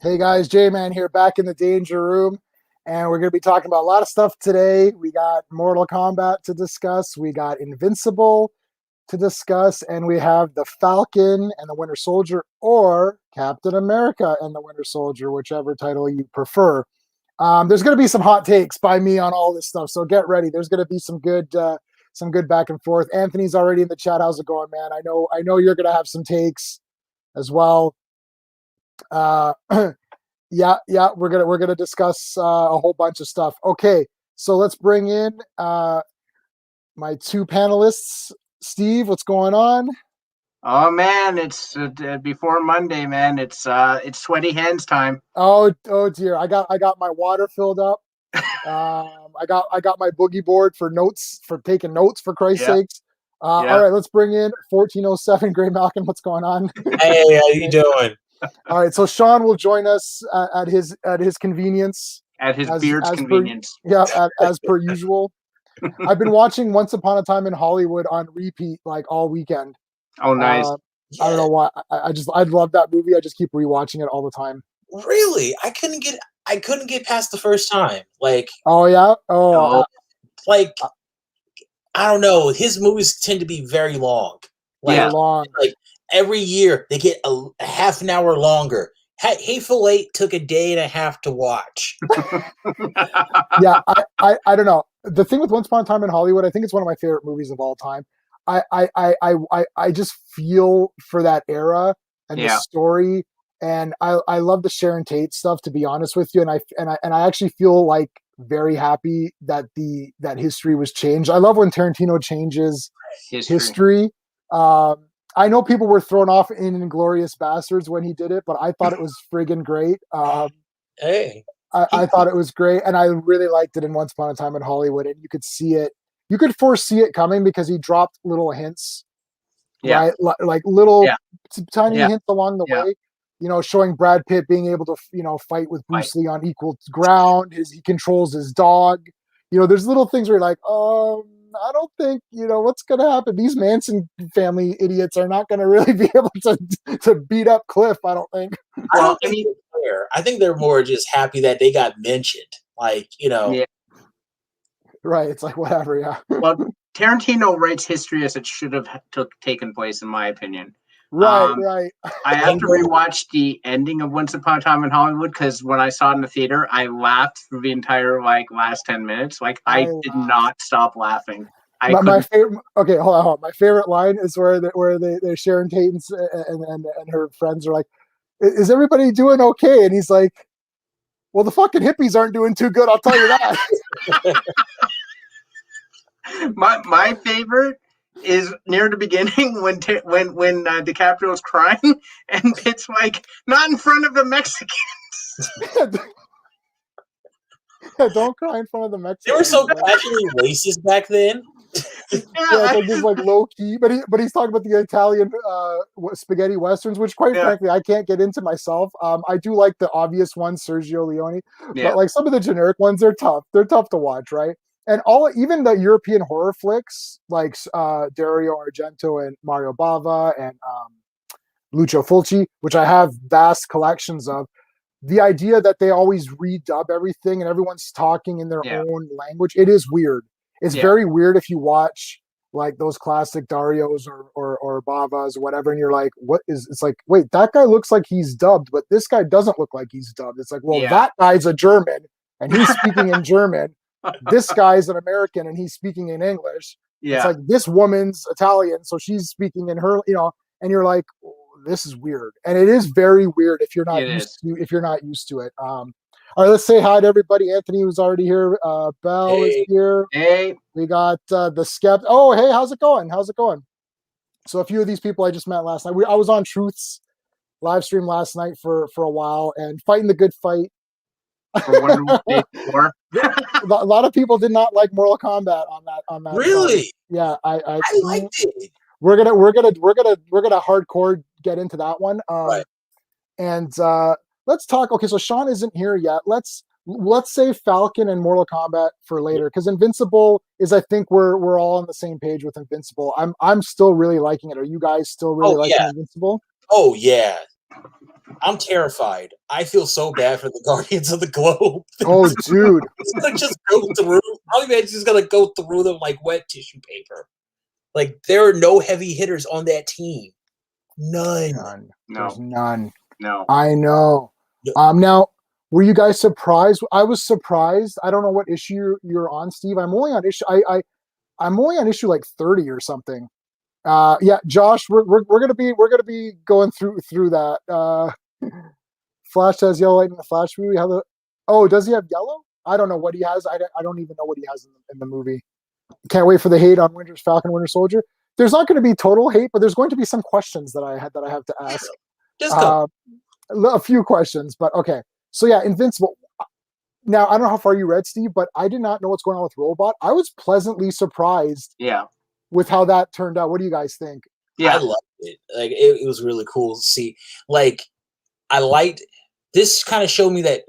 Hey guys, J-Man here, back in the Danger Room, and we're going to be talking about a lot of stuff today. We got Mortal Kombat to discuss, we got Invincible to discuss, and we have the Falcon and the Winter Soldier, or Captain America and the Winter Soldier, whichever title you prefer. There's going to be some hot takes by me on all this stuff, so get ready. There's going to be some good back and forth. Anthony's already in the chat. How's it going, man? I know you're going to have some takes as well. Uh, yeah, we're gonna discuss a whole bunch of stuff. Okay, so let's bring in my two panelists. Steve, what's going on? Oh man, it's before Monday, man. It's sweaty hands time. Oh dear, I got my water filled up. I got my boogie board for notes, for taking notes, for Christ's sakes. All right, let's bring in 1407 Greymalkin. What's going on? Hey, how you doing? All right, so Sean will join us at his convenience. At his beard's convenience. As per usual. I've been watching Once Upon a Time in Hollywood on repeat like all weekend. Oh, nice. I don't know why. I love that movie. I just keep rewatching it all the time. Really? I couldn't get past the first time. Like, oh yeah? Oh. Like, I don't know. His movies tend to be very long. Like, long. Like, every year they get a half an hour longer. Hateful Eight took a day and a half to watch. Yeah, I don't know. The thing with Once Upon a Time in Hollywood, I think it's one of my favorite movies of all time. I just feel for that era and the story, and I love the Sharon Tate stuff, to be honest with you, and I actually feel like very happy that that history was changed. I love when Tarantino changes history. I know people were thrown off in Inglourious Bastards when he did it, but I thought it was friggin' great. Hey, I thought it was great, and I really liked it in Once Upon a Time in Hollywood, and you could see it. You could foresee it coming because he dropped little hints, right? Like little tiny hints along the way. You know, showing Brad Pitt being able to, fight with Bruce Lee on equal ground. He controls his dog. You know, there's little things where you're like, I don't think, what's going to happen. These Manson family idiots are not going to really be able to beat up Cliff, I don't think. Well, I think they're more just happy that they got mentioned. Like, Yeah. Right. It's like, whatever. Yeah. Well, Tarantino writes history as it should have taken place, in my opinion. Right. I have to rewatch the ending of Once Upon a Time in Hollywood because when I saw it in the theater, I laughed for the entire last 10 minutes. Like I did not stop laughing. My favorite. Okay, hold on. My favorite line is where they Sharon Tate and her friends are like, "Is everybody doing okay?" And he's like, "Well, the fucking hippies aren't doing too good. I'll tell you that." my favorite is near the beginning when DiCaprio's crying and Pitt's like, "Not in front of the Mexicans." Don't cry in front of the Mexicans. They were so actually racist back then. Like just like low key, but he's talking about the Italian spaghetti westerns, which quite frankly I can't get into myself. I do like the obvious ones, Sergio Leone, but like some of the generic ones, they're tough. They're tough to watch, right? And even the European horror flicks like Dario Argento and Mario Bava and Lucio Fulci, which I have vast collections of. The idea that they always redub everything and everyone's talking in their own language, it is weird. It's very weird if you watch like those classic Darios or Bavas or whatever, and you're like, it's like, wait, that guy looks like he's dubbed, but this guy doesn't look like he's dubbed. It's like, well, that guy's a German and he's speaking in German. This guy's an American and he's speaking in English. It's like this woman's Italian, so she's speaking in her, and you're like, this is weird. And it is very weird if you're not used to it. All right, let's say hi to everybody. Anthony was already here. Belle is here. Hey. We got the Skept. Oh, hey, how's it going? So a few of these people I just met last night. I was on Truth's live stream last night for a while and fighting the good fight. A lot of people did not like Mortal Kombat on that. Really? Yeah, I liked it. We're gonna hardcore get into that one. Right. And let's talk. Okay, so Sean isn't here yet. Let's say Falcon and Mortal Kombat for later, because Invincible is, I think we're all on the same page with Invincible. I'm still really liking it. Are you guys still really liking Invincible? Oh yeah, I'm terrified. I feel so bad for the Guardians of the Globe. Oh, dude. It's gonna just go through. I'll imagine it's gonna go through them like wet tissue paper. Like there are no heavy hitters on that team. None. No. There's none. No. I know. Now, were you guys surprised? I was surprised. I don't know what issue you're on, Steve. I'm only on issue. I'm only on issue like 30 or something. Yeah, Josh, we're gonna be going through that. Flash has yellow light in the Flash movie. Does he have yellow? I don't know what he has. I don't even know what he has in the movie. Can't wait for the hate on Falcon Winter Soldier. There's not going to be total hate, but there's going to be some questions that I have to ask. Just go. A few questions, but okay. So yeah, Invincible. Now I don't know how far you read, Steve, but I did not know what's going on with Robot. I was pleasantly surprised. Yeah. With how that turned out. What do you guys think? Yeah, I loved it. Like it was really cool to see. Like I liked this. Kind of showed me that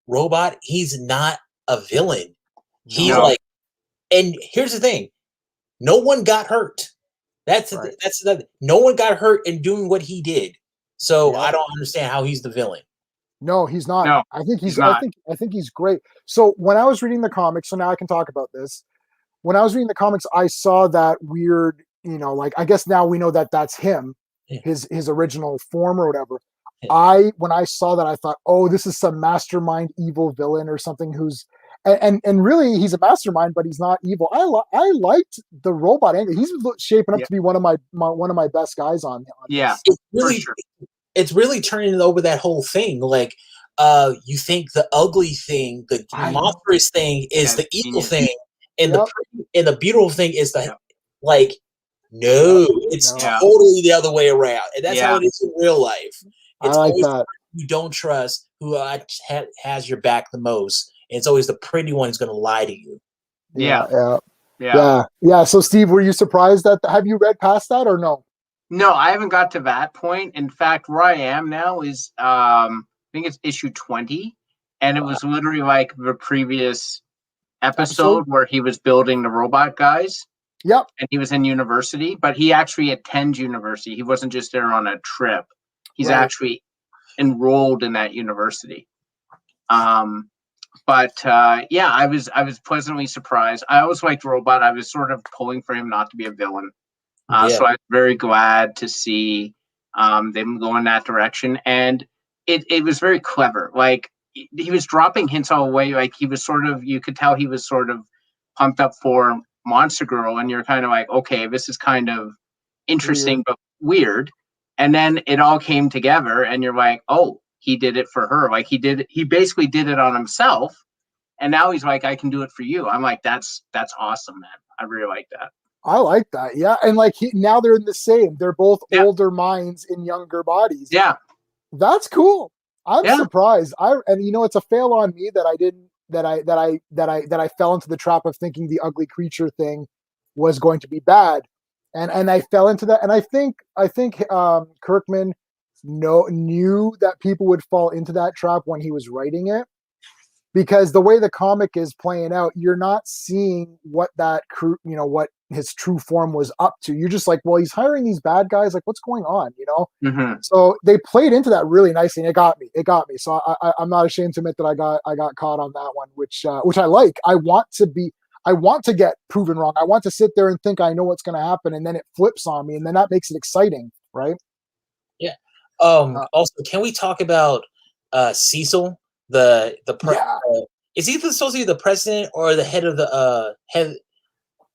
Robot. He's not a villain. He's like. And here's the thing: no one got hurt. That's no one got hurt in doing what he did. So I don't understand how he's the villain. No, he's not. No, I think he's not. I think he's great. So when I was reading the comics, so now I can talk about this. When I was reading the comics, I saw that weird, like I guess now we know that that's him, his original form or whatever. Yeah. When I saw that, I thought, oh, this is some mastermind evil villain or something who's. And really, he's a mastermind, but he's not evil. I liked the Robot angle. He's shaping up to be one of my best guys on. Yeah, it's really turning over that whole thing. Like, you think the ugly thing, the monstrous thing, is the evil thing, and the beautiful thing is the like. No, it's totally the other way around, and that's how it is in real life. It's always that you don't trust who has your back the most. It's always the pretty one who's going to lie to you. Yeah. So, Steve, were you surprised have you read past that or no? No, I haven't got to that point. In fact, where I am now is, I think it's issue 20. And it was literally like the previous episode where he was building the robot guys. Yep. And he was in university, but he actually attends university. He wasn't just there on a trip. He's actually enrolled in that university. But I was pleasantly surprised. I always liked Robot. I was sort of pulling for him not to be a villain. So I was very glad to see them go in that direction. And it was very clever. Like he was dropping hints all the way. Like he was you could tell he was sort of pumped up for Monster Girl. And you're kind of like, okay, this is kind of interesting, but weird. And then it all came together and you're like, oh, he did it for her. Like he basically did it on himself. And now he's like, I can do it for you. I'm like, that's awesome, man. I really like that. I like that. Yeah. And like now they're in the same, they're both older minds in younger bodies. Yeah. That's cool. I'm surprised. It's a fail on me that I fell into the trap of thinking the ugly creature thing was going to be bad. And I fell into that. And I think Kirkman knew that people would fall into that trap when he was writing it, because the way the comic is playing out, you're not seeing what what his true form was up to. You're just like, well, he's hiring these bad guys. Like, what's going on? Mm-hmm. So they played into that really nicely, and it got me. So I'm not ashamed to admit that I got caught on that one, which I like. I want to get proven wrong. I want to sit there and think I know what's going to happen, and then it flips on me, and then that makes it exciting, right? Yeah. Also, can we talk about Cecil? Is he supposed to be the president or the head of the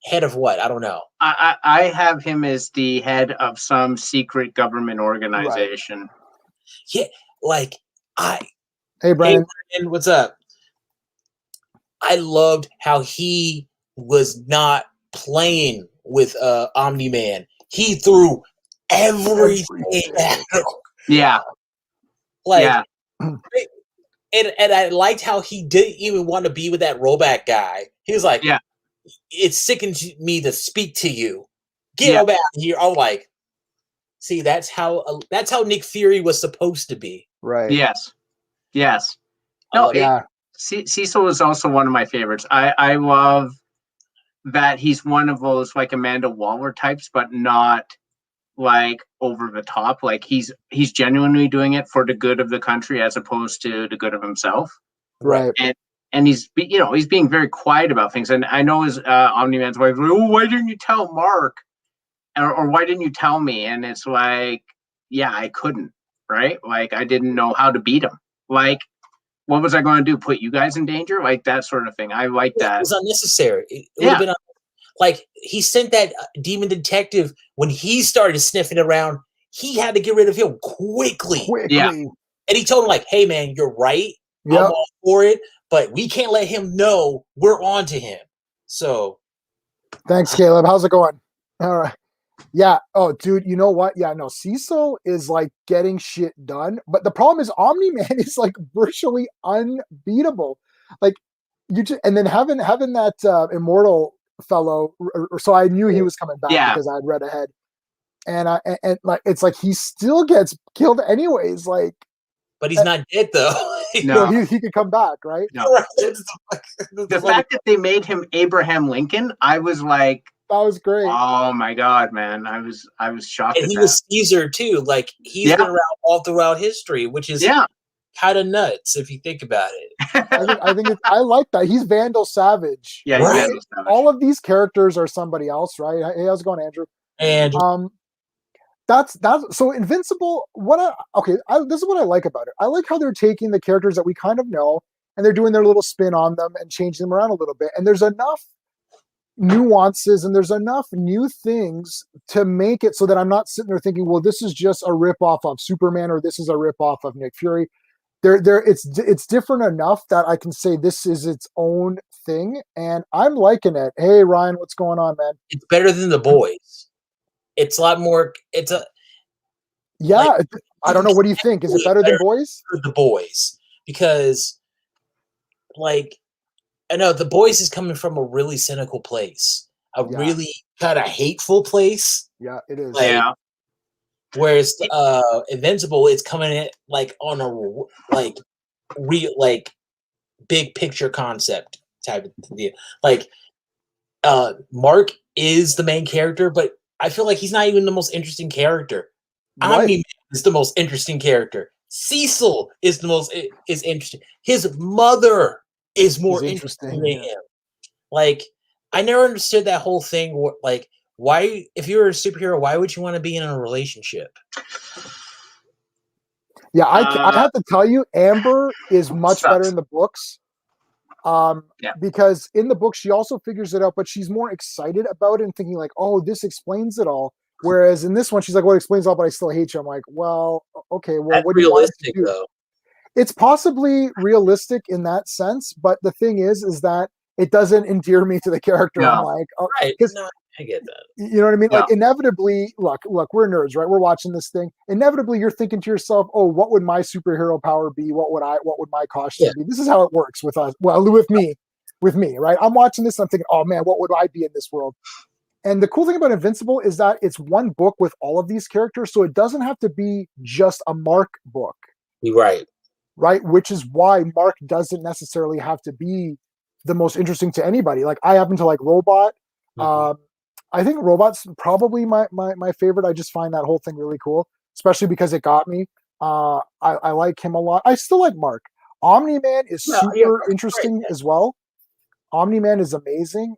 head of what? I don't know. I have him as the head of some secret government organization. Right. Yeah, like Hey Brian, what's up? I loved how he was not playing with Omni-Man. He threw everything at him. Yeah. And I liked how he didn't even want to be with that robot guy. He was like, it sickens me to speak to you. Get him out of here. I'm like, see, that's how Nick Fury was supposed to be. Right. Yes. No, Cecil is also one of my favorites. I love that he's one of those like Amanda Waller types, but not like over the top. Like he's genuinely doing it for the good of the country as opposed to the good of himself. Right. And he's being very quiet about things. And I know his Omni-Man's wife, oh, why didn't you tell Mark? Or why didn't you tell me? And it's like, yeah, I couldn't, right? Like I didn't know how to beat him. Like, what was I going to do? Put you guys in danger? Like that sort of thing. I like that. It was unnecessary. It would have been like he sent that demon detective when he started sniffing around. He had to get rid of him quickly. Yeah. And he told him like, "Hey man, you're right. Yep. I'm all for it, but we can't let him know we're on to him." So, thanks, Caleb. How's it going? All right. Yeah. Oh, dude, you know what? Yeah, no, Cecil is like getting shit done. But the problem is Omni-Man is like virtually unbeatable. Like you just, and then having that immortal fellow, so I knew he was coming back because I had read ahead. And like it's like he still gets killed anyways. Like, but he's not dead though. No, he could come back, right? No. The fact that they made him Abraham Lincoln, I was like, that was great. Oh my god, man! I was shocked. And he was Caesar too. Like he's been around all throughout history, which is kind of nuts if you think about it. I like that. He's Vandal Savage. Yeah, right? Vandal Savage. All of these characters are somebody else, right? Hey, how's it going, Andrew? And that's so Invincible. This is what I like about it. I like how they're taking the characters that we kind of know and they're doing their little spin on them and changing them around a little bit. And there's enough nuances and there's enough new things to make it so that I'm not sitting there thinking, well, this is just a ripoff of Superman or this is a ripoff of Nick Fury. It's different enough that I can say this is its own thing, and I'm liking it. Hey Ryan, what's going on, man? It's better than The Boys. It's a lot more. It's a I don't know. What do you think? Is it better than Boys? The Boys, because like. I know The Boys is coming from a really cynical place, really kind of hateful place. Yeah, it is. Like, whereas Invincible, it's coming in like on a like big picture concept type of deal. Like Mark is the main character, but I feel like he's not even the most interesting character. Omni-Man is the most interesting character. Cecil is is interesting. His mother is more interesting than him. Like, I never understood that whole thing. Like, why, if you were a superhero, why would you want to be in a relationship? Yeah, I have to tell you, Amber is much better in the books. Because in the book, she also figures it out, but she's more excited about it and thinking like, oh, this explains it all. Whereas in this one, she's like, well, it explains it all, but I still hate you. I'm like, well, okay, well, that's what do you want to do? Though. It's possibly realistic in that sense, but the thing is that it doesn't endear me to the character. No. I'm like, right. No, I get that. You know what I mean? Yeah. Like inevitably, look, we're nerds, right? We're watching this thing. Inevitably, you're thinking to yourself, oh, what would my superhero power be? What would my costume be? This is how it works with us. Well, with me, right? I'm watching this and I'm thinking, oh man, what would I be in this world? And the cool thing about Invincible is that it's one book with all of these characters, so it doesn't have to be just a Mark book. Right, which is why Mark doesn't necessarily have to be the most interesting to anybody. Like I happen to like Robot. Mm-hmm. I think Robot's probably my favorite. I just find that whole thing really cool, especially because it got me. I like him a lot. I still like Mark. Omni-Man is super interesting as well. Omni-Man is amazing.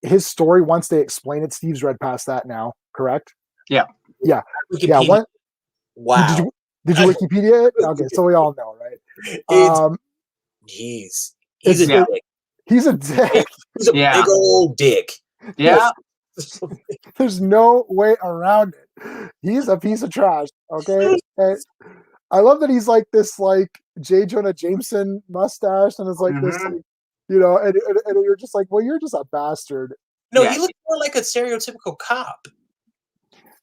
His story, once they explain it, Steve's read past that now, correct? Yeah. Wow. Did you Wikipedia it? Okay, so we all know, right? He's a dick. He's a dick. He's a big old dick. Yeah. There's no way around it. He's a piece of trash. Okay. And I love that he's like this, like J. Jonah Jameson mustache, and it's like this, like, you know, and you're just like, well, you're just a bastard. No, he looks more like a stereotypical cop.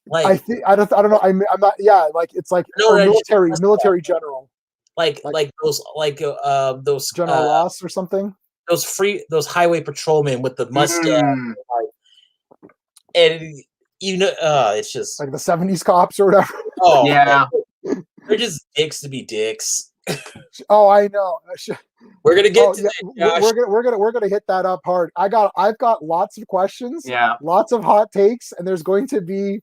Like I don't know. I'm not. Yeah, like it's like military general. Like those General Ross or something. Those highway patrolmen with the mustache, and you know, it's just like the 70s cops or whatever. Oh yeah, they're just dicks to be dicks. Oh, I know. We're gonna get to that. We're gonna hit that up hard. I've got lots of questions. Yeah, lots of hot takes, and there's going to be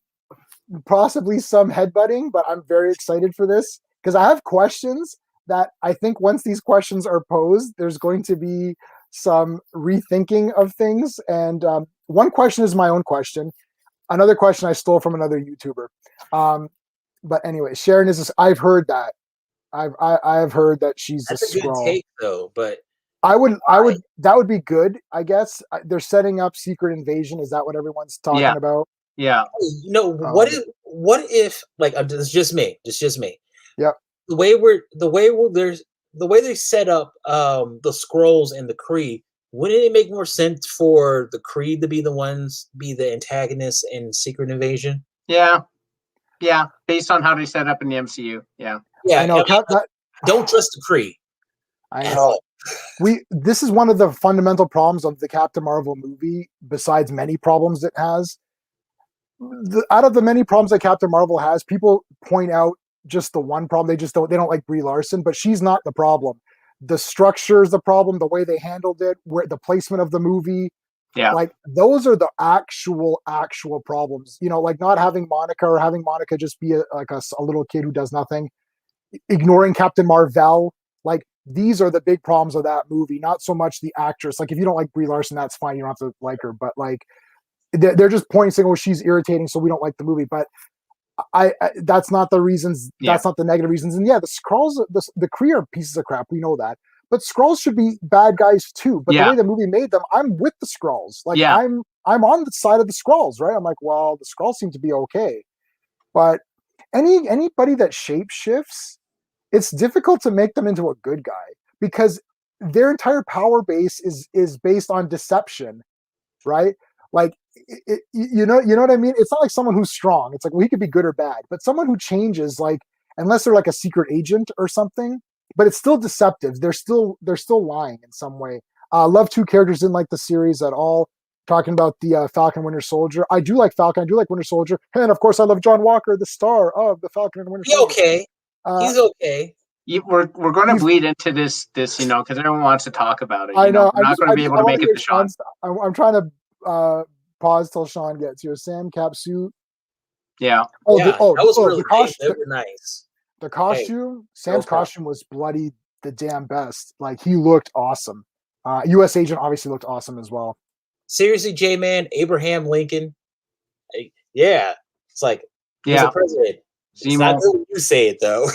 possibly some headbutting, but I'm very excited for this because I have questions that I think once these questions are posed, there's going to be some rethinking of things. And one question is my own question. Another question I stole from another YouTuber. But anyway, Sharon is. I've heard that. I've heard that she's That's a a good Skrull. take, though. But I would. That would be good. I guess they're setting up Secret Invasion. Is that what everyone's talking about? Yeah. What if like it's just me. Yep. The way they set up the Skrulls and the Kree, wouldn't it make more sense for the Kree to be the antagonists in Secret Invasion? Yeah. Based on how they set up in the MCU. Yeah. I know. Don't trust the Kree. I know. This is one of the fundamental problems of the Captain Marvel movie, besides many problems it has. Out of the many problems that Captain Marvel has, people point out just the one problem. They don't like Brie Larson, but she's not the problem. The structure is the problem, the way they handled it, where the placement of the movie. Yeah. Like those are the actual problems. Like not having Monica or having Monica just be a little kid who does nothing. Ignoring Captain Marvel. Like these are the big problems of that movie, not so much the actress. Like if you don't like Brie Larson, that's fine. You don't have to like her, but like they're just pointing saying, "Oh, she's irritating, so we don't like the movie." But I that's not the reasons. Yeah. That's not the negative reasons. And yeah, the Skrulls, the Kree are pieces of crap. We know that. But Skrulls should be bad guys too. But the way the movie made them, I'm with the Skrulls. Like I'm on the side of the Skrulls, right? I'm like, well, the Skrulls seem to be okay. But anybody that shapeshifts, it's difficult to make them into a good guy because their entire power base is based on deception, right? Like, you know what I mean? It's not like someone who's strong. It's like, well, he could be good or bad, but someone who changes, like, unless they're like a secret agent or something, but it's still deceptive. They're still lying in some way. Love two characters didn't like the series at all. Talking about the Falcon Winter Soldier. I do like Falcon. I do like Winter Soldier. And of course, I love John Walker, the star of the Falcon and Winter Soldier. He's okay. We're going to bleed into this, because everyone wants to talk about it. I know. We're not going to be able to make it to Sean. I'm trying to pause till Sean gets here. Sam Cap suit. Yeah. That was really nice. They were nice. The costume, Sam's costume was bloody the damn best. Like he looked awesome. U.S. Agent obviously looked awesome as well. Seriously, J-Man, Abraham Lincoln. Yeah, it's like he's a president. It's not the way you say it though.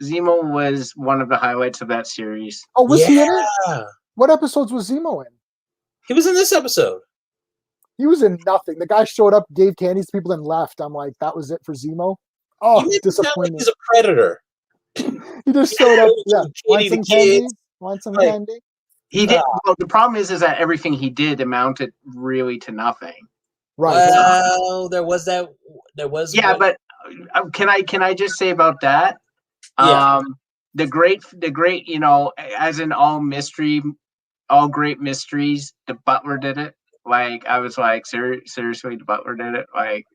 Zemo was one of the highlights of that series. Oh, was he in it? What episodes was Zemo in? He was in this episode. He was in nothing. The guy showed up, gave candies to people, and left. I'm like, that was it for Zemo? Oh, disappointing. He's a predator. He just showed up. Yeah, want some candy? Want some candy? He did. Well, the problem is that everything he did amounted really to nothing. Right. Well, there was. Yeah, but can I just say about that? Yeah. The great, as in all great mysteries, the Butler did it. Like I was like, seriously, the Butler did it. Like,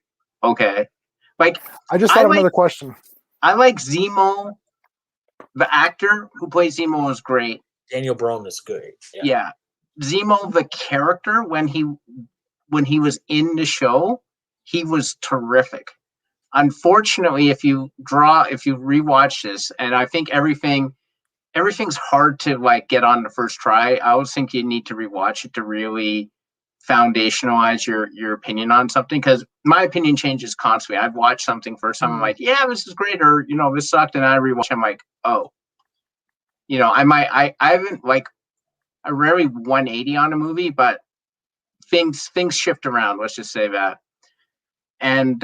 okay. Like I just thought of another question. I like Zemo. The actor who plays Zemo was great. Daniel Bryan is good. Yeah. Zemo, the character, when he was in the show, he was terrific. Unfortunately, if you rewatch this, and I think everything's hard to like get on the first try. I always think you need to rewatch it to really foundationalize your opinion on something, because my opinion changes constantly. I've watched something first time, I'm like, yeah, this is great, or this sucked, and I rewatch, I'm like, oh, I haven't like I rarely 180 on a movie, but things shift around, let's just say that. And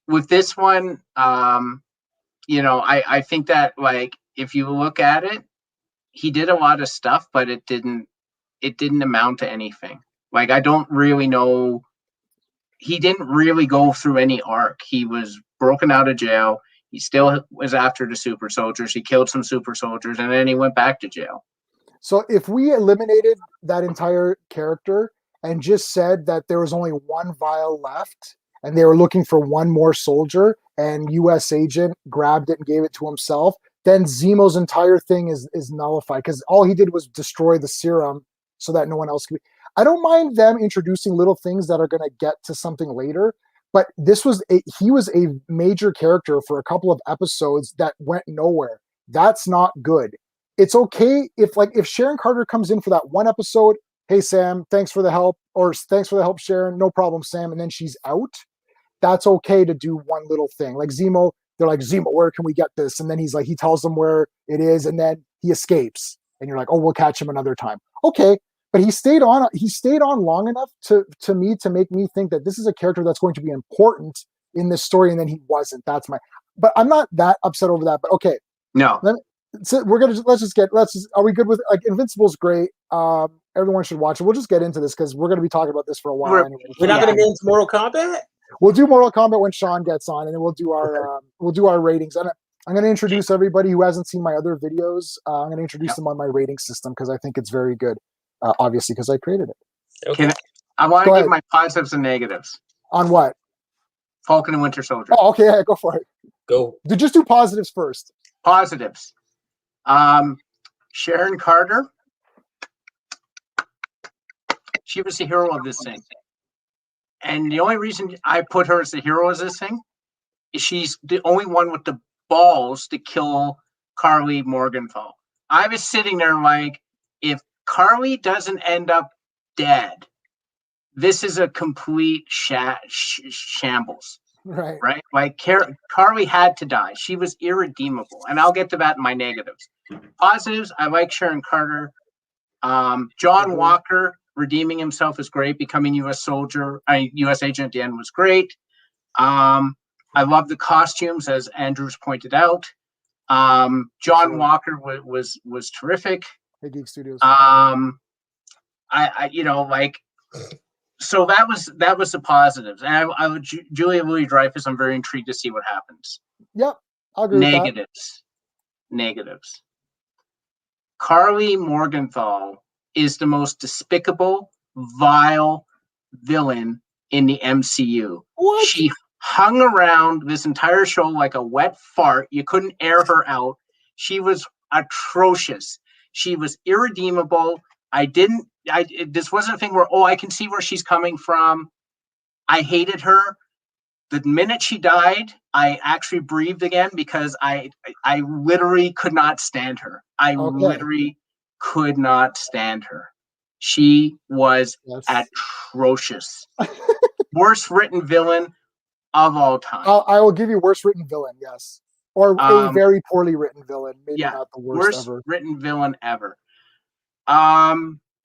with this one, I think that like if you look at it, he did a lot of stuff, but it didn't amount to anything. Like, I don't really know. He didn't really go through any arc. He was broken out of jail. He still was after the super soldiers. He killed some super soldiers, and then he went back to jail. So if we eliminated that entire character and just said that there was only one vial left and they were looking for one more soldier and U.S. Agent grabbed it and gave it to himself, then Zemo's entire thing is nullified, because all he did was destroy the serum so that no one else could be. I don't mind them introducing little things that are going to get to something later. But he was a major character for a couple of episodes that went nowhere. That's not good. It's okay if Sharon Carter comes in for that one episode, hey Sam, thanks for the help, or thanks for the help, Sharon, no problem, Sam, and then she's out. That's okay to do one little thing. Like Zemo, they're like, Zemo, where can we get this? And then he tells them where it is, and then he escapes. And you're like, oh, we'll catch him another time. Okay. But he stayed on long enough to make me think that this is a character that's going to be important in this story, and then he wasn't. But I'm not that upset over that. But okay, no. Are we good with Invincible's great? Everyone should watch it. We'll just get into this because we're going to be talking about this for a while. We're not going to get into Mortal Kombat. We'll do Mortal Kombat when Sean gets on, and then we'll do our ratings. And I'm going to introduce everybody who hasn't seen my other videos. I'm going to introduce them on my rating system because I think it's very good. Obviously, because I created it. Okay. I want to give my positives and negatives. On what? Falcon and Winter Soldier. Oh, okay. Yeah, go for it. Go. Just do positives first. Positives. Sharon Carter. She was the hero of this thing. And the only reason I put her as the hero of this thing is she's the only one with the balls to kill Carly Morgenthau. I was sitting there like, if Carly doesn't end up dead, this is a complete shambles. Right? Like Carly had to die. She was irredeemable. And I'll get to that in my negatives. Positives, I like Sharon Carter. John Walker redeeming himself is great. Becoming U.S. agent at the end was great. I love the costumes, as Andrews pointed out. John Walker was terrific. Hey, Geek Studios. So that was the positives. And I would Julia Louis-Dreyfus, I'm very intrigued to see what happens. Yep, I'll agree with that. Negatives. Carly Morgenthau is the most despicable, vile villain in the MCU. What? She hung around this entire show like a wet fart. You couldn't air her out. She was atrocious. She was irredeemable. This wasn't a thing where, I can see where she's coming from. I hated her. The minute she died, I actually breathed again because I literally could not stand her. Literally could not stand her. She was atrocious. Worst written villain of all time. I will give you worst written villain, yes. Or a very poorly written villain. Maybe not the worst ever. Written villain ever.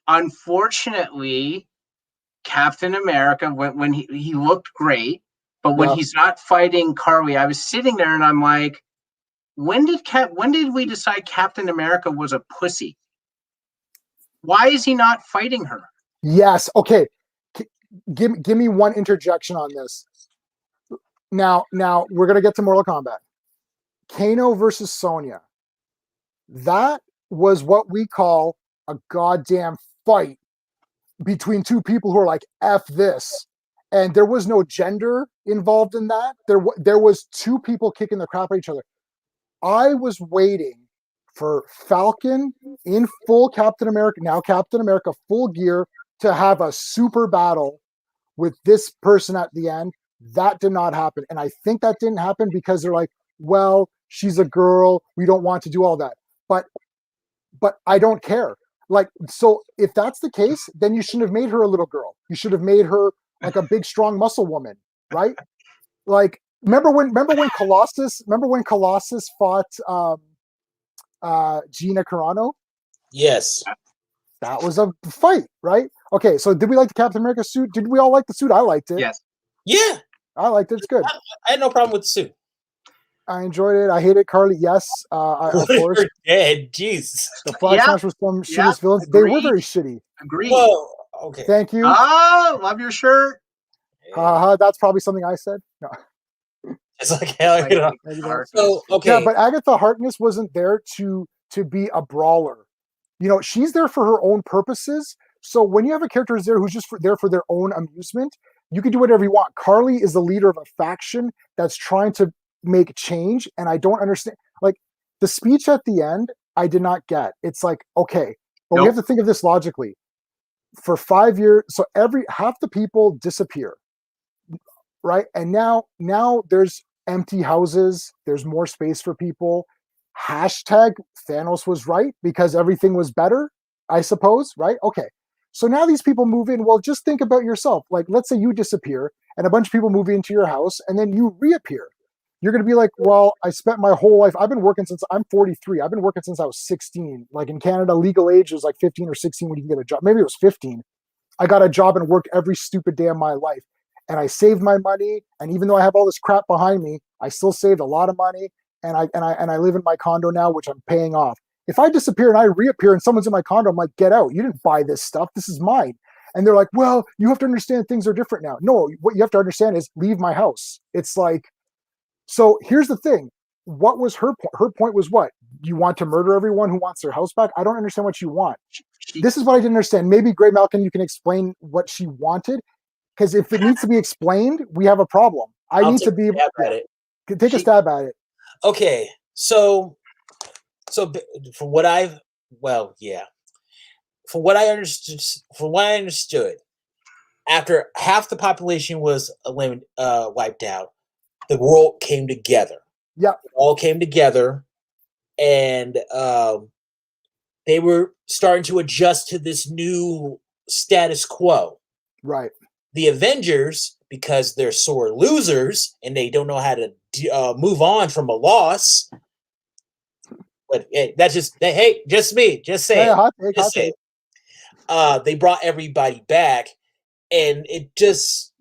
Unfortunately, Captain America, when he looked great, but when he's not fighting Carly, I was sitting there and I'm like, when did we decide Captain America was a pussy? Why is he not fighting her? Yes. Okay. Give me one interjection on this. Now we're gonna get to Mortal Kombat. Kano versus Sonya. That was what we call a goddamn fight between two people who are like, F this. And there was no gender involved in that. There was two people kicking the crap at each other. I was waiting for Falcon in full Captain America full gear to have a super battle with this person at the end. That did not happen. And I think that didn't happen because they're like, well, she's a girl. We don't want to do all that. But I don't care. Like, so if that's the case, then you shouldn't have made her a little girl. You should have made her like a big, strong muscle woman, right? Like, remember when Colossus fought Gina Carano? Yes. That was a fight, right? Okay, so did we like the Captain America suit? Did we all like the suit? I liked it. Yes. Yeah. I liked it. It's good. I had no problem with the suit. I enjoyed it. I hated Carly. Yes, of course. Dead. Jeez. The Flag Smash was some shitty villains. Agreed. They were very shitty. Agreed. Whoa. Okay. Thank you. Love your shirt. That's probably something I said. No. It's like hell, you know. So okay. Yeah, but Agatha Harkness wasn't there to be a brawler. You know, she's there for her own purposes. So when you have a character who's just there for their own amusement, you can do whatever you want. Carly is the leader of a faction that's trying to make change, and I don't understand. Like, the speech at the end, I did not get. It's like, okay, but we have to think of this logically. for 5 years, so half the people disappear, right? And now there's empty houses. There's more space for people. Hashtag Thanos was right because everything was better, I suppose, right? Okay. So now these people move in. Well, just think about yourself. Like, let's say you disappear and a bunch of people move into your house and then you reappear. You're going to be like, well, I spent my whole life. I've been working since I'm 43. I've been working since I was 16. Like in Canada, legal age is like 15 or 16 when you can get a job. Maybe it was 15. I got a job and worked every stupid day of my life. And I saved my money. And even though I have all this crap behind me, I still saved a lot of money. And I live in my condo now, which I'm paying off. If I disappear and I reappear and someone's in my condo, I'm like, get out. You didn't buy this stuff. This is mine. And they're like, well, you have to understand things are different now. No, what you have to understand is leave my house. It's like, so here's the thing. What was her point? Her point was what? You want to murder everyone who wants their house back? I don't understand what you want. This is what I didn't understand. Maybe Greymalkin, you can explain what she wanted. Because if it needs to be explained, we have a problem. I need to be able to take a stab at it. Okay, so from what I understood, after half the population was wiped out, the world came together. Yeah, it all came together, and they were starting to adjust to this new status quo. Right. The Avengers, because they're sore losers and they don't know how to move on from a loss. But hey, that's just me. Just say it. They brought everybody back, and it just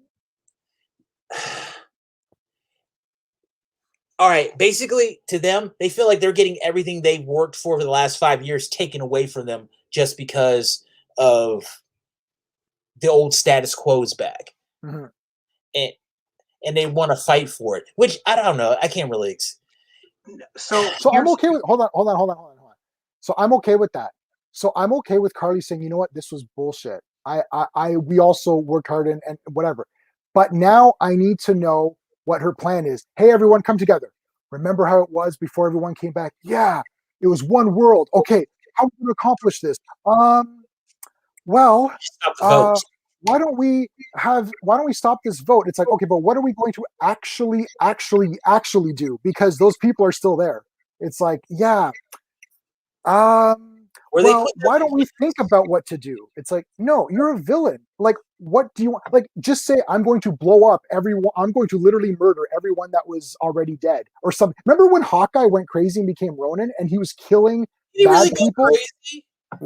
all right. Basically, to them, they feel like they're getting everything they've worked for the last 5 years taken away from them just because of the old status quo is back. Mm-hmm. And they want to fight for it, which I don't know. I can't really. So I'm okay with. Hold on. So I'm okay with that. So I'm okay with Carly saying, you know what, this was bullshit. We also worked hard and whatever. But now I need to know what her plan is. Hey, everyone, come together. Remember how it was before everyone came back? Yeah, it was one world. Okay, how are we going to accomplish this? Well, why don't we stop this vote? It's like, okay, but what are we going to actually do? Because those people are still there. It's like, yeah. Well, why don't we think about what to do? It's like, no, you're a villain. Like, what do you want? Like, just say, I'm going to blow up everyone. I'm going to literally murder everyone that was already dead or something. Remember when Hawkeye went crazy and became Ronin and he was killing bad people?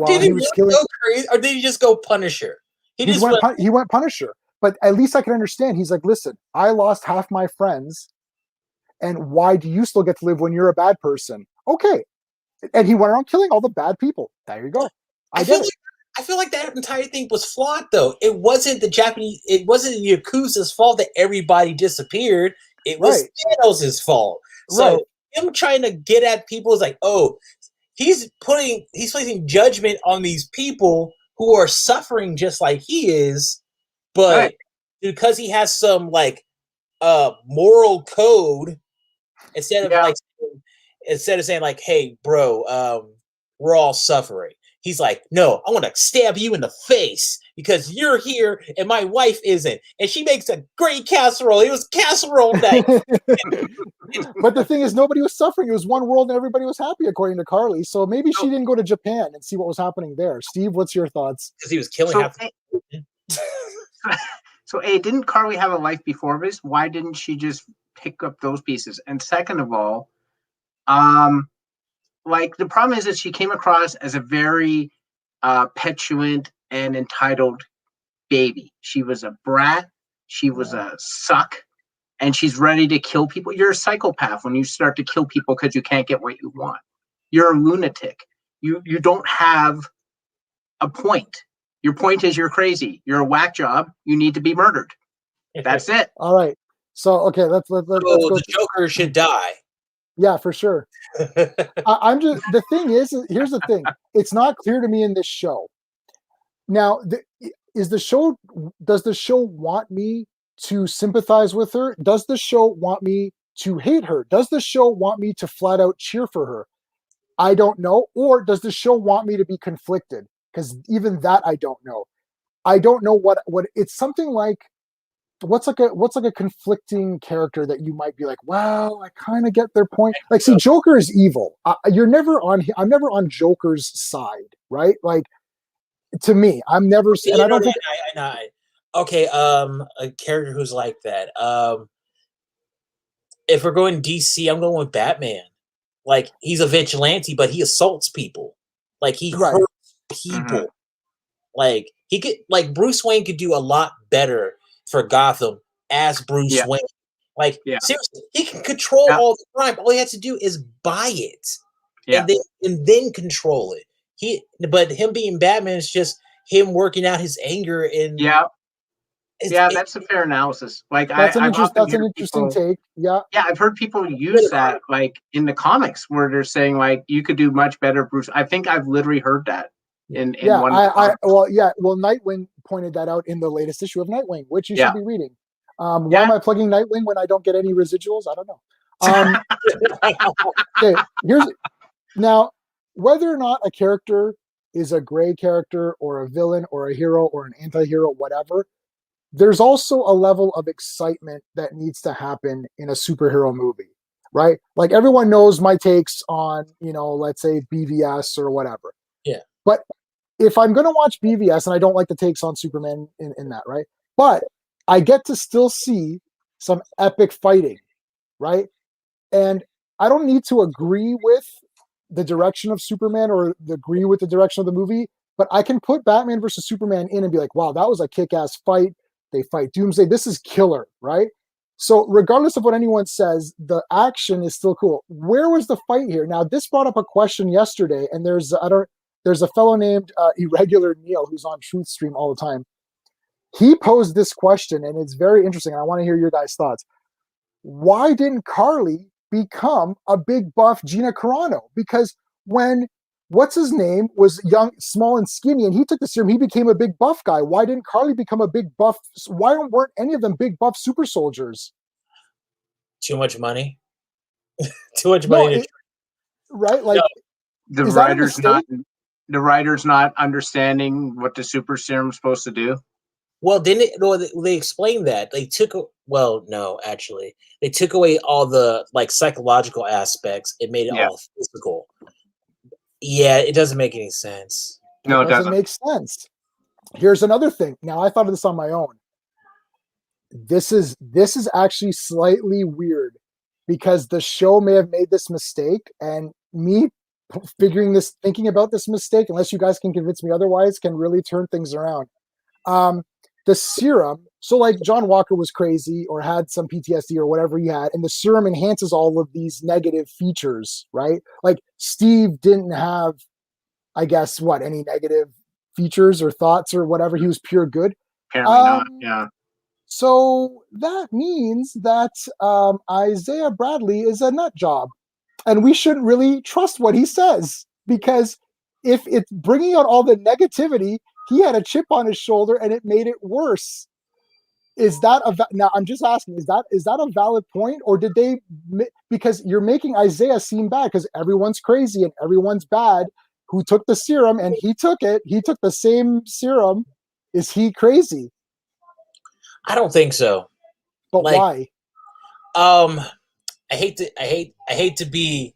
Did he really go crazy, or did he just go Punisher? He went Punisher. But at least I can understand. He's like, listen, I lost half my friends, and why do you still get to live when you're a bad person? Okay. And he went around killing all the bad people. There you go. I feel like that entire thing was flawed, though. It wasn't the Yakuza's fault that everybody disappeared. It was Thanos' fault. So him trying to get at people is like, oh, he's placing judgment on these people who are suffering just like he is, but because he has some like moral code, instead of saying like, hey, bro, we're all suffering. He's like, no, I want to stab you in the face because you're here and my wife isn't. And she makes a great casserole. It was casserole night. But the thing is, nobody was suffering. It was one world and everybody was happy, according to Carly. So maybe she didn't go to Japan and see what was happening there. Steve, what's your thoughts? Because he was killing half. So, didn't Carly have a life before this? Why didn't she just pick up those pieces? And second of all, like the problem is that she came across as a very petulant and entitled baby. She was a brat. She was a suck. And she's ready to kill people. You're a psychopath when you start to kill people because you can't get what you want. You're a lunatic. You don't have a point. Your point is you're crazy. You're a whack job. You need to be murdered. That's it. All right. So okay, let's go. The Joker should die. Yeah, for sure. I'm just, the thing is, here's the thing. It's not clear to me in this show. Now, does the show want me to sympathize with her? Does the show want me to hate her? Does the show want me to flat out cheer for her? I don't know. Or does the show want me to be conflicted? Because even that I don't know. I don't know what it's something like. What's like a conflicting character that you might be like, well, I kind of get their point. Like, see, Joker is evil. I'm never on Joker's side, right? Like, to me, I'm never, and I don't think. Okay, a character who's like that. If we're going DC, I'm going with Batman. Like, he's a vigilante, but he assaults people. Like, he hurts people. Like, he could, like, Bruce Wayne could do a lot better for Gotham as Bruce Wayne. Like, seriously, he can control all the crime. All he has to do is buy it, and then control it. But him being Batman is just him working out his anger and that's a fair analysis. Like, that's an interesting take. Yeah, I've heard people use that like in the comics where they're saying like you could do much better, Bruce. I think I've literally heard that. In one Nightwing pointed that out in the latest issue of Nightwing, which you should be reading. Why am I plugging Nightwing when I don't get any residuals? I don't know. Okay, now whether or not a character is a gray character or a villain or a hero or an anti-hero, whatever, there's also a level of excitement that needs to happen in a superhero movie, right? Like, everyone knows my takes on, let's say BVS or whatever. Yeah. But if I'm going to watch BVS, and I don't like the takes on Superman in that, right? But I get to still see some epic fighting, right? And I don't need to agree with the direction of Superman or agree with the direction of the movie, but I can put Batman versus Superman in and be like, wow, that was a kick-ass fight. They fight Doomsday. This is killer, right? So regardless of what anyone says, the action is still cool. Where was the fight here? Now, this brought up a question yesterday, and there's a fellow named Irregular Neil who's on Truth Stream all the time. He posed this question, and it's very interesting. I want to hear your guys' thoughts. Why didn't Carly become a big buff Gina Carano? Because when what's his name was young, small, and skinny, and he took the serum, he became a big buff guy. Why didn't Carly become a big buff? Why weren't any of them big buff super soldiers? Too much money. Too much money. Right? Like, the writer's not understanding what the super serum's supposed to do. Well, they explained that they took. Well, no, actually, they took away all the like psychological aspects. It made it all physical. Yeah, it doesn't make any sense. No, it doesn't make sense. Here's another thing. Now, I thought of this on my own. This is actually slightly weird because the show may have made this mistake, and me thinking about this mistake, unless you guys can convince me otherwise, can really turn things around. The serum, so like John Walker was crazy or had some PTSD or whatever he had, and the serum enhances all of these negative features, right? Like, Steve didn't have, I guess, any negative features or thoughts or whatever. He was pure good. Apparently not, yeah. So that means that Isaiah Bradley is a nut job, and we shouldn't really trust what he says, because if it's bringing out all the negativity, he had a chip on his shoulder and it made it worse. Is that now? I'm just asking: is that a valid point, or did they? Because you're making Isaiah seem bad because everyone's crazy and everyone's bad. Who took the serum and he took it? He took the same serum. Is he crazy? I don't think so. But why? I hate to be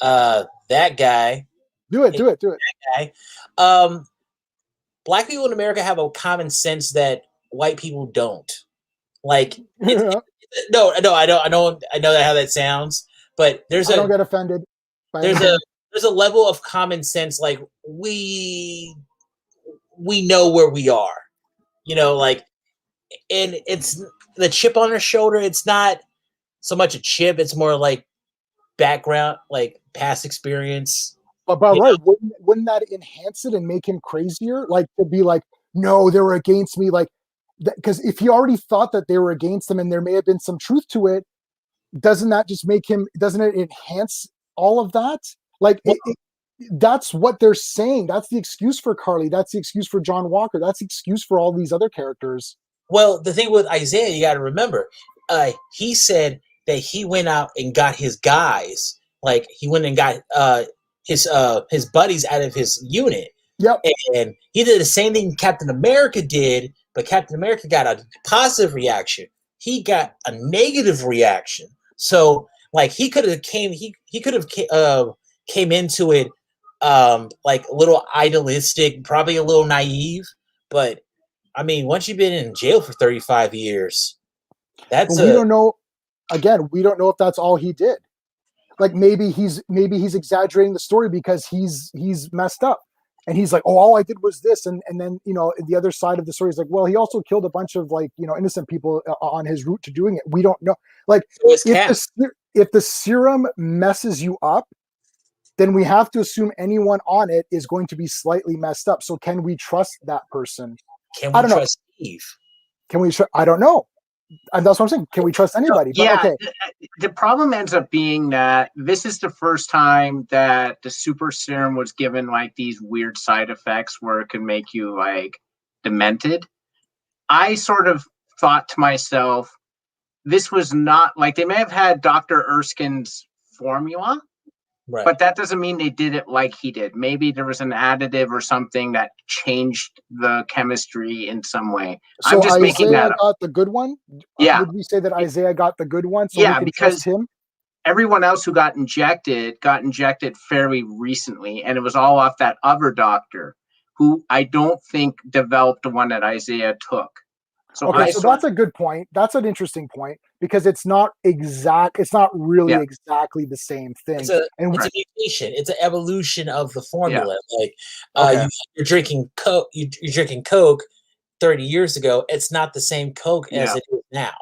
that guy. Do it. That guy. Black people in America have a common sense that white people don't. Like, no, I don't. I know how that sounds, but I don't get offended. There's a level of common sense. Like, we know where we are, like, and it's the chip on her shoulder. It's not so much a chip. It's more like background, like past experience. But right, wouldn't that enhance it and make him crazier? Like, to be like, no, they were against me. Like, because if he already thought that they were against him and there may have been some truth to it, doesn't it enhance all of that? Like, that's what they're saying. That's the excuse for Carly. That's the excuse for John Walker. That's the excuse for all these other characters. Well, the thing with Isaiah, you got to remember, he said that he went out and got his guys. Like, he went and got his buddies out of his unit. Yep. And he did the same thing Captain America did, but Captain America got a positive reaction. He got a negative reaction. So like he could have came into it like a little idealistic, probably a little naive, but I mean, once you've been in jail for 35 years, we don't know. Again, we don't know if that's all he did. Like maybe he's exaggerating the story because he's messed up. And he's like, oh, all I did was this. And then, the other side of the story is like, well, he also killed a bunch of innocent people on his route to doing it. We don't know. Like if the serum messes you up, then we have to assume anyone on it is going to be slightly messed up. So can we trust that person? Can we trust Steve? I don't know. And that's what I'm saying. Can we trust anybody? But, okay. The problem ends up being that this is the first time that the super serum was given like these weird side effects where it can make you like demented. I sort of thought to myself, this was not like they may have had Dr. Erskine's formula, right, but that doesn't mean they did it like he did. Maybe there was an additive or something that changed the chemistry in some way. So I'm just making that up. Got the good one? Yeah. Would we say that Isaiah got the good one? So yeah, we can because trust him? Everyone else who got injected fairly recently, and it was all off that other doctor who I don't think developed the one that Isaiah took. So that's a good point. That's an interesting point because it's not really exactly the same thing. It's a mutation. It's an evolution of the formula. Like you're drinking Coke. You're drinking Coke 30 years ago. It's not the same Coke as it is now.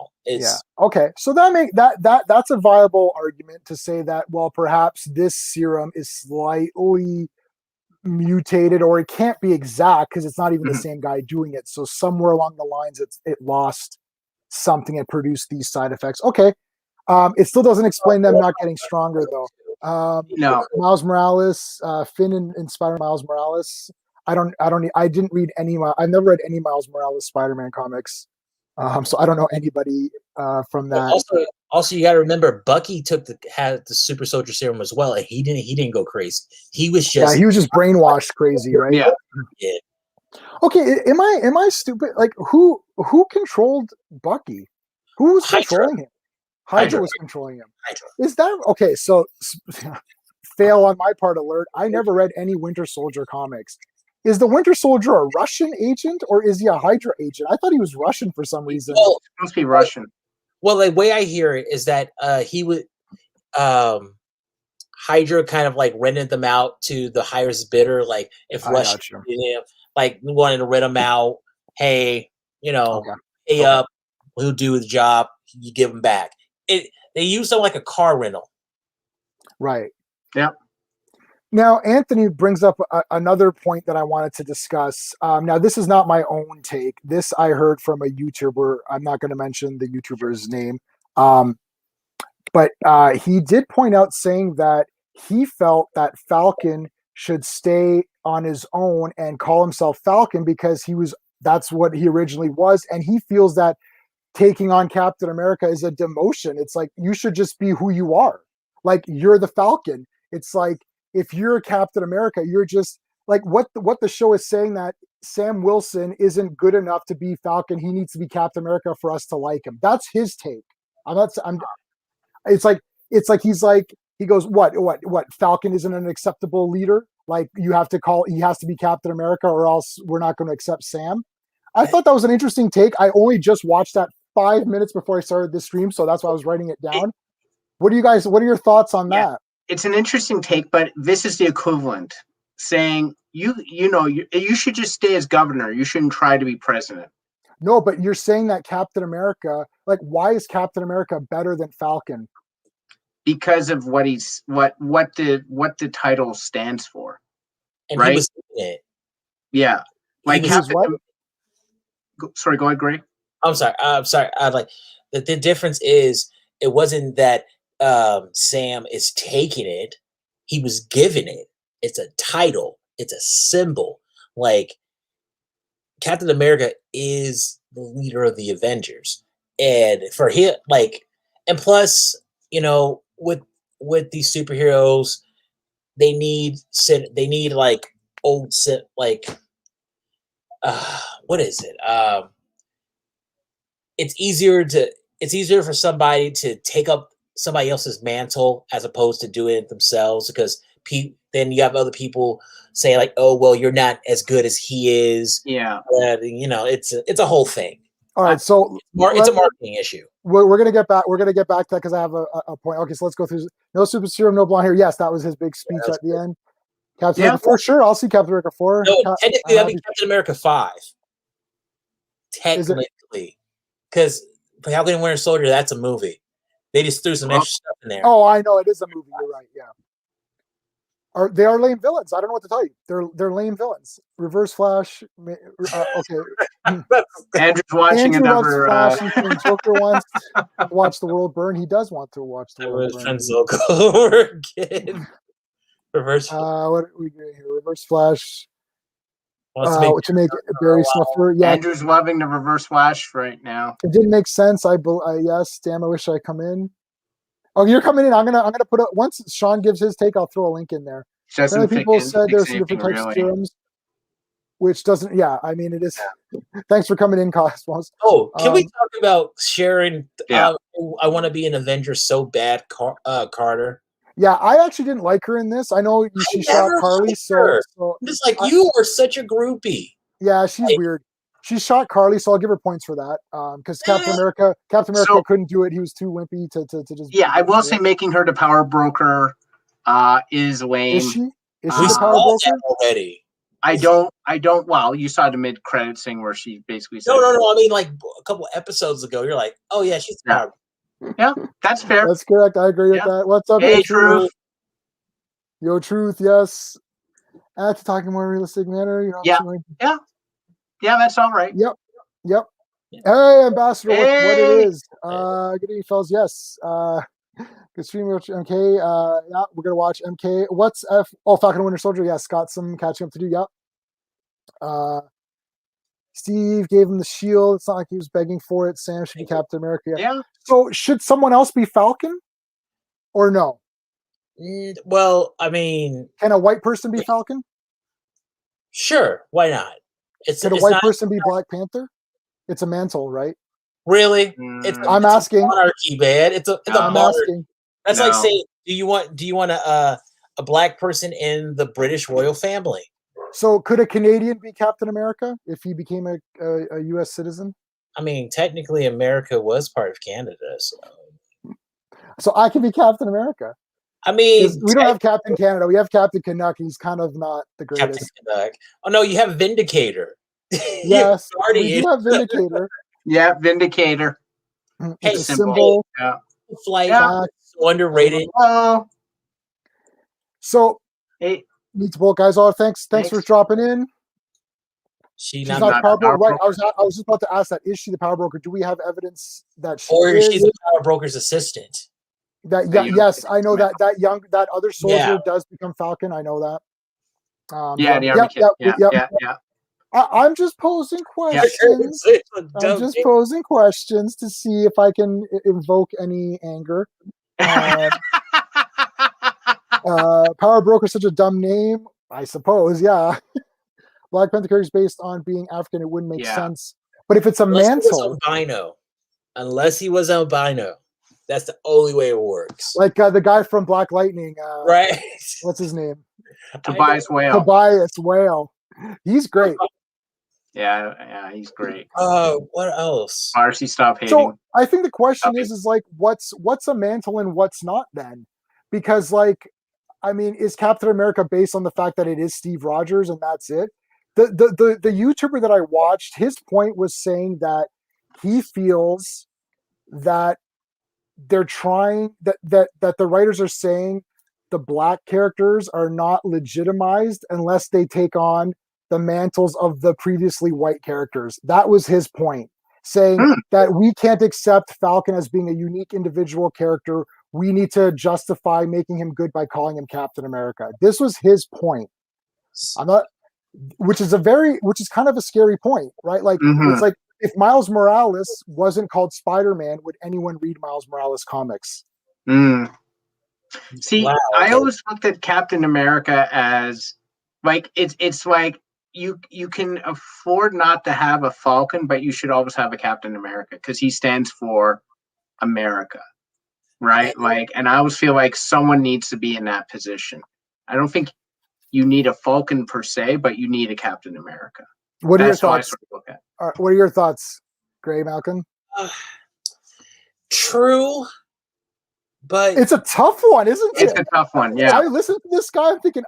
Okay. So that's a viable argument to say that, well, perhaps this serum is slightly mutated, or it can't be exact because it's not even the same guy doing it. So somewhere along the lines, it lost something and produced these side effects. Okay. It still doesn't explain them not getting stronger though. No. Miles Morales, Finn and Spider-Man Miles Morales. I didn't read any. I've never read any Miles Morales Spider-Man comics. So I don't know anybody from that. Also, you got to remember, Bucky had the super soldier serum as well, and he didn't go crazy. He was just he was just brainwashed crazy, right? Yeah. Okay, am I stupid? Like who controlled Bucky? Who was controlling him? Hydra was controlling him. Hydra. Is that okay? So fail on my part alert. I never read any Winter Soldier comics. Is the Winter Soldier a Russian agent or is he a Hydra agent? I thought he was Russian for some reason. Well, it's supposed to be Russian. Well, the way I hear it is that he would Hydra kind of like rented them out to the highest bidder. Like if Russia like we wanted to rent them out, hey, up, we'll do the job. You give them back. They use them like a car rental. Right. Yeah. Now, Anthony brings up another point that I wanted to discuss. Now, this is not my own take. This I heard from a YouTuber. I'm not going to mention the YouTuber's name. But he did point out saying that he felt that Falcon should stay on his own and call himself Falcon because that's what he originally was. And he feels that taking on Captain America is a demotion. It's like, you should just be who you are. Like, you're the Falcon. It's like, if you're Captain America, you're just like what the show is saying, that Sam Wilson isn't good enough to be Falcon. He needs to be Captain America for us to like him. That's his take. It's like he goes, what Falcon isn't an acceptable leader. Like he has to be Captain America or else we're not going to accept Sam. I thought that was an interesting take. I only just watched that 5 minutes before I started this stream. So that's why I was writing it down. What are your thoughts on that? It's an interesting take, but this is the equivalent saying you should just stay as governor. You shouldn't try to be president. No, but you're saying that Captain America, like, why is Captain America better than Falcon? Because of what the title stands for. And right? He was it. Yeah. Like sorry, go ahead, Gray. I'm sorry. Like the difference is it wasn't that Sam is taking it, he was given it. It's a title, it's a symbol. Like Captain America is the leader of the Avengers, and for him, like, and plus, with these superheroes, they need like old set like what is it? It's easier for somebody to take up somebody else's mantle as opposed to doing it themselves, because then you have other people say like, oh well, you're not as good as he is. Yeah. It's a whole thing. All right, so it's a marketing issue. We're gonna get back. We're gonna get back to that because I have a point. Okay, so let's go through. No super serum, no blonde hair. Yes, that was his big speech at the end. Captain America 4, sure. I'll see Captain America 4. No, technically that'd be Captain America 5. Technically, because Falcon and Winter Soldier, that's a movie. They just threw some extra stuff in there. Oh, I know it is a movie. You're right. Yeah. They are lame villains. I don't know what to tell you. They're lame villains. Reverse Flash. Okay. Andrew's watching another. Joker wants to watch the world burn. He does want to watch the world burn. Over again. Reverse. What are we doing here? Reverse Flash. To make Barry Snuffer. Yeah. Andrew's loving the Reverse Flash right now. It didn't make sense. Yes. Damn, I wish I come in. Oh, you're coming in. I'm gonna put it once Sean gives his take. I'll throw a link in there. People said there's some different types of serums, which doesn't. Yeah, I mean it is. Thanks for coming in, Cosmos. Oh, can we talk about Sharon? Yeah. I want to be an Avenger so bad, Carter. Yeah, I actually didn't like her in this. I know she shot Carly, so it's like you are such a groupie. Yeah, she's weird. She shot Carly, so I'll give her points for that. Because Captain America couldn't do it. He was too wimpy to just. Yeah, I will say making her the power broker is lame. Is she? Is she the power broker already? I don't. Well, you saw the mid-credit thing where she basically said, No. I mean, like a couple episodes ago, you're like, oh yeah, she's the power. Yeah, that's fair. That's correct. I agree with that. What's up, hey, Truth? Yo, Truth. Yes. To talk in more realistic manner. Yeah, that's all right. Yep. Hey, Ambassador, what it is? Good evening, fellas. Yes. Good stream, MK. Yeah, we're gonna watch MK. What's Falcon and Winter Soldier? Yes, got some catching up to do. Yep. Steve gave him the shield. It's not like he was begging for it. Sam should be Captain America. Yeah. So should someone else be Falcon, or no? Well, I mean, can a white person be Falcon? Sure, why not? Can a white person be Black Panther? It's a mantle, right? Really? I'm asking. Monarchy, man. It's a monarchy. That's like saying, do you want a black person in the British royal family? So could a Canadian be Captain America if he became a U.S. citizen? I mean, technically, America was part of Canada, so I can be Captain America. I mean, we don't have Captain Canada. We have Captain Canuck. He's kind of not the greatest. Captain Canuck. Oh no, you have Vindicator. Yes, we do have Vindicator. Yeah, Vindicator. It's a symbol. Yeah. Flight. So underrated. So, meets both guys. All thanks for dropping in. She's not the power broker. Right. I was just about to ask that. Is she the power broker? Do we have evidence that she is? Or she's the power broker's assistant? Yes, I know that other soldier does become Falcon. I know that. Yeah. I'm just posing questions. I'm just posing questions to see if I can invoke any anger. Power broker is such a dumb name, I suppose. Yeah. Black Panther character is based on being African. It wouldn't make sense. But if it's a mantle, unless he was albino. That's the only way it works. Like the guy from Black Lightning. Right. What's his name? Tobias Whale. Tobias Whale. He's great. Yeah, he's great. What else? Marcy, stop hating. So I think the question is like, what's a mantle and what's not then? Because is Captain America based on the fact that it is Steve Rogers and that's it? The YouTuber that I watched, his point was saying that he feels that they're trying that the writers are saying the black characters are not legitimized unless they take on the mantles of the previously white characters. That was his point, saying that we can't accept Falcon as being a unique individual character. We need to justify making him good by calling him Captain America. This was his point. Which is kind of a scary point, right? Like it's like, if Miles Morales wasn't called Spider-Man, would anyone read Miles Morales comics? See, I always looked at Captain America as Like it's like you can afford not to have a Falcon, but you should always have a Captain America because he stands for America, right? Like, and I always feel like someone needs to be in that position. I don't think you need a Falcon per se, but you need a Captain America. What are your thoughts? Sort of look at. What are your thoughts, Greymalkin? True, but it's a tough one, isn't it? It's a tough one. Yeah. I listened to this guy. I'm thinking,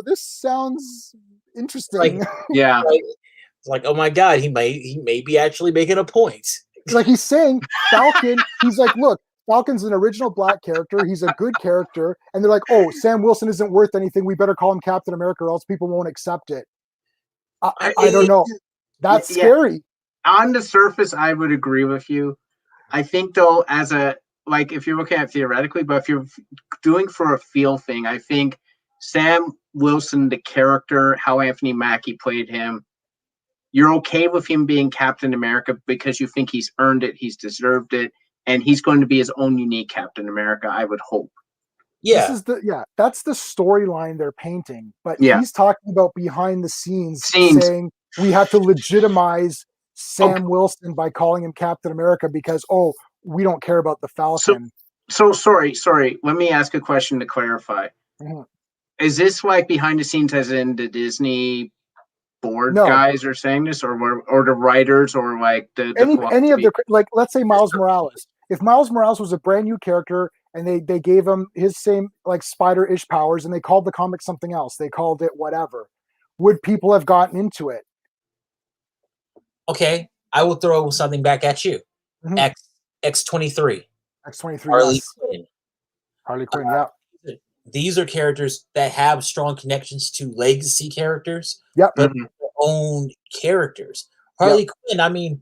this sounds interesting. Like, yeah. It's like, oh my God, he may be actually making a point. Like he's saying Falcon. He's like, look, Falcon's an original black character. He's a good character, and they're like, oh, Sam Wilson isn't worth anything. We better call him Captain America, or else people won't accept it. I don't know. That's scary. On the surface, I would agree with you. I think though, if you're looking at it theoretically, but if you're doing for a feel thing, I think Sam Wilson, the character, how Anthony Mackie played him, you're okay with him being Captain America because you think he's earned it, he's deserved it, and he's going to be his own unique Captain America, I would hope. Yeah. That's the storyline they're painting. But he's talking about behind the scenes saying we have to legitimize Sam Wilson by calling him Captain America because, we don't care about the Falcon. So sorry. Let me ask a question to clarify. Mm-hmm. Is this like behind the scenes as in the Disney board guys are saying this or the writers or like any of the, like, let's say Miles Morales. If Miles Morales was a brand new character and they gave him his same like spider-ish powers and they called the comic something else, they called it whatever, would people have gotten into it? Okay, I will throw something back at you. Mm-hmm. X-23. X-23. Harley Quinn, yeah. These are characters that have strong connections to legacy characters. Yep. But their own characters. Harley Quinn, I mean,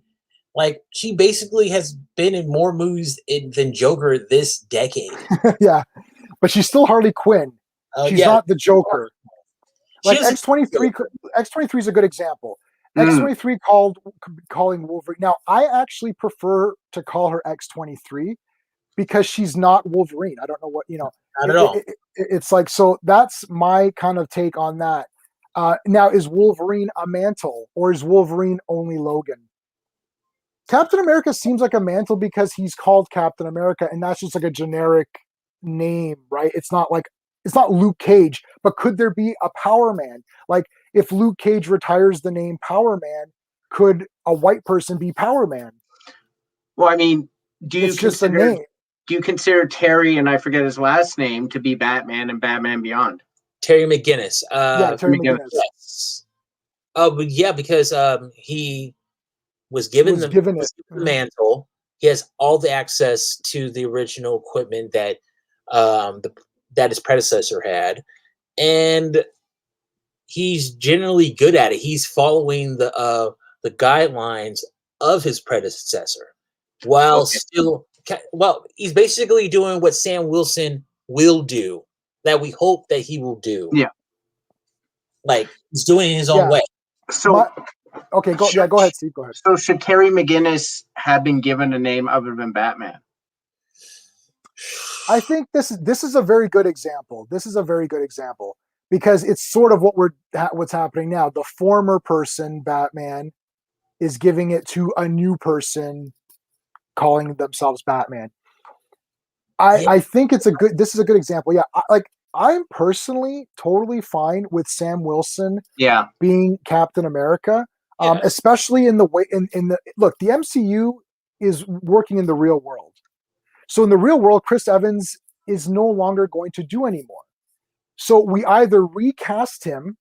like, she basically has been in more movies than Joker this decade. Yeah. But she's still Harley Quinn. She's not the Joker. Like X-23 is a good example. X-23 calling Wolverine. Now, I actually prefer to call her X-23 because she's not Wolverine. I don't know what, Not at all. It's like, so that's my kind of take on that. Now, is Wolverine a mantle or is Wolverine only Logan? Captain America seems like a mantle because he's called Captain America and that's just like a generic name, right? It's not Luke Cage, but could there be a Power Man? Like, if Luke Cage retires the name Power Man, could a white person be Power Man? Well, I mean, do you consider Terry, and I forget his last name, to be Batman and Batman Beyond? Terry McGinnis. Terry McGinnis. Yes. But yeah, because he was given the mantle. He has all the access to the original equipment that that his predecessor had, and he's generally good at it. He's following the guidelines of his predecessor, while he's basically doing what Sam Wilson will do, that we hope that he will do. Yeah, like he's doing it in his own way. So, go ahead, Steve. Go ahead. So, should Terry McGinnis have been given a name other than Batman? I think this is a very good example. This is a very good example because it's sort of what's happening now. The former person, Batman, is giving it to a new person, calling themselves Batman. I think this is a good example. Yeah, I'm personally totally fine with Sam Wilson being Captain America, especially in the way look, the MCU is working in the real world. So in the real world, Chris Evans is no longer going to do anymore. So we either recast him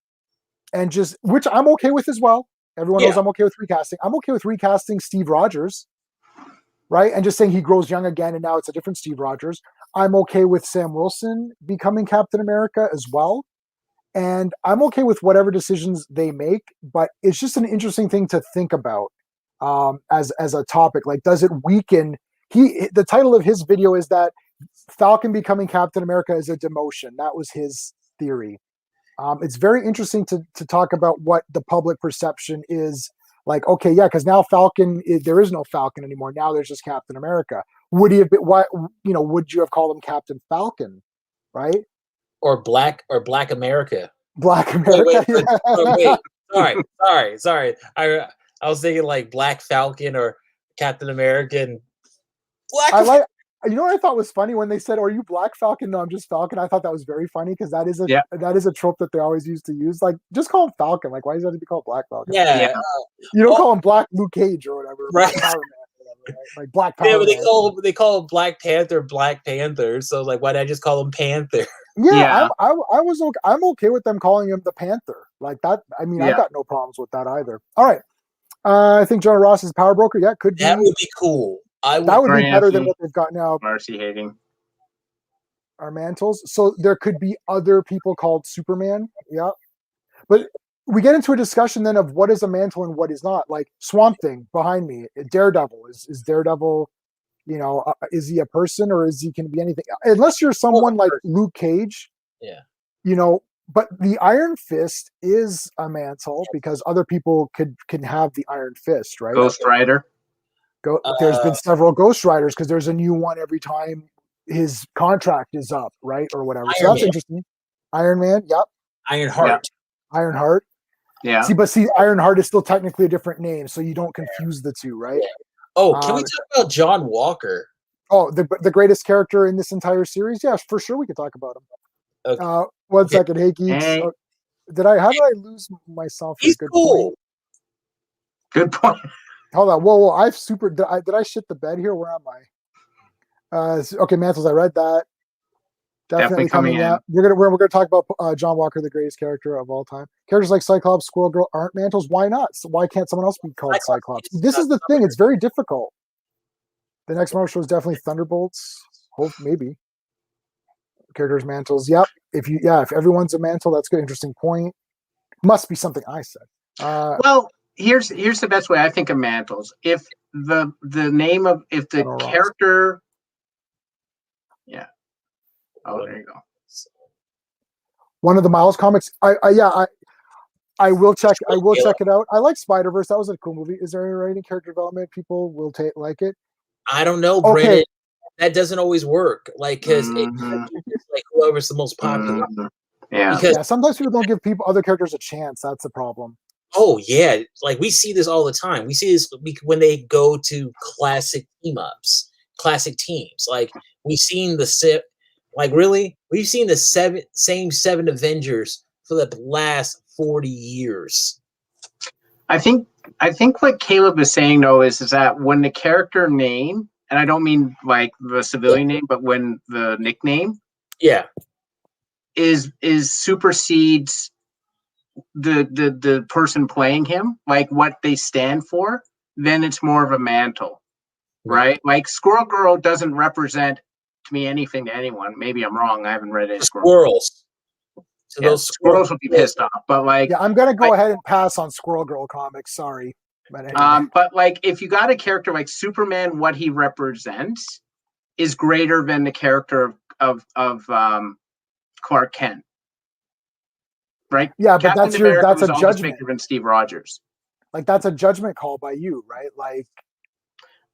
and which I'm okay with as well. Everyone knows I'm okay with recasting. I'm okay with recasting Steve Rogers, right? And just saying he grows young again and now it's a different Steve Rogers. I'm okay with Sam Wilson becoming Captain America as well. And I'm okay with whatever decisions they make, but it's just an interesting thing to think about as a topic. Like, does it weaken... the title of his video is that Falcon becoming Captain America is a demotion. That was his theory. It's very interesting to talk about what the public perception is like. Okay, yeah, because now Falcon, there is no Falcon anymore. Now there's just Captain America. Would he have been? Would you have called him Captain Falcon, right? Or Black America? Black America. Wait, sorry. I was thinking like Black Falcon or Captain America. And you know what I thought was funny when they said, "Are you Black Falcon?" No, I'm just Falcon. I thought that was very funny because that is a trope that they always used to use. Like, just call him Falcon. Like, why does he have to be called Black Falcon? Yeah, you don't call him Black Luke Cage or whatever, right? Black Power Man, or whatever, right? Like Black Power. Yeah, but they call him Black Panther. So like, why did I just call him Panther? Yeah. I'm okay with them calling him the Panther. Like that. I mean, I've got no problems with that either. All right. I think Jonah Ross is Power Broker. Yeah, could be. That would be cool. That would be better than what they've got now. Marcy hating our mantles. So there could be other people called Superman. Yeah. But we get into a discussion then of what is a mantle and what is not. Like Swamp Thing behind me, Daredevil. Is Daredevil, is he a person or can he be anything? Unless you're someone like Luke Cage. Yeah. But the Iron Fist is a mantle because other people can have the Iron Fist, right? Ghost Rider. There's been several Ghost Riders because there's a new one every time his contract is up, right, or whatever. So that's interesting. Iron Man, yep. Ironheart. Ironheart. Yeah. See, Ironheart is still technically a different name, so you don't confuse the two, right? Yeah. Oh, can we talk about John Walker? Oh, the greatest character in this entire series? Yeah, for sure we could talk about him. Okay. One second. Hey, geeks. Hey. How did I lose myself? He's cool. Point? Good point. Hold on. Whoa. Did I shit the bed here? Where am I? Okay, mantles. I read that. Definitely coming out. We're gonna talk about John Walker, the greatest character of all time. Characters like Cyclops, Squirrel Girl aren't mantles. Why not? So why can't someone else be called Cyclops? This is the thing. It's very difficult. The next Marvel show is definitely Thunderbolts. Hope maybe. Characters mantles. Yep. If everyone's a mantle, that's a good. Interesting point. Must be something I said. Well, here's the best way I think of mantles. If the name of character. Yeah. Oh, there you go. One of the Miles comics. I will check. I will check it out. I like Spider-Verse. That was a cool movie. Is there any writing character development? People will like it. I don't know, okay. Brandon. That doesn't always work. Like, because it's like whoever's the most popular. Yeah. Because sometimes people don't give other characters a chance. That's the problem. Oh yeah, like we see this all the time. We see this when they go to classic team-ups, classic teams. Like we've seen we've seen the same seven Avengers for the last 40 years. I think what Caleb is saying though is that when the character name, and I don't mean like the civilian name, but when the nickname, is supersedes the person playing him, like what they stand for, then it's more of a mantle, right? Like Squirrel Girl doesn't represent to me anything to anyone. Maybe I'm wrong. I haven't read any squirrels. So those squirrels would be pissed off. But like, I'm gonna go ahead and pass on Squirrel Girl comics. Sorry, but anyway. But like, if you got a character like Superman, what he represents is greater than the character of Clark Kent. Right? Yeah, but that's a judgment. Than Steve Rogers. Like that's a judgment call by you, right? Like,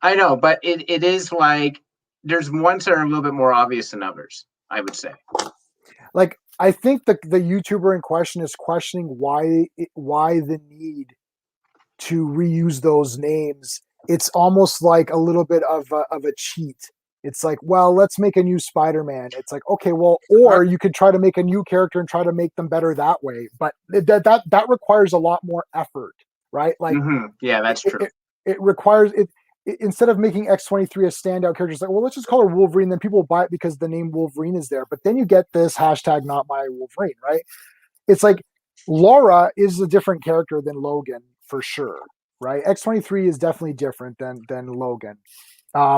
I know, but it is like there's ones that are a little bit more obvious than others, I would say. Like, I think the YouTuber in question is questioning why the need to reuse those names. It's almost like a little bit of a cheat. It's like, well, let's make a new Spider-Man. It's like, okay, well, or you could try to make a new character and try to make them better that way. But that requires a lot more effort, right? Like, yeah, that's true. It requires it. Instead of making X-23 a standout character, it's like, well, let's just call her Wolverine. Then people will buy it because the name Wolverine is there. But then you get this hashtag not my Wolverine, right? It's like Laura is a different character than Logan for sure, right? X-23 is definitely different than Logan.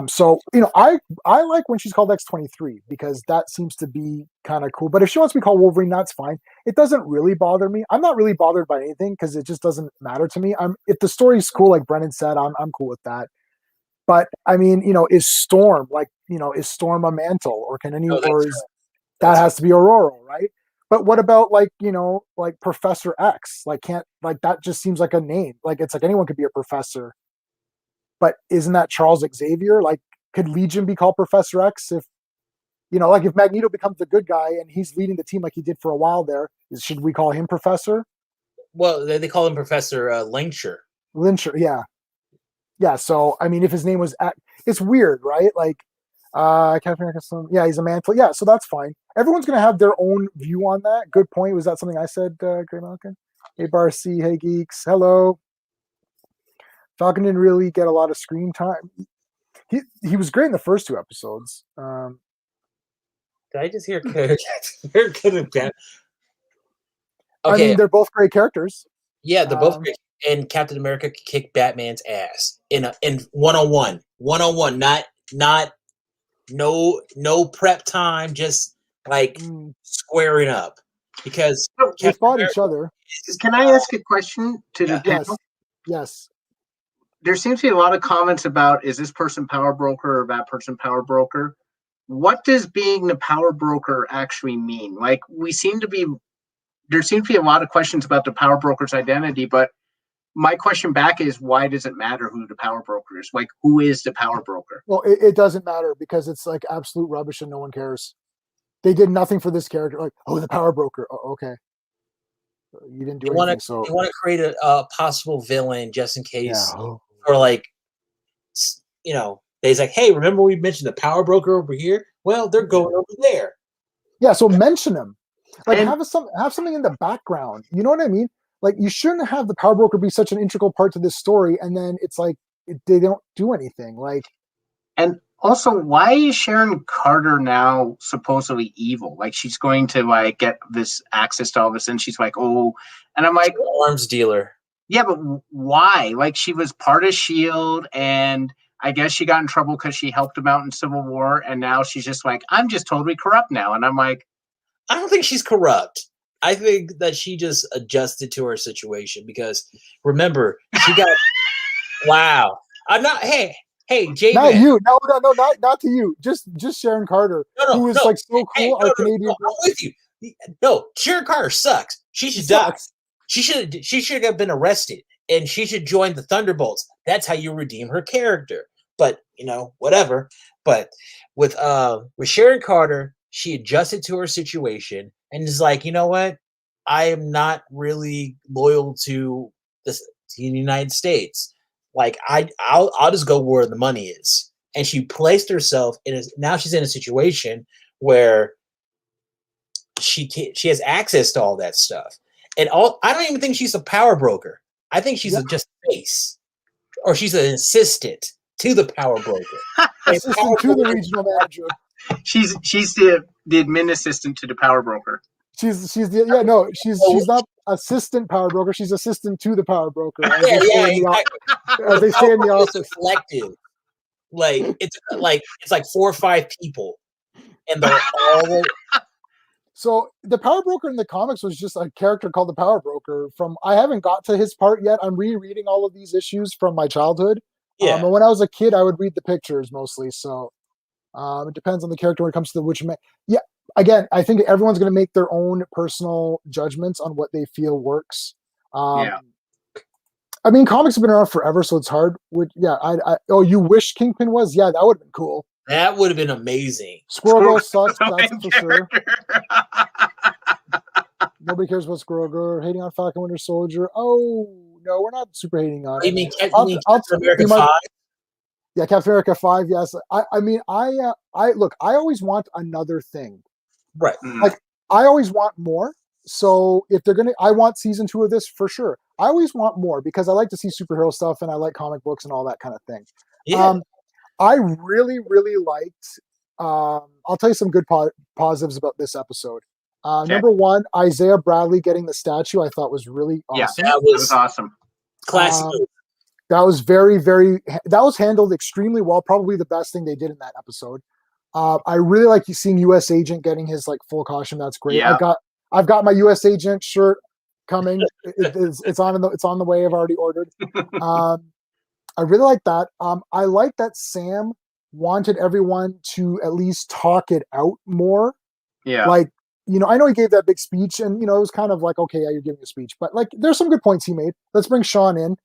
So I like when she's called X-23 because that seems to be kind of cool. But if she wants to be called Wolverine, that's fine. It doesn't really bother me. I'm not really bothered by anything because it just doesn't matter to me. If the story's cool, like Brennan said, I'm cool with that. But I mean, is Storm is Storm a mantle, or can that has to be Aurora, right? But what about like Professor X? Like that just seems like a name. Like it's like anyone could be a professor. But isn't that Charles Xavier? Like, could Legion be called Professor X if Magneto becomes the good guy and he's leading the team like he did for a while there? Should we call him Professor? Well, they call him Professor Lyncher. Lyncher, yeah. Yeah, so, I mean, if his name was... it's weird, right? Like, Captain America, yeah, he's a mantle. Yeah, so that's fine. Everyone's going to have their own view on that. Good point. Was that something I said, Greymalkin? Hey, Barcy. Hey, Geeks. Hello. Falcon didn't really get a lot of screen time. He was great in the first 2 episodes. Did I just hear Jackson? They're good at that. Okay. I mean, they're both great characters. Yeah, they're both great. And Captain America could kick Batman's ass in 101. 101, not no prep time, just like squaring up. Because they fought each other. Can I ask a question to the panel? Yes. There seems to be a lot of comments about, is this person power broker or that person power broker? What does being the power broker actually mean? Like, there seem to be a lot of questions about the power broker's identity, but my question back is, why does it matter who the power broker is? Like, who is the power broker? Well, it doesn't matter because it's like absolute rubbish and no one cares. They did nothing for this character. Like, oh, the power broker. Oh, okay. You didn't do anything. So you want to create a possible villain just in case, or like, they's like, hey, remember we mentioned the power broker over here? Well, they're going over there. Yeah, so mention them. Like, have something in the background. You know what I mean? Like, you shouldn't have the power broker be such an integral part to this story, and then it's like they don't do anything. Like, and also, why is Sharon Carter now supposedly evil? Like, she's going to like get this access to all this, and she's like, oh, and I'm like, arms dealer. Yeah, but why? Like, she was part of S.H.I.E.L.D., and I guess she got in trouble because she helped him out in Civil War, and now she's just like, I'm just totally corrupt now, and I'm like, I don't think she's corrupt. I think that she just adjusted to her situation because remember, she got wow. I'm not hey, Jay. Not you. No, not to you. Just Sharon Carter. Who is like so cool, our Canadian I'm with you. No, Sharon Carter sucks. She should die. She should have been arrested and she should join the Thunderbolts. That's how you redeem her character. But whatever. But with Sharon Carter, she adjusted to her situation and is like, you know what? I am not really loyal to the United States. Like I'll just go where the money is. And she placed herself now she's in a situation where she has access to all that stuff. And I don't even think she's a power broker. I think she's just a face, or she's an assistant to the power broker. Assistant to the regional manager. She's the admin assistant to the power broker. She's not assistant power broker. She's assistant to the power broker. As they say in the office. Collective. Like it's like 4 or 5 people, and they're all. So the power broker in the comics was just a character called the Power Broker. I haven't got to his part yet. I'm rereading all of these issues from my childhood. Yeah. And when I was a kid, I would read the pictures mostly. So it depends on the character when it comes to yeah. Again, I think everyone's going to make their own personal judgments on what they feel works. I mean, comics have been around forever, so it's hard. You wish Kingpin was? Yeah, that would have been cool. That would have been amazing. Squirrel Girl sucks, that's for sure. Nobody cares about Squirrel Girl. Hating on Falcon Winter Soldier. Oh, no, we're not super hating on it. You mean Captain America 5? Yeah, Captain America 5, yes. I mean, I always want another thing. Right. Like, I always want more. So if they're I want season 2 of this for sure. I always want more because I like to see superhero stuff and I like comic books and all that kind of thing. Yeah. I really, really liked. I'll tell you some good positives about this episode. Number 1, Isaiah Bradley getting the statue, I thought was really awesome. Yeah, that was awesome. Classic. That was very, very. That was handled extremely well. Probably the best thing they did in that episode. I really like seeing U.S. Agent getting his full costume. That's great. Yeah. I've got my U.S. Agent shirt coming. It's on the way. I've already ordered. I really like that. I like that Sam wanted everyone to at least talk it out more. Yeah. Like, I know he gave that big speech and, it was kind of like, okay, yeah, you're giving a speech. But, there's some good points he made. Let's bring Sean in.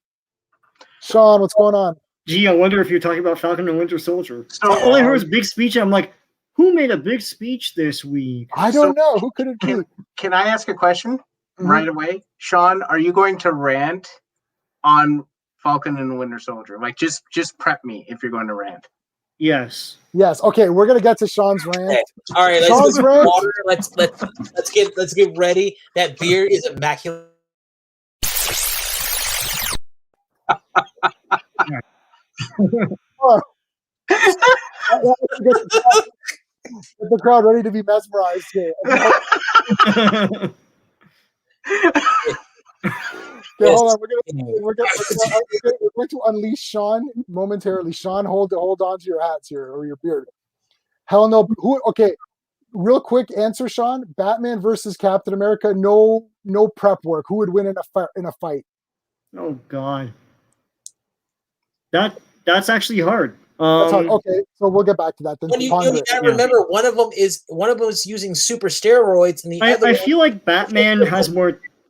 Sean, what's going on? Gee, I wonder if you're talking about Falcon and Winter Soldier. So all I heard was big speech. And I'm like, Who made a big speech this week? I don't know. Who could it be? Can I ask a question right away? Sean, are you going to rant on Falcon and the Winter Soldier? Like, just prep me if you're going to rant. Yes. Yes. Okay, we're gonna get to Sean's rant. Okay. All right, Sean's rant. Water. Let's get ready. That beard is immaculate. Get the crowd ready to be mesmerized here. Okay, hold on. We're going to unleash Sean momentarily. Sean, hold on to your hats here or your beard. Hell no. Okay, real quick answer, Sean. Batman versus Captain America. No prep work. Who would win in a fight? Oh God, that's actually hard. That's hard. Okay, so we'll get back to that then. You gotta remember, one of them is using super steroids, and I feel like Batman has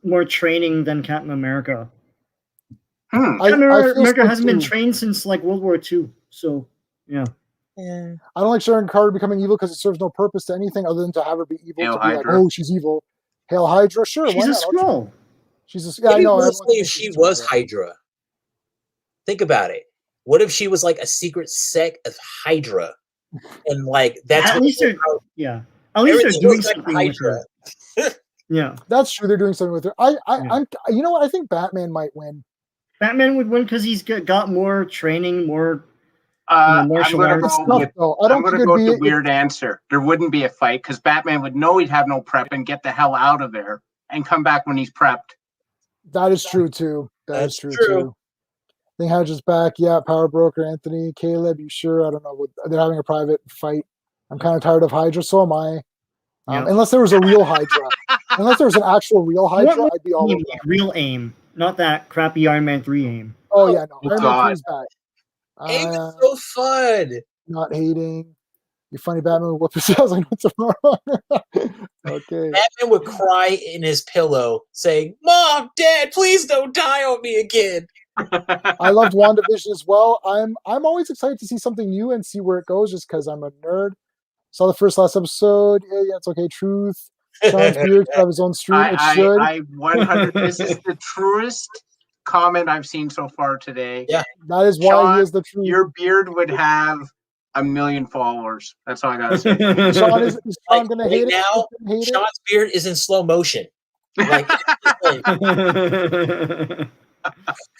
more training than Captain America. Captain America hasn't been trained since like World War II. So yeah. I don't like Sharon Carter becoming evil because it serves no purpose to anything other than to have her be evil. Hail to be Hydra. like, oh, she's evil. Hail Hydra, sure. She's a Skrull. I know. Mostly if she was Hydra. Think about it. What if she was like a secret sect of Hydra, and like that's at least they're doing something Hydra. with her. Yeah, that's true. They're doing something with her. I'm. You know what? I think Batman might win. Batman would win because he's got more training, more martial arts. I'm going to go with the weird answer. There wouldn't be a fight because Batman would know he'd have no prep and get the hell out of there and come back when he's prepped. That is true too. That's true too. I think Hydra's back. Yeah, Power Broker, Anthony, Caleb, you sure? I don't know. They're having a private fight. I'm kind of tired of Hydra, so am I. Unless there was a real Hydra. Unless there was an actual real Hydra, I'd be all over that. Real AIM, not that crappy Iron Man 3 AIM. Oh, yeah, no. Iron Man 3's back. AIM is so fun. Not hating. You funny Batman would whoop his ass like what's wrong? Okay. Batman would cry in his pillow saying, Mom, Dad, please don't die on me again. I loved WandaVision as well. I'm always excited to see something new and see where it goes just because I'm a nerd. Saw the last episode. Yeah, it's okay. Truth. Sean's beard should have his own stream. It should. I 100. This is the truest comment I've seen so far today. Yeah, that is why Sean, he is the truth. Your beard would have 1 million followers. That's all I gotta say. Sean is Sean gonna hate now, it? Sean's beard is in slow motion. Like,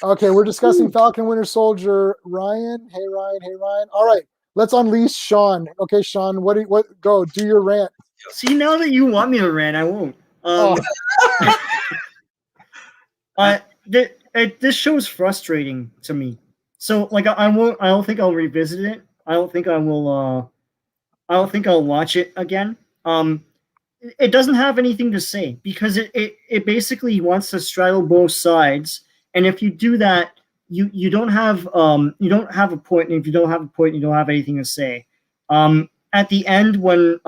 okay, we're discussing Falcon Winter Soldier. Ryan. Hey Ryan. All right, let's unleash Sean. Okay, Sean, go do your rant. See, now that you want me to rant, I won't. This show is frustrating to me. So like I don't think I'll revisit it. I don't think I'll watch it again. It doesn't have anything to say because it basically wants to straddle both sides. And if you do that, you don't have a point. And if you don't have a point, you don't have anything to say. At the end, when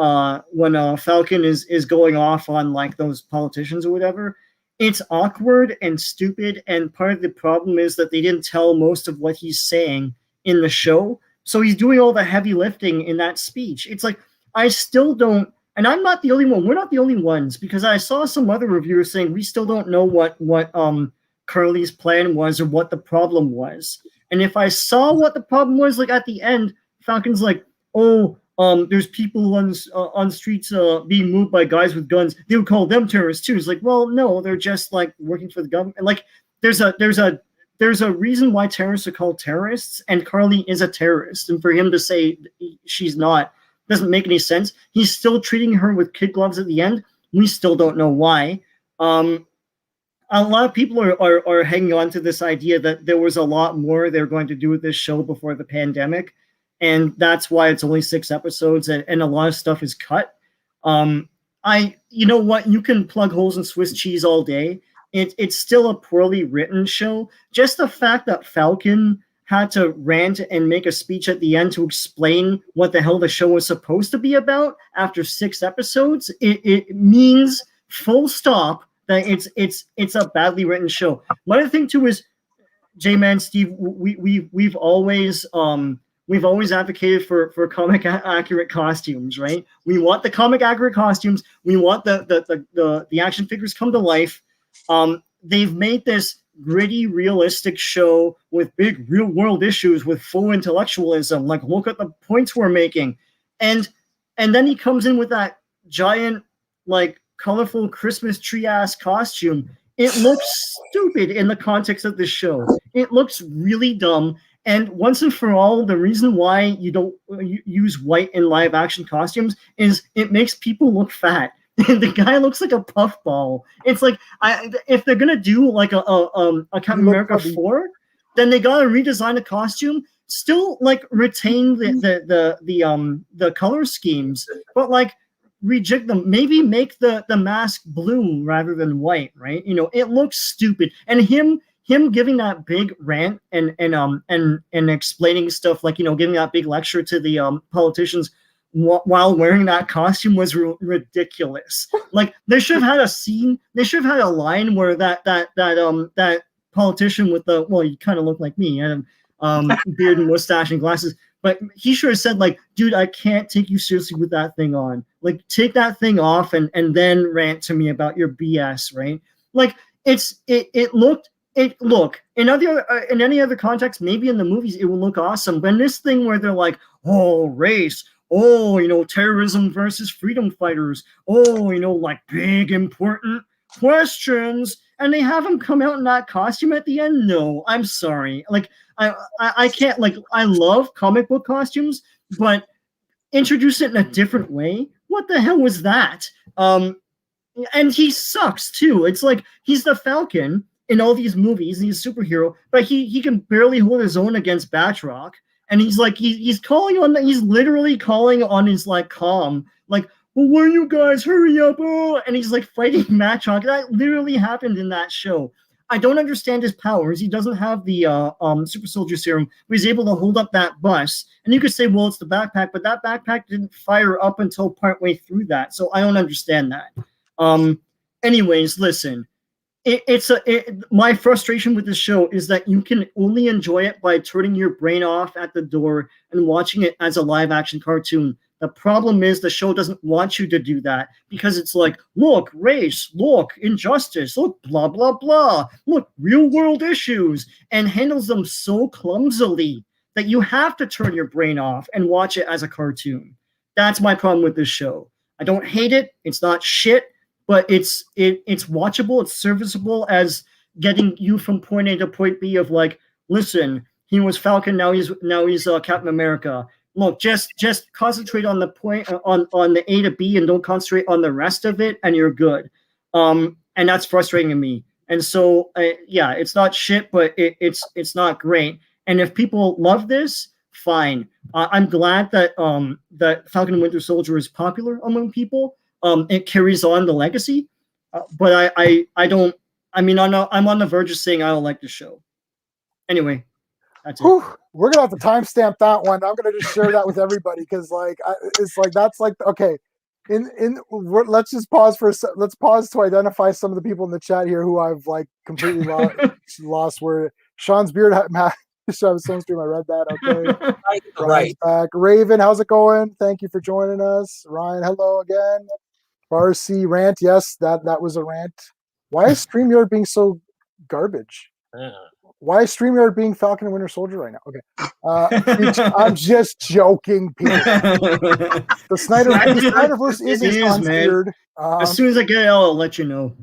Falcon is going off on like those politicians or whatever, it's awkward and stupid. And part of the problem is that they didn't tell most of what he's saying in the show. So he's doing all the heavy lifting in that speech. It's like, I still don't, and I'm not the only one. We're not the only ones because I saw some other reviewers saying we still don't know what Curly's plan was or what the problem was. And if I saw what the problem was, like at the end, Falcon's like, there's people on streets being moved by guys with guns. They would call them terrorists too. It's like, well, no, they're just like working for the government. And like, there's a reason why terrorists are called terrorists, and Carly is a terrorist. And for him to say she's not doesn't make any sense. He's still treating her with kid gloves at the end. We still don't know why. A lot of people are hanging on to this idea that there was a lot more they're going to do with this show before the pandemic. And that's why it's only 6 episodes and a lot of stuff is cut. You know what? You can plug holes in Swiss cheese all day. It's still a poorly written show. Just the fact that Falcon had to rant and make a speech at the end to explain what the hell the show was supposed to be about after 6 episodes, it means full stop that it's a badly written show. One other thing too is, J-Man, Steve, we've always we've always advocated for comic accurate costumes, right? We want the comic accurate costumes. We want the action figures come to life. They've made this gritty, realistic show with big real world issues with full intellectualism. Like, look at the points we're making. And then he comes in with that giant, like, colorful Christmas tree ass costume. It looks stupid in the context of this show. It looks really dumb. And once and for all, the reason why you don't use white in live action costumes is it makes people look fat. The guy looks like a puffball. It's like, if they're gonna do like a Captain America 4, then they gotta redesign the costume. Still, like, retain the color schemes, but like reject them. Maybe make the mask blue rather than white, right? You know, it looks stupid. And him giving that big rant and explaining stuff, like, you know, giving that big lecture to the politicians while wearing that costume was ridiculous. Like, they should have had a scene. They should have had a line where that politician with the, well, you kind of look like me, and beard and mustache and glasses, but he should have said, like, dude, I can't take you seriously with that thing on. Like, take that thing off and then rant to me about your BS, right? Like, look, in any other context, maybe in the movies it will look awesome. But in this thing where they're like, oh, race, oh, you know, terrorism versus freedom fighters, oh, you know, like big important questions, and they have him come out in that costume at the end. No, I'm sorry. Like, I can't, like, I love comic book costumes, but introduce it in a different way. What the hell was that? And he sucks too. It's like, he's the Falcon in all these movies, and he's a superhero, but he can barely hold his own against Batroc. And he's like, he's literally calling on his, like, comm, like, well, will you guys hurry up? Oh! And he's like fighting Batroc. That literally happened in that show. I don't understand his powers. He doesn't have the super soldier serum, but he's able to hold up that bus. And you could say, well, it's the backpack, but that backpack didn't fire up until partway through that. So I don't understand that. Anyways, listen. My frustration with this show is that you can only enjoy it by turning your brain off at the door and watching it as a live action cartoon. The problem is the show doesn't want you to do that, because it's like, look, race, look, injustice, look, blah, blah, blah, look, real world issues, and handles them so clumsily that you have to turn your brain off and watch it as a cartoon. That's my problem with this show. I don't hate it. It's not shit. But it's watchable, it's serviceable as getting you from point A to point B of, like, listen, he was Falcon, now he's Captain America. Look, just concentrate on the point on the A to B and don't concentrate on the rest of it, and you're good. And that's frustrating to me. And so, yeah, it's not shit, but it's not great. And if people love this, fine. I'm glad that that Falcon and Winter Soldier is popular among people. It carries on the legacy, but I don't. I mean, I'm on the verge of saying I don't like the show. Anyway, that's it. Whew, we're gonna have to timestamp that one. I'm gonna just share that with everybody, because, like, it's like, that's like, okay. Let's pause to identify some of the people in the chat here who I've, like, completely lost. Where Sean's beard so stream. I read that. Okay, right. Back. Raven, how's it going? Thank you for joining us. Ryan, hello again. RC rant, yes, that was a rant. Why is StreamYard being so garbage? Why is StreamYard being Falcon and Winter Soldier right now? Okay, I'm just joking, people. The Snyderverse is weird. As soon as I get it, I'll let you know.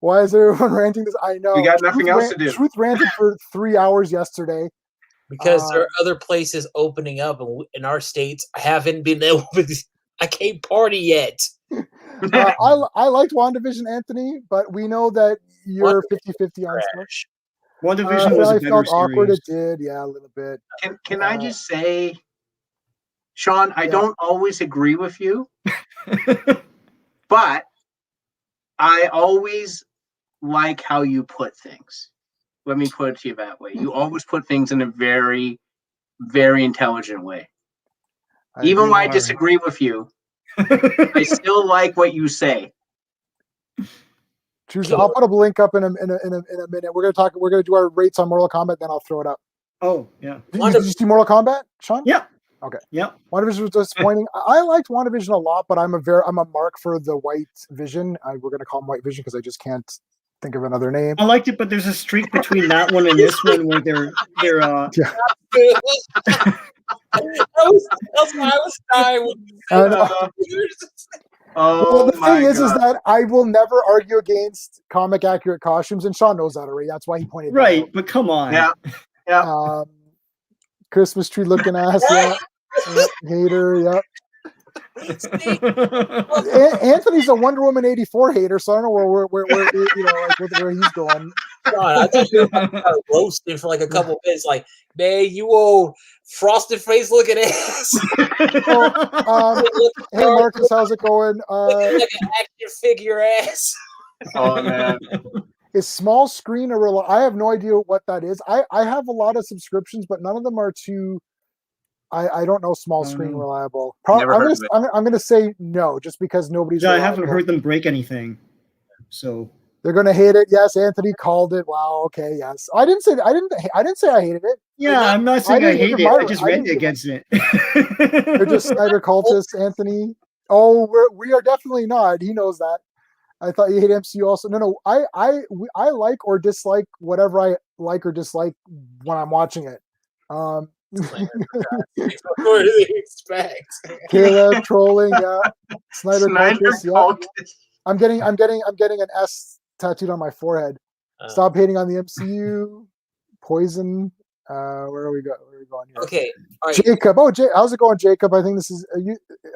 Why is everyone ranting this? I know. We got nothing else to do. Truth ranted for 3 hours yesterday. Because there are other places opening up, and in our states haven't been able to. I can't party yet. I liked WandaVision, Anthony, but we know that you're 50-50 on stuff. WandaVision was a better felt series. Awkward. It did, yeah, a little bit. Can I just say, Sean, I don't always agree with you, but I always like how you put things. Let me put it to you that way. You always put things in a very, very intelligent way. Even when I disagree with you, I still like what you say. I'll put a link up in a minute. We're gonna do our rates on Mortal Kombat, then I'll throw it up. Oh, yeah. Did you see Mortal Kombat, Sean? Yeah. Okay. Yeah. WandaVision was disappointing. I liked WandaVision a lot, but I'm a mark for the White Vision. We're going to call him White Vision because I just can't think of another name. I liked it, but there's a streak between that one and this one where they're Yeah. That's why I was dying when you said well, the thing is that I will never argue against comic accurate costumes, and Sean knows that already. That's why he pointed right. that out. But come on, Yeah. Christmas tree looking ass, yeah. Hater, yeah. Anthony's a Wonder Woman 84 hater, so I don't know where he's going. God, I thought you were roasted for like a couple minutes. Like, man, you old frosted face looking ass. Hey Marcus, how's it going? Looking like an action figure ass. Oh man. Is small screen I have no idea what that is. I have a lot of subscriptions, but none of them are too. I don't know small screen reliable. I'm gonna say no, just because nobody's. Yeah, I haven't heard them break anything, so they're gonna hate it. Yes, Anthony called it. Wow. Okay. Yes, I didn't say I hated it. Yeah, I'm not saying I hate it. I just read against it. They're just Snyder cultists, Anthony. Oh, we are definitely not. He knows that. I thought you hate MCU also. No. I like or dislike whatever I like or dislike when I'm watching it. What do they expect? Caleb trolling, yeah. Snyder cultist, yeah. I'm getting an S tattooed on my forehead. Stop hating on the MCU. Poison. Where are we going here? Okay. All right. Jacob. Oh, how's it going, Jacob? I think this is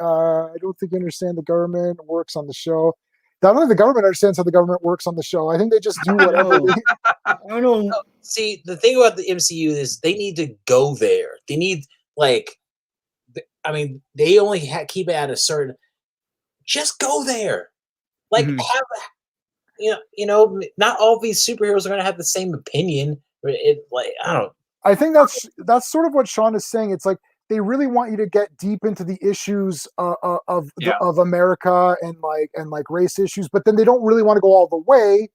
I don't think you understand the government works on the show. I don't think the government understands how the government works on the show. I think they just do whatever. I don't know. See, the thing about the MCU is they need to go there. They need they only keep it at a certain. Just go there, not all these superheroes are going to have the same opinion. I don't know. I think that's sort of what Sean is saying. It's like they really want you to get deep into the issues of America and race issues, but then they don't really want to go all the way,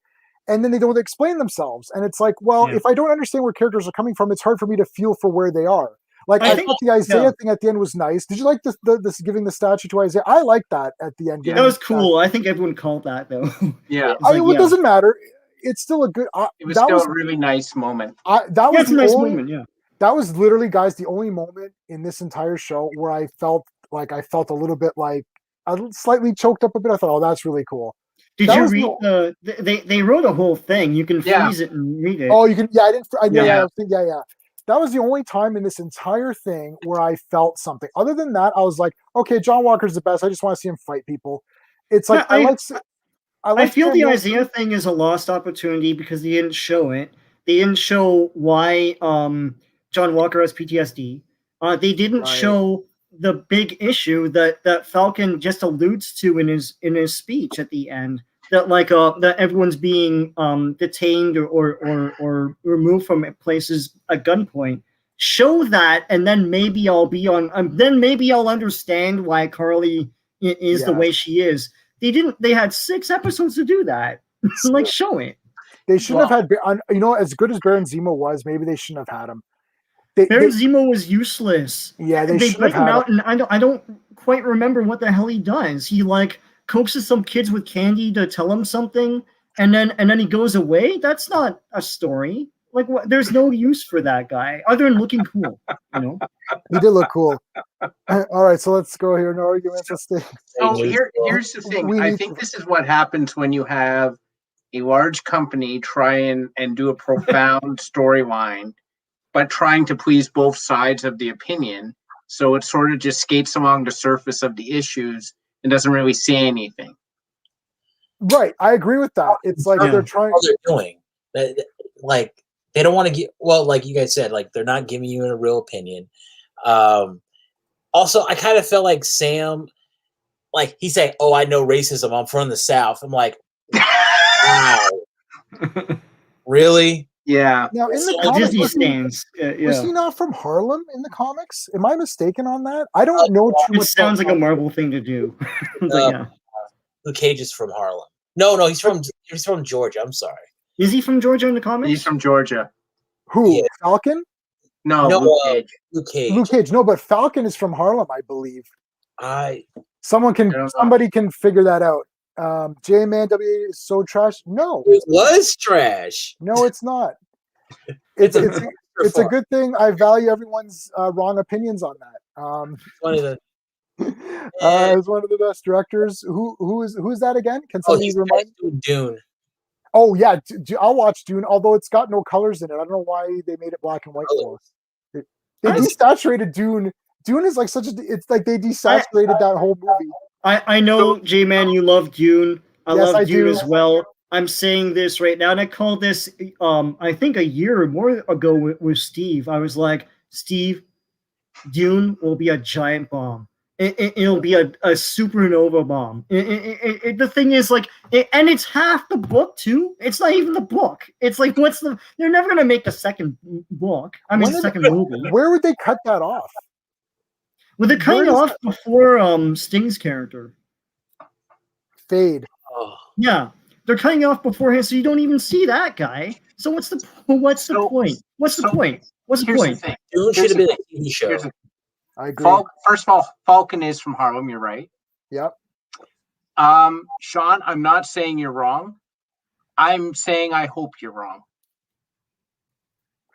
and then they don't explain themselves. And it's like, well, if I don't understand where characters are coming from, it's hard for me to feel for where they are. Like I thought the Isaiah thing at the end was nice. Did you like this giving the statue to Isaiah? I like that at the end. Yeah, that was cool. I think everyone called that though. Yeah, it doesn't matter. It's still a good. It was still a really nice moment. That was a nice moment. Yeah. That was literally, guys, the only moment in this entire show where I felt a little bit like I slightly choked up a bit. I thought, oh, that's really cool. Did you read they wrote a whole thing. You can freeze it and read it. Oh, you can. Yeah, I didn't. Yeah. That was the only time in this entire thing where I felt something. Other than that, I was like, okay, John Walker's the best. I just want to see him fight people. It's like I feel the Isaiah thing is a lost opportunity because they didn't show it. They didn't show why John Walker has PTSD. They didn't show the big issue that Falcon just alludes to in his speech at the end. That that everyone's being detained or removed from places at gunpoint. Show that, and then maybe I'll be on. Then maybe I'll understand why Carly is the way she is. They didn't. They had 6 episodes to do that. Show it. They shouldn't have had. As good as Baron Zemo was, maybe they shouldn't have had him. Baron Zemo was useless. Yeah, they bring him out, and I don't quite remember what the hell he does. He coaxes some kids with candy to tell him something, and then he goes away. That's not a story. There's no use for that guy other than looking cool. He did look cool. All right, so let's go here. No arguments. Let's stay. Oh, here's the thing. I think this is what happens when you have a large company try and do a profound storyline, but trying to please both sides of the opinion. So it sort of just skates along the surface of the issues and doesn't really say anything. Right, I agree with that. It's like they're trying. All they're doing, they don't want to get. Well, like you guys said, they're not giving you a real opinion. Also, I kind of felt like Sam, he said, "Oh, I know racism. I'm from the South." I'm like, wow, really? Yeah. Now in the comics, Disney stands. Was he not from Harlem in the comics? Am I mistaken on that? I don't know too much. It sounds like a Marvel thing to do. Luke Cage is from Harlem. No, he's from Georgia. I'm sorry. Is he from Georgia in the comics? He's from Georgia. Who? Yeah. Falcon? No, Luke Cage. Luke Cage. Luke Cage. No, but Falcon is from Harlem, I believe. Somebody can figure that out. J-Man W is so trash. No, it was trash. No, it's not. It's a good thing. I value everyone's wrong opinions on that. It's one of the best directors. Who is that again? Can somebody remind me? Dune. Oh yeah, I'll watch Dune. Although it's got no colors in it. I don't know why they made it black and white for us. They desaturated Dune. Dune is like it's like they desaturated that whole movie. I know, J-Man, you love Dune. I love Dune as well. I'm saying this right now, and I called this, I think a year or more ago with Steve. I was like, Steve, Dune will be a giant bomb. It'll be a supernova bomb. The thing is, like, and it's half the book too. It's not even the book. It's like, they're never gonna make the second book. I mean, the second movie. Where would they cut that off? Well, they're cutting off before Sting's character. Fade. Oh. Yeah, they're cutting off beforehand, so you don't even see that guy. So what's the point? What's the point? Dune should have been a TV show. I agree. First of all, Falcon is from Harlem. You're right. Yep. Sean, I'm not saying you're wrong. I'm saying I hope you're wrong.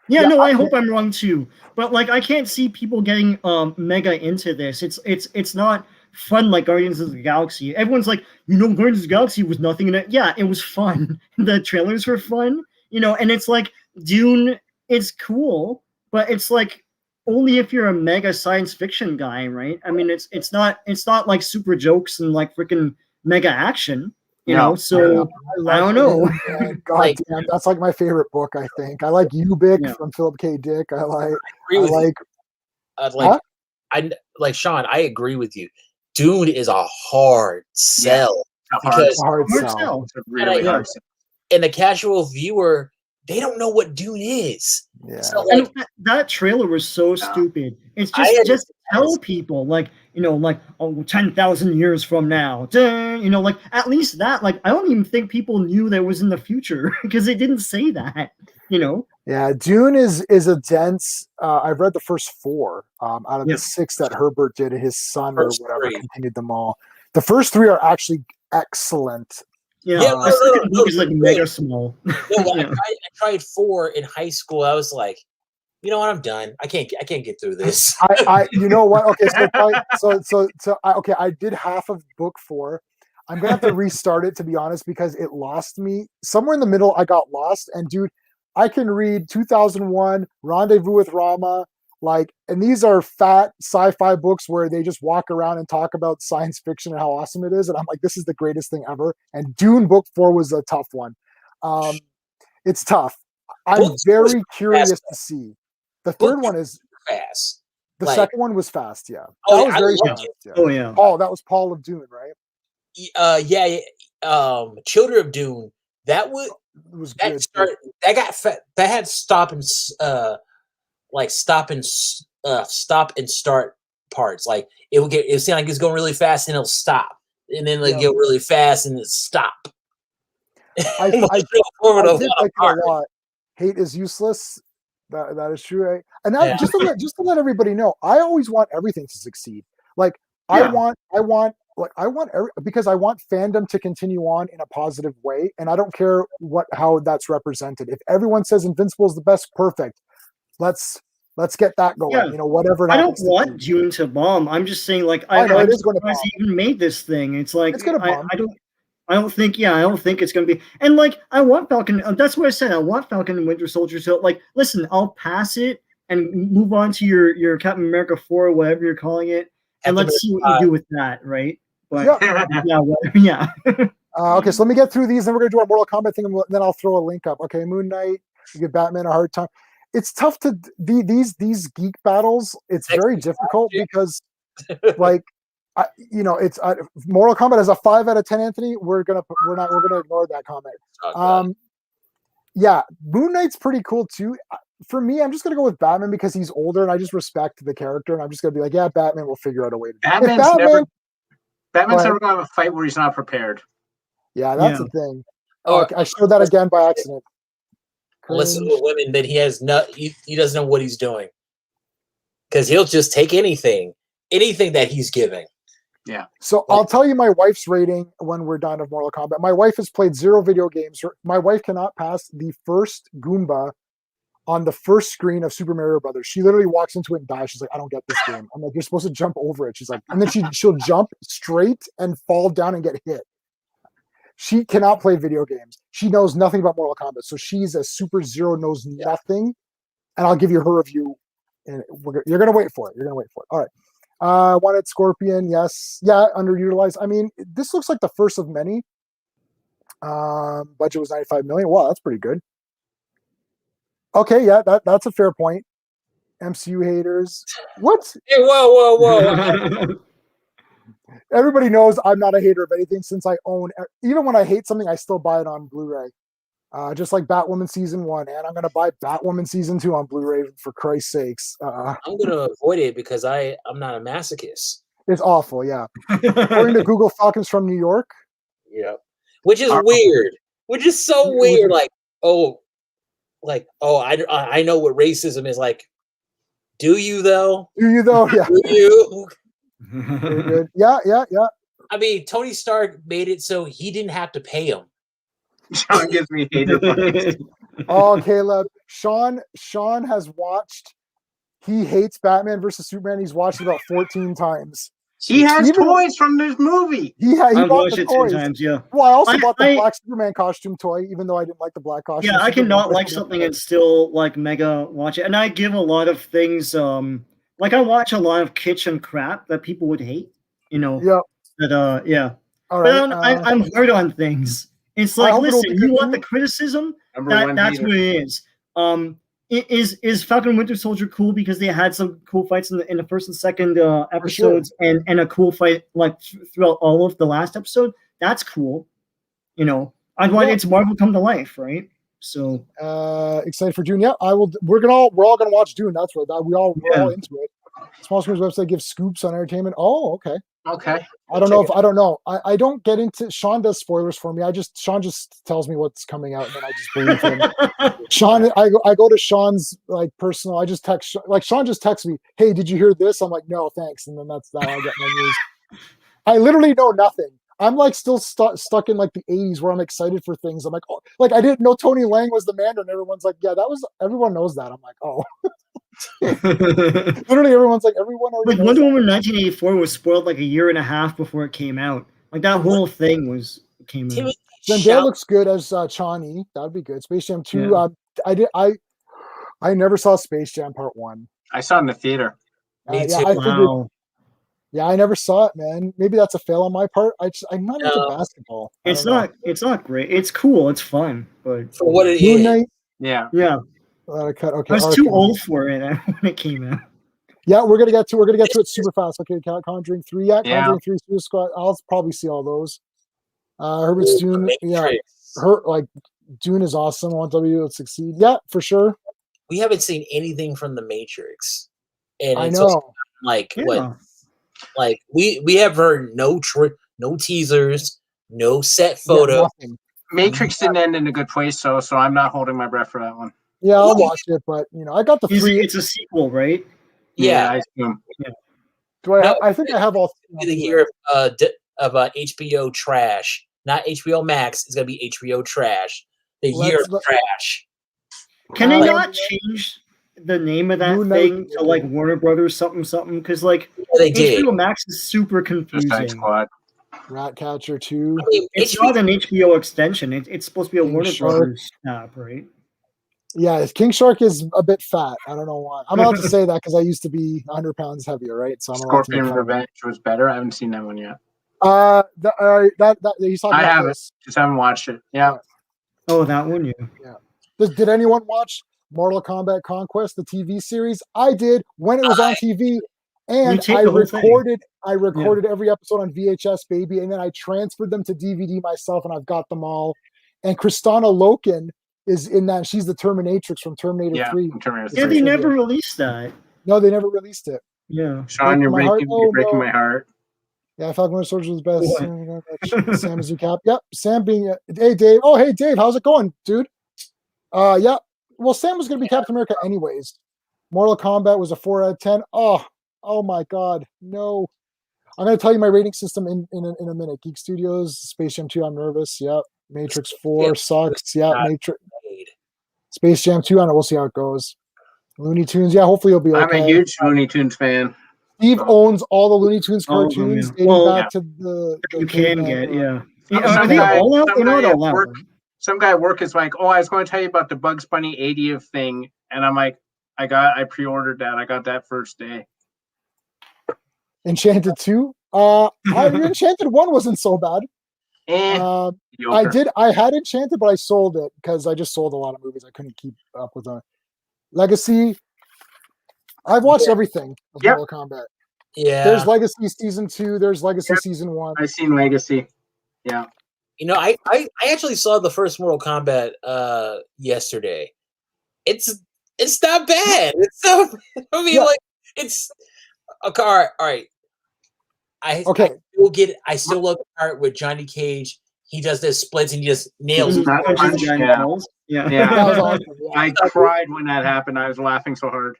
Yeah, no, I hope I'm wrong too. But like, I can't see people getting mega into this. It's not fun like Guardians of the Galaxy. Everyone's like, Guardians of the Galaxy was nothing in it. Yeah, it was fun. The trailers were fun, and it's like Dune is cool, but it's like only if you're a mega science fiction guy, right? I mean, it's not like super jokes and like freaking mega action. So I don't know. God damn, that's like my favorite book. I think I like Ubik from Philip K. Dick. Sean. I agree with you. Dune is a hard sell because hard sell. Really hard sell. And the casual viewer, they don't know what Dune is. Yeah. So, that trailer was so stupid. It's just tell people 10,000 years from now, at least that, I don't even think people knew that was in the future because they didn't say that, Yeah, Dune is a dense. I've read the first 4 out of the 6 that Herbert did. His son or whatever continued them all. The first 3 are actually excellent. Yeah, the second book is like mega small. I tried 4 in high school. I was like, you know what? I'm done. I can't get through this. You know what? Okay, okay. I did half of book 4. I'm gonna have to restart it, to be honest, because it lost me somewhere in the middle. I got lost, and dude, I can read 2001, Rendezvous with Rama, and these are fat sci-fi books where they just walk around and talk about science fiction and how awesome it is. And I'm like, this is the greatest thing ever. And Dune book 4 was a tough one. It's tough. I'm very curious to see. The third one is fast. The second one was fast. Yeah. That was very fast. Yeah. Oh yeah. Paul, that was Paul of Dune, right? Children of Dune. That was good. That had stop and start parts. Like it seemed like it's going really fast and it'll stop, and then go really fast and then stop. I did like it a lot. Hate is useless. That is true, right? And that, just to let everybody know, I always want everything to succeed. I want because I want fandom to continue on in a positive way, and I don't care how that's represented. If everyone says Invincible is the best, perfect. Let's get that going. Yeah. Whatever. I don't want Dune to bomb. I'm just saying, I'm surprised he even made this thing. It's like it's gonna bomb. I don't think it's gonna be. And I want Falcon. That's what I said. I want Falcon and Winter Soldier. So listen, I'll pass it and move on to your Captain America 4, whatever you're calling it, and let's see what you do with that, right? But yeah. Okay, so let me get through these, and we're gonna do our Mortal Kombat thing, and then I'll throw a link up. Okay, Moon Knight. You give Batman a hard time. It's tough to these geek battles. It's very difficult because, it's Mortal Kombat is a 5 out of 10. Anthony, we're gonna ignore that comment. Moon Knight's pretty cool too. For me, I'm just gonna go with Batman because he's older and I just respect the character, and I'm just gonna be like, yeah, Batman will figure out a way to. Batman's never gonna have a fight where he's not prepared. Yeah, that's the thing. I showed that again by accident. Listen to women that he doesn't know what he's doing. because he'll just take anything that he's giving. Yeah. So I'll tell you my wife's rating when we're done of Mortal Kombat. My wife has played 0 video games. My wife cannot pass the first Goomba on the first screen of Super Mario Brothers. She literally walks into it and dies. She's like, I don't get this game. I'm like, you're supposed to jump over it. She's like, and then she'll jump straight and fall down and get hit. She cannot play video games. She knows nothing about Mortal Kombat. So she's a Super Zero, knows nothing. And I'll give you her review. And you're going to wait for it. You're going to wait for it. All right. Wanted Scorpion. Yes. Yeah. Underutilized. I mean, this looks like the first of many. Budget was $95 million. Wow, that's pretty good. Okay, yeah, that's a fair point. MCU haters. What? Hey, whoa. Everybody knows I'm not a hater of anything since I own. Even when I hate something, I still buy it on Blu-ray. Just like Batwoman Season 1. And I'm going to buy Batwoman Season 2 on Blu-ray, for Christ's sakes. I'm going to avoid it because I'm not a masochist. It's awful, yeah. According to Google, Falcon's from New York. Yeah. Which is weird. Which is so weird. I know what racism is like. Do you though? Yeah. Do you? Very good. Yeah. I mean, Tony Stark made it so he didn't have to pay him. Sean gives me hater points. Oh, Caleb. Sean has watched. He hates Batman versus Superman. He's watched it about 14 times. He has toys from this movie. He I've bought watched the it toys. 10 times, yeah. Well, I also bought the Black Superman costume toy, even though I didn't like the black costume. Yeah, I cannot like something and still like mega watch it. And I give a lot of things, like I watch a lot of kitsch and crap that people would hate, you know. Yeah. That yeah. All right. But I'm hard on things. It's like, listen, you want the criticism? That's what it is. Is Falcon Winter Soldier cool because they had some cool fights in the first and second episodes, and a cool fight like throughout all of the last episode? That's cool. You know, I'd want it's Marvel come to life, right? So excited for Dune. Yeah, I will. We're all gonna watch Dune. That's right. We're all into it. Small Screens website gives scoops on entertainment. Oh, okay. Okay. I don't know. I don't get into. Sean does spoilers for me. Sean just tells me what's coming out, and then I just believe him. Sean, I go to Sean's like personal. I just text like Sean just texts me, "Hey, did you hear this?" I'm like, "No, thanks," and then that's how I get my news. I literally know nothing. I'm like still stuck in like the 80s where I'm excited for things. I'm like, oh, like I didn't know Tony Lang was the Mandarin. Everyone's like, yeah, everyone knows that. I'm like, oh. Literally everyone's like, everyone already knows Wonder Woman 1984 was spoiled like a year and a half before it came out. Like that whole thing came out. Zendaya looks good as Chani. That would be good. Space Jam 2. Yeah. I never saw Space Jam Part 1. I saw it in the theater. Me too. Wow. Yeah, I never saw it, man. Maybe that's a fail on my part. I'm not into basketball. It's not great. It's cool. It's fun, but for what it is. Yeah. Okay. I was too old for it when it came out. Yeah, we're gonna get to it super fast. Okay, Conjuring 3. Yeah, Conjuring 3, Suicide Squad. I'll probably see all those. Herbert's Dune. Yeah, Dune is awesome. I want W to succeed. Yeah, for sure. We haven't seen anything from The Matrix, and I know. What? Like we have heard no teasers, no set photo. Matrix didn't end in a good place, so I'm not holding my breath for that one. Yeah, I'll watch it, but I got the 3. It's a sequel, right? Yeah, I assume. Yeah. I think I have all. The year of HBO trash, not HBO Max. It's gonna be HBO trash. The year of trash. Can they not change the name of that thing to like Warner Brothers something? Because like they did. HBO Max is super confusing. Ratcatcher 2. I mean, it's not an HBO extension. It's supposed to be a Warner Brothers app, right? Yeah, King Shark is a bit fat. I don't know why. I'm allowed to say that because I used to be 100 pounds heavier, right? So I'm Scorpion Revenge was better. I haven't seen that one yet. He's talking I about haven't. this. Just haven't watched it. Yeah. Oh, that one, yeah. Did anyone watch Mortal Kombat Conquest, the TV series? I did when it was on TV, and I recorded every episode on VHS, baby, and then I transferred them to DVD myself, and I've got them all. And Kristanna Loken is in that. She's the Terminatrix from Terminator 3. Yeah, they never released that. No, they never released it. Yeah. Sean, you're breaking my heart. Yeah, Falcon Winter Soldier was the best. Sam is Cap. Yep, Sam being hey Dave. Oh, hey Dave, how's it going, dude? Yeah. Well, Sam was gonna be Captain America anyways. Mortal Kombat was a 4 out of 10. Oh my God, no. I'm going to tell you my rating system in a minute. Geek Studios, Space Jam 2, I'm nervous. Yep. Matrix 4 sucks. Yep. Matrix. Space Jam 2, I don't know. We'll see how it goes. Looney Tunes, yeah, hopefully it'll be okay. I'm a huge Looney Tunes fan. Steve owns all the Looney Tunes cartoons dating back to the you can get, yeah. Some guy at work is like, I was going to tell you about the Bugs Bunny 80th thing. And I'm like, I pre-ordered that. I got that first day. Enchanted 2? Enchanted 1 wasn't so bad. I had Enchanted, but I sold it because I just sold a lot of movies. I couldn't keep up with them. Legacy. I've watched everything of Mortal Kombat. Yeah. There's Legacy Season 2. There's Legacy Season 1. I've seen Legacy. Yeah. I actually saw the first Mortal Kombat yesterday. It's not bad. It's so it's okay. All right. I still love the part with Johnny Cage. He does this splits and he just nails it. Yeah. I cried when that happened. I was laughing so hard.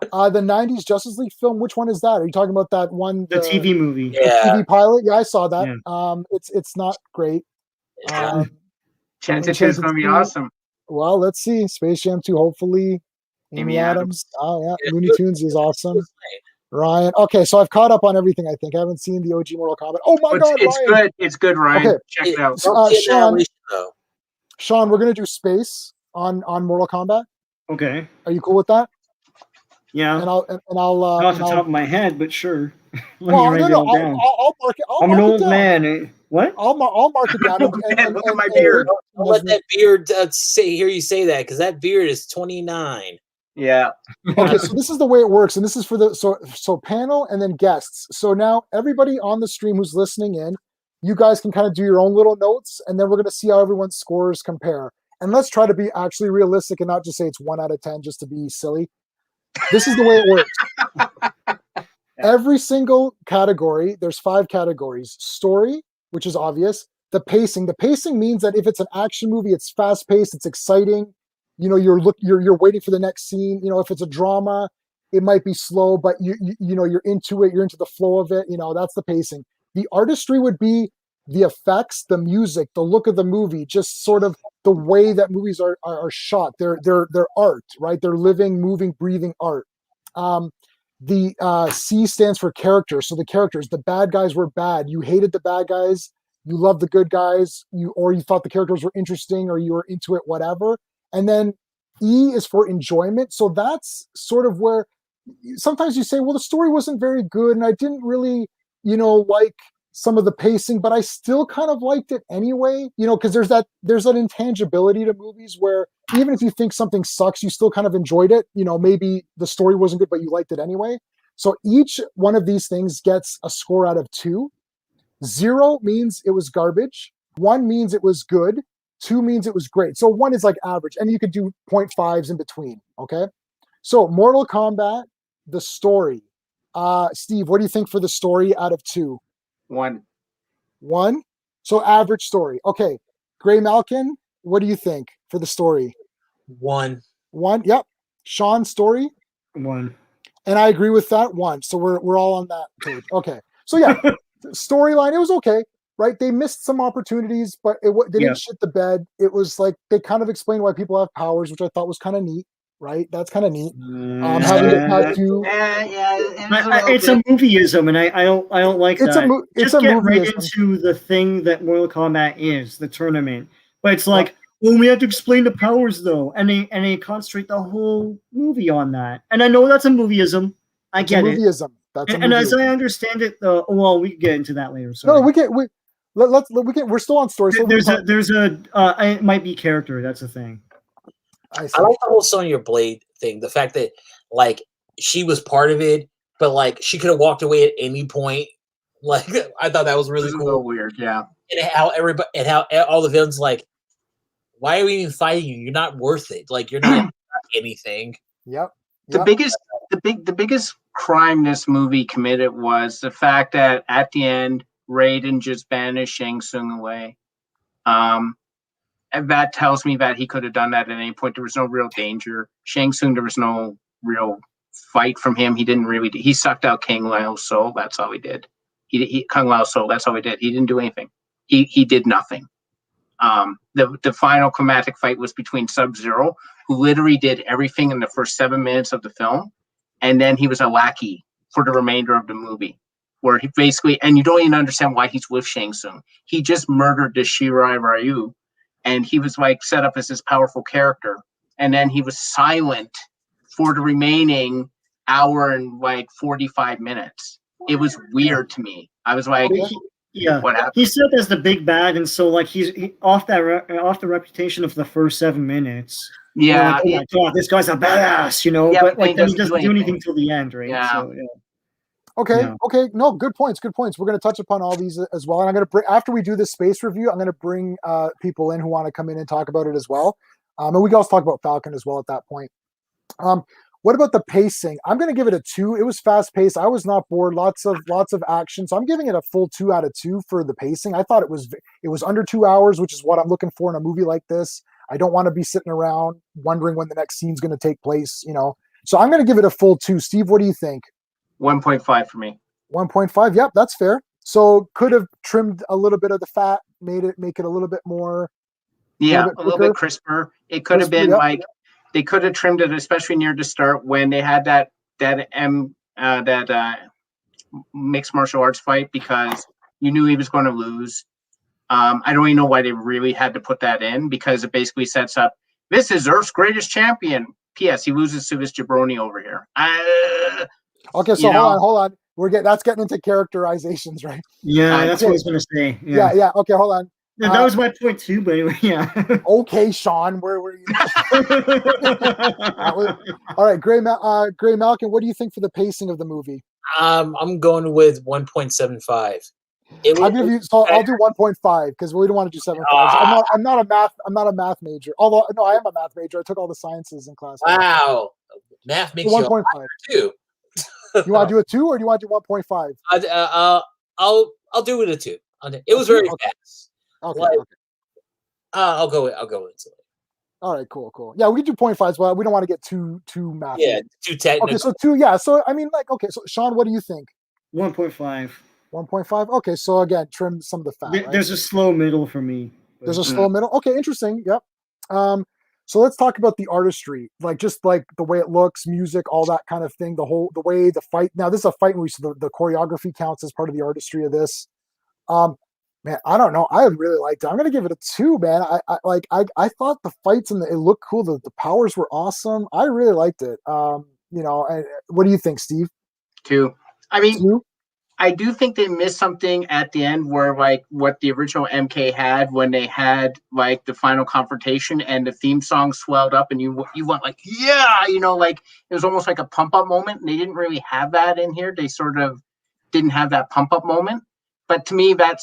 The 90s Justice League film, which one is that? Are you talking about that one? The TV movie. The TV pilot? Yeah, I saw that. Yeah. It's not great. Enchanted 2 is going to be awesome. Well, let's see. Space Jam 2, hopefully. Amy Adams. Oh, yeah. Looney Tunes is awesome. Ryan. Okay, so I've caught up on everything, I think. I haven't seen the OG Mortal Kombat. Oh, my God, it's Ryan. good. It's good, Ryan. Okay. Check it out. Sean, we're going to do space on Mortal Kombat. Okay. Are you cool with that? Yeah. And I'll not off the top of my head, but sure. I'll mark it. I'm an old man. What? I'll mark it down. Look at my beard. Don't let that beard hear you say that, because that beard is 29. Yeah. Okay, so this is the way it works, and this is for the so panel and then guests. So now everybody on the stream who's listening in, you guys can kind of do your own little notes, and then we're going to see how everyone's scores compare. And let's try to be actually realistic and not just say it's 1 out of 10 just to be silly. This is the way it works. Every single category, there's 5 categories. Story, which is obvious. The pacing. The pacing means that if it's an action movie, it's fast paced, it's exciting. You're waiting for the next scene. If it's a drama, it might be slow, but you're into it. You're into the flow of it. That's the pacing. The artistry would be the effects, the music, the look of the movie, just sort of the way that movies are shot. They're art, right? They're living, moving, breathing art. The C stands for character. So the characters, the bad guys were bad. You hated the bad guys. You loved the good guys. You thought the characters were interesting, or you were into it, whatever. And then E is for enjoyment. So that's sort of where sometimes you say, well, the story wasn't very good, and I didn't really, like some of the pacing, but I still kind of liked it anyway, because there's that intangibility to movies where even if you think something sucks, you still kind of enjoyed it. Maybe the story wasn't good, but you liked it anyway. So each one of these things gets a score out of 2. 0 means it was garbage. 1 means it was good. 2 means it was great. So 1 is like average, and you could do 0.5s in between. Okay. So Mortal Kombat, the story. Steve, what do you think for the story out of 2? 1. 1. So average story. Okay. Greymalkin, what do you think for the story? 1. 1. Yep. Sean, story? 1. And I agree with that. 1. So we're all on that page. Okay. So yeah, storyline, it was okay, right? They missed some opportunities, but they didn't shit the bed. It was like they kind of explained why people have powers, which I thought was kind of neat. Right, that's kind of neat. Having a tattoo. It's a movieism, and I don't like that. Just get right into the thing that Mortal Kombat is, the tournament. But it's like, well, we have to explain the powers though, and they concentrate the whole movie on that. And I know that's a movieism. I get it. And as I understand it, well, we can get into that later. Sorry. No, we can. We're still on story. So it might be character. That's the thing. I like the whole Sonya Blade thing. The fact that like she was part of it, but like she could have walked away at any point. Like I thought that was really cool. A little weird, yeah. And how all the villains like, why are we even fighting you? You're not worth it. Like you're not anything. Yep. The biggest crime this movie committed was the fact that at the end Raiden just banished Shang Tsung away. And that tells me that he could have done that at any point. There was no real danger. Shang Tsung, there was no real fight from him. He didn't really. He sucked out Kang Lao's soul. That's all he did. Kung Lao's soul. That's all he did. He didn't do anything. He did nothing. The final climatic fight was between Sub-Zero, who literally did everything in the first 7 minutes of the film, and then he was a lackey for the remainder of the movie, where he basically, and you don't even understand why he's with Shang Tsung. He just murdered the Shirai Ryu, and he was like set up as this powerful character, and then he was silent for the remaining hour and like 45 minutes. It was weird to me. I was like, yeah, what happened? He's set as the big bad, and so like he's off the reputation of the first 7 minutes. Yeah, like, oh my god, this guy's a badass, you know. Yeah, but like he then he doesn't doesn't do do anything till the end, right? Yeah. So, yeah. Okay. No, good points. We're going to touch upon all these as well. And I'm going to bring, after we do this space review, I'm going to bring people in who want to come in and talk about it as well. And we can also talk about Falcon as well at that point. What about the pacing? I'm going to give it a 2. It was fast paced. I was not bored. Lots of action. So I'm giving it a full 2 out of 2 for the pacing. I thought it was under 2 hours, which is what I'm looking for in a movie like this. I don't want to be sitting around wondering when the next scene's going to take place, you know. So I'm going to give it a full 2. Steve, what do you think? 1.5 for me. 1.5. Yep, that's fair. So could have trimmed a little bit of the fat, make it a little bit more. Yeah, a little bit crisper. It could have been like they could have trimmed it, especially near the start when they had that mixed martial arts fight, because you knew he was going to lose. I don't even know why they really had to put that in, because it basically sets up, this is Earth's greatest champion. P.S. He loses to this jabroni over here. Okay, so hold on. That's getting into characterizations, right? Yeah, that's what I was going to say. Yeah. Okay, hold on. Yeah, that was my point too, but anyway, yeah. Okay, Sean, where were you? All right, Greymalkin, what do you think for the pacing of the movie? I'm going with 1.75. I'll do 1.5 because we don't want to do 7.5. I'm not a math major. Although no, I am a math major. I took all the sciences in class. Wow, math makes 1.5 too. You want to do a 2 or do you want to do 1.5? I'll do it a 2. It was very fast. Okay. I'll go with 2. All right, cool. Yeah, we can do 0.5 as well. We don't want to get too math. Yeah, too technical. Okay, so 2. Yeah, so I mean, like, okay, so Sean, what do you think? 1.5. 1.5. Okay, so again, trim some of the fat. There's a slow middle for me. There's a slow middle. Okay, interesting. Yep. So let's talk about the artistry, like just like the way it looks, music, all that kind of thing. The way the fight. Now, this is a fight movie, so the choreography counts as part of the artistry of this. Man, I don't know. I really liked it. I'm gonna give it a 2, man. I thought the fights and it looked cool. The powers were awesome. I really liked it. And what do you think, Steve? 2. I mean, 2? I do think they missed something at the end where like what the original MK had when they had like the final confrontation and the theme song swelled up and you went like, yeah, like it was almost like a pump up moment. And they didn't really have that in here. They sort of didn't have that pump up moment. But to me, that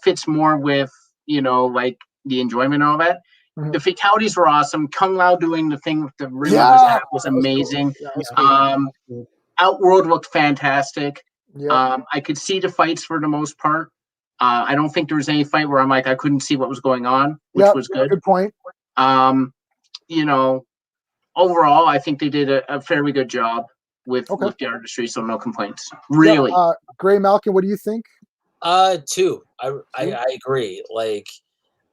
fits more with, like the enjoyment and all that. Mm-hmm. The fatalities were awesome. Kung Lao doing the thing with the rim of his hat was amazing. Cool. Outworld looked fantastic. Yep. I could see the fights for the most part. I don't think there was any fight where I'm like, I couldn't see what was going on, which was good. Good point. Overall, I think they did a fairly good job with the artistry, so no complaints. Really. Yeah, Greymalkin, what do you think? 2. I agree. Like,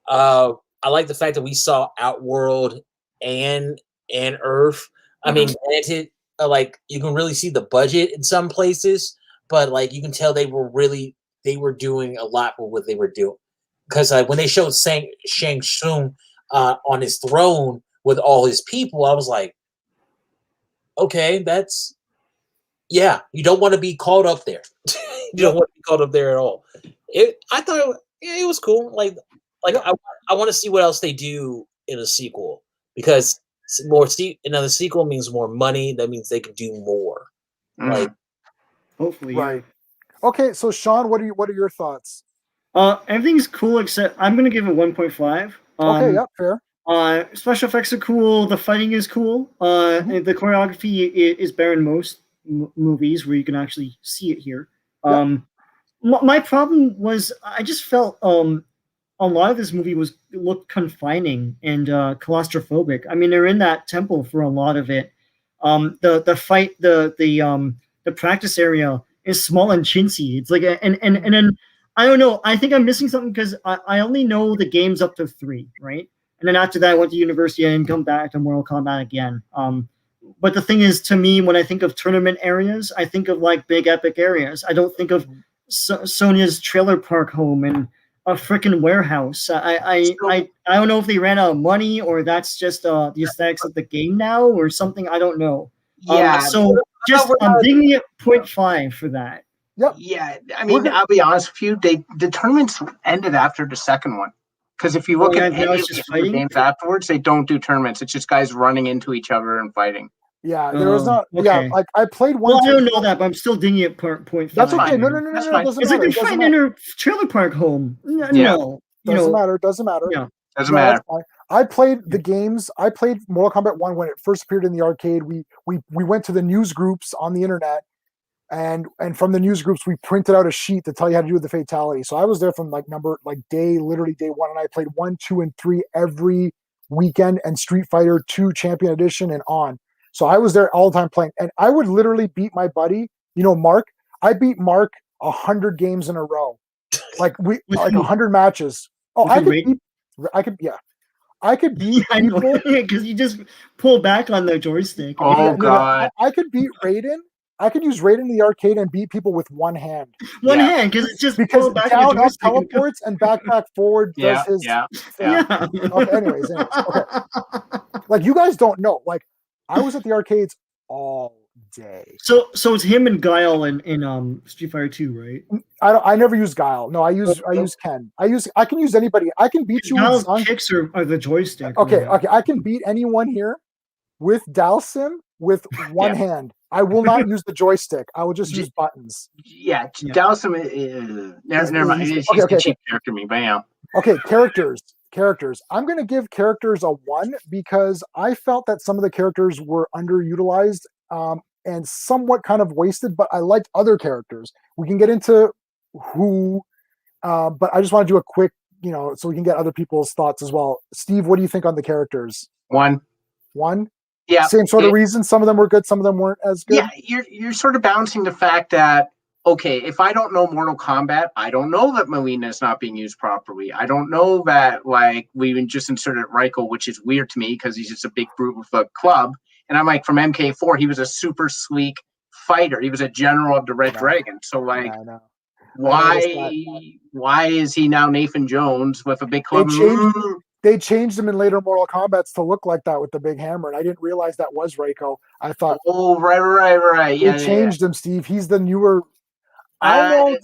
I like the fact that we saw Outworld and Earth. I mean, granted, like you can really see the budget in some places, but like you can tell they were doing a lot with what they were doing. Because when they showed Shang Tsung on his throne with all his people, I was like, okay, you don't want to be caught up there. You don't want to be caught up there at all. I thought it was cool. Like I want to see what else they do in a sequel, because another sequel means more money. That means they can do more. Like, hopefully, right. Okay, so Sean, what are your thoughts? Everything's cool except I'm gonna give it 1.5. Okay, yeah, fair. Special effects are cool. The fighting is cool. And the choreography is better in most movies where you can actually see it here. My problem was I just felt a lot of this movie looked confining and claustrophobic. I mean, they're in that temple for a lot of it. The practice area is small and chintzy. It's like and then I don't know. I think I'm missing something because I only know the games up to 3, right? And then after that, I went to university and come back to Mortal Kombat again. But the thing is, to me, when I think of tournament areas, I think of like big epic areas. I don't think of Sonya's trailer park home and a freaking warehouse. I don't know if they ran out of money or that's just the aesthetics of the game now or something. I don't know. Yeah. So I'm giving it 0.5 for that. Yep. Yeah. I mean, I'll be honest with you. The tournaments ended after the second one. Because if you look at any of the games afterwards, they don't do tournaments. It's just guys running into each other and fighting. Yeah, there was not. Okay. Yeah, like I played one. Well, I don't know that, but I'm still dinging it 0.5. That's okay. No. It doesn't matter. It's like they're fighting in her trailer park home. No, doesn't matter. Doesn't matter. Yeah, doesn't matter. I played the games. I played Mortal Kombat 1 when it first appeared in the arcade. We went to the news groups on the internet, and from the news groups we printed out a sheet to tell you how to do the fatality. So I was there from literally day 1, and I played 1, 2, and 3 every weekend, and Street Fighter 2 Champion Edition and on. So I was there all the time playing, and I would literally beat my buddy, Mark. I beat Mark 100 games in a row, like 100 matches. Oh, I could beat people because you just pull back on the joystick. Oh God! I could beat Raiden. I could use Raiden in the arcade and beat people with one hand. One hand, because it's just because down up teleports and back forward does his. Yeah. Okay, anyways. Okay. Like you guys don't know, like. I was at the arcades all day. So it's him and Guile in Street Fighter 2, right? I never use Guile. No, I use Ken. I can use anybody. I can beat you with kicks are the joystick. Okay. I can beat anyone here with Dalsim with one hand. I will not use the joystick. I will just use buttons. Yeah. Dalsim never mind. He's a cheap character me, but yeah. Okay, characters. I'm going to give characters a 1 because I felt that some of the characters were underutilized and somewhat kind of wasted, but I liked other characters. We can get into who, but I just want to do a quick, so we can get other people's thoughts as well. Steve, what do you think on the characters? 1. Yeah. Same sort of reason. Some of them were good. Some of them weren't as good. Yeah. You're sort of balancing the fact that, okay, if I don't know Mortal Kombat, I don't know that Melina is not being used properly. I don't know that, we just inserted Reiko, which is weird to me because he's just a big brute with a club. And I'm like, from MK4, he was a super sleek fighter. He was a general of the Red Dragon. So, why is he now Nathan Jones with a big club? They changed him in later Mortal Kombats to look like that with the big hammer, and I didn't realize that was Reiko. I thought, oh, right. They changed him, Steve. He's the newer. I know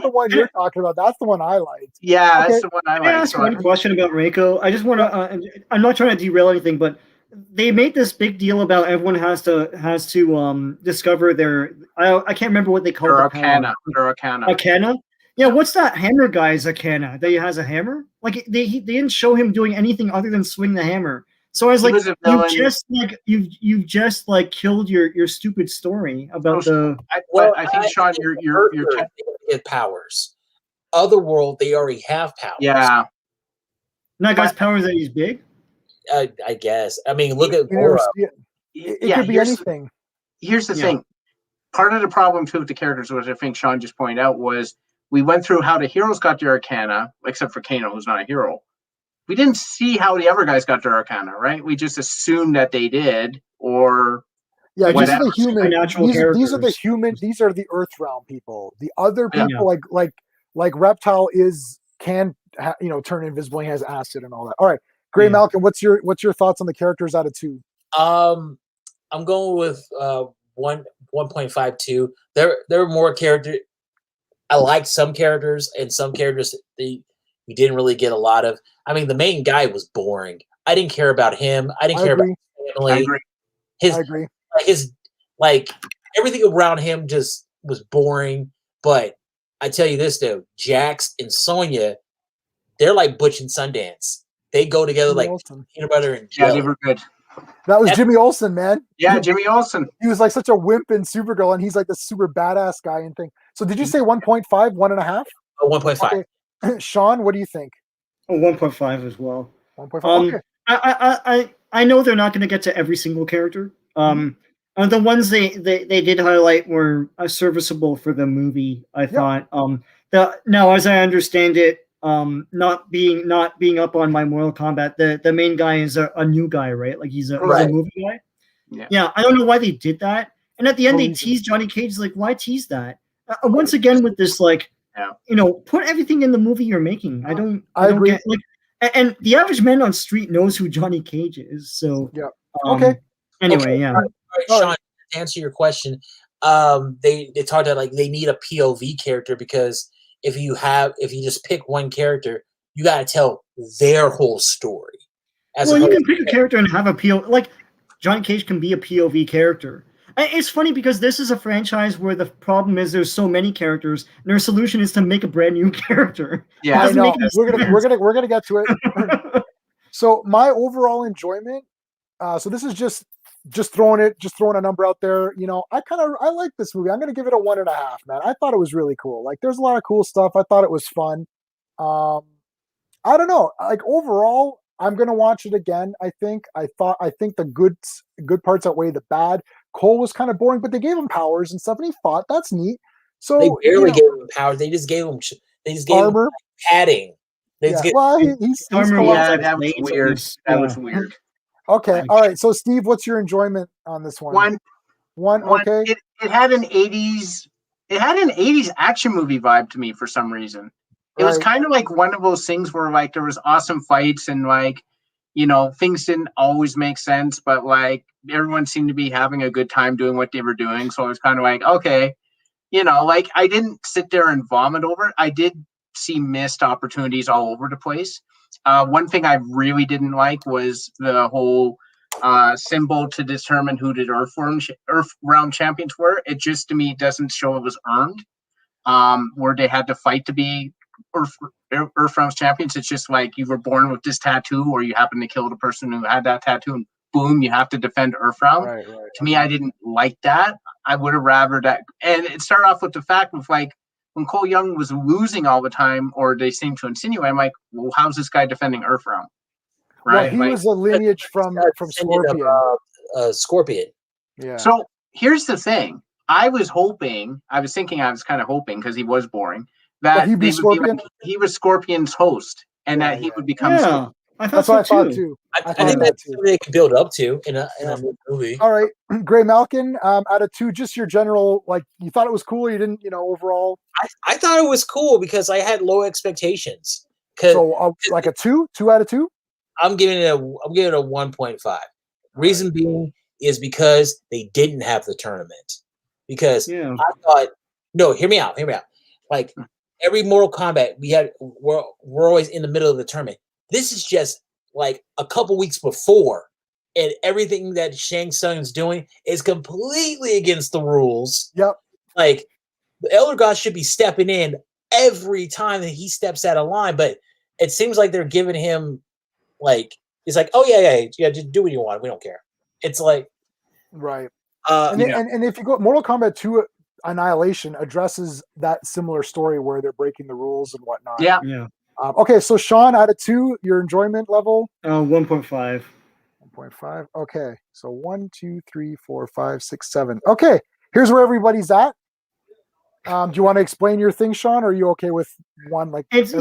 the one you're talking about. That's the one I liked. Yeah, that's the one I liked. Can I ask one question about Reiko? I just want to. I'm not trying to derail anything, but they made this big deal about everyone has to discover their. I can't remember what they call it. Arcana. Yeah, what's that hammer guy's Arcana? That he has a hammer? Like they didn't show him doing anything other than swing the hammer. So I was like, you've just killed your stupid story about the. I think Sean, you're get powers. Otherworld, they already have powers. Yeah. That guy's powers that he's big. I guess. I mean, look at Goro. It could be anything. Here's the thing. Part of the problem too with the characters, which I think Sean just pointed out, was we went through how the heroes got their Arcana, except for Kano, who's not a hero. We didn't see how the other guys got their Arcana, right? We just assumed that they did, or these are the human. These are the human. These are the Earth Realm people. The other people, like Reptile, can turn invisible. He has acid and all that. All right, Greymalkin, what's your thoughts on the characters out of 2? I'm going with 1.52. There are more characters. I like some characters, and some characters you didn't really get a lot of. I mean, the main guy was boring. I didn't care about him. I didn't care about his family. I agree. His everything around him just was boring. But I tell you this though, Jax and Sonya, they're like Butch and Sundance. They go together like peanut butter and jelly. Yeah, they were good. That was Jimmy Olsen, man. Yeah, Jimmy Olsen. He was like such a wimp in Supergirl, and he's like the super badass guy and thing. So did you say 1.5, 1.5? 1.5. Okay. Sean, what do you think? 1.5 as well. 1.5. Okay. I know they're not going to get to every single character. The ones they did highlight were serviceable for the movie. I thought. Now, as I understand it, not being up on my Mortal Kombat, the main guy is a new guy, right? Like he's a movie guy. Yeah, I don't know why they did that. And at the end, they teased Johnny Cage. Like, why tease that? Once again, with this, like, put everything in the movie you're making. I don't agree. Get, like, and the average man on street knows who Johnny Cage is. So Anyway, All right, Sean, to answer your question, they talked about like they need a POV character because if you just pick one character, you got to tell their whole story. You can pick a character and have a POV. Like Johnny Cage can be a POV character. It's funny because this is a franchise where the problem is there's so many characters, and their solution is to make a brand new character. Yeah, I know. We're gonna get to it. So my overall enjoyment. So this is just throwing a number out there. I like this movie. I'm gonna give it a 1.5, man. I thought it was really cool. Like there's a lot of cool stuff. I thought it was fun. I don't know. Like overall, I'm gonna watch it again. I think the good parts outweigh the bad. Cole was kind of boring, but they gave him powers and stuff, and he fought. That's neat. So they barely gave him powers. They just gave him armor, padding. He's armor. Yeah, that was weird. That was weird. Okay, all right. So, Steve, what's your enjoyment on this one? One. Okay. It had an 80s. It had an 80s action movie vibe to me for some reason. It was kind of like one of those things where like there was awesome fights and like things didn't always make sense, but like everyone seemed to be having a good time doing what they were doing. So I was kind of like, okay, like I didn't sit there and vomit over it. I did see missed opportunities all over the place. One thing I really didn't like was the whole symbol to determine who the Earth Realm champions were. It just to me doesn't show it was earned. Where they had to fight to be Earth Realm champions. It's just like you were born with this tattoo, or you happen to kill the person who had that tattoo, and boom, you have to defend Earth Realm. Right. To me, I didn't like that. I would have rather that. And it started off with the fact of like when Cole Young was losing all the time, or they seemed to insinuate, I'm like, well, how's this guy defending Earth Realm? Right. Well, he was a lineage from Scorpion. Scorpion. Yeah. So here's the thing. I was kind of hoping because he was boring that he'd be Scorpion. He was Scorpion's host, and that he would become. Yeah, that's what I thought too. I think that's something they could build up to in a movie. All right, Greymalkin, out of 2, just your general, like, you thought it was cool, or you didn't, overall? I thought it was cool because I had low expectations. So, like a 2 out of 2? I'm giving it a 1.5. Reason being is because they didn't have the tournament. Because I thought, no, hear me out. Like every Mortal Kombat, we're always in the middle of the tournament. This is just like a couple weeks before, and everything that Shang Tsung's doing is completely against the rules. Yep. Like the Elder Gods should be stepping in every time that he steps out of line, but it seems like they're giving him like it's like, oh yeah, just do what you want. We don't care. It's like right. And if you go Mortal Kombat 2 Annihilation addresses that similar story where they're breaking the rules and whatnot. Yeah. Okay, so Sean, out of 2, your enjoyment level? 1.5. 1.5. Okay, so 1, 2, 3, 4, 5, 6, 7. Okay, here's where everybody's at. Do you want to explain your thing, Sean, or are you okay with one? Like it's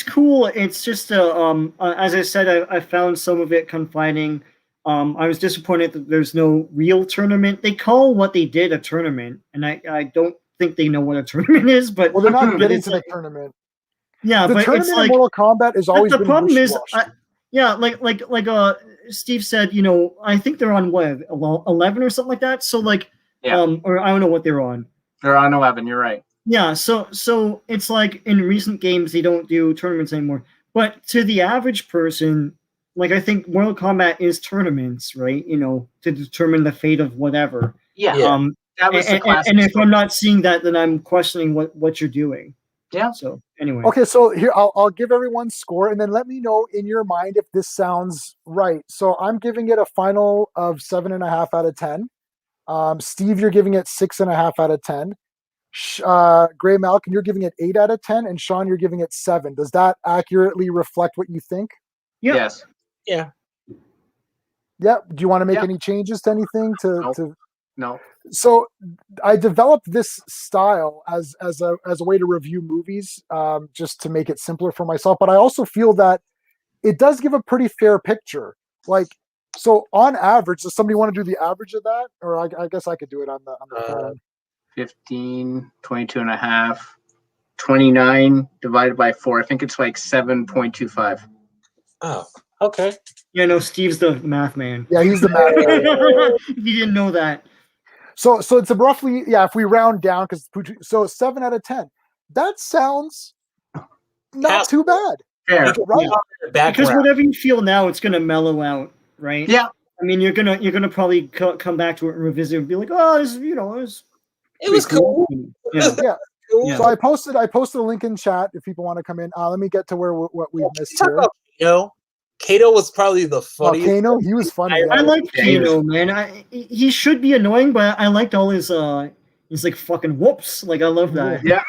cool. It's just as I said, I found some of it confining. I was disappointed that there's no real tournament. They call what they did a tournament, and I don't think they know what a tournament is. But they're not getting to the tournament. Yeah, the but tournament it's like, in Mortal Kombat has always the been problem is, like Steve said, I think they're on 11 or something like that. So like, or I don't know what they're on. They're on 11. You're right. Yeah, so it's like in recent games they don't do tournaments anymore. But to the average person, like I think Mortal Kombat is tournaments, right? To determine the fate of whatever. Yeah. That was and if I'm not seeing that, then I'm questioning what you're doing. Yeah. So anyway. Okay, so here I'll give everyone score, and then let me know in your mind if this sounds right. So I'm giving it a final of 7.5 out of 10. Steve, you're giving it 6.5 out of 10. Greymalkin, you're giving it 8 out of 10, and Sean, you're giving it 7. Does that accurately reflect what you think? Yes. Yeah. Yeah. Do you want to make any changes to anything? No. So I developed this style as a way to review movies, just to make it simpler for myself. But I also feel that it does give a pretty fair picture. Like, so on average, does somebody want to do the average of that? Or I guess I could do it on the phone. 15, 22 and a half, 29 divided by 4. I think it's like 7.25. Oh, okay. Yeah, no, Steve's the math man. Yeah, he's the math guy. If you didn't know that. So it's a roughly, if we round down, so 7 out of 10. That sounds not too bad. Fair. Right? Because whatever you feel now, it's gonna mellow out, right? Yeah. I mean, you're gonna probably come back to it and revisit and be like, oh, it was cool. Yeah. Cool. So I posted a link in chat if people want to come in. Let me get to what we've missed here. Kato was probably the funniest. Kano, he was funny. I like Kato, man. He should be annoying, but I liked all his like fucking whoops. Like I love that. Yeah.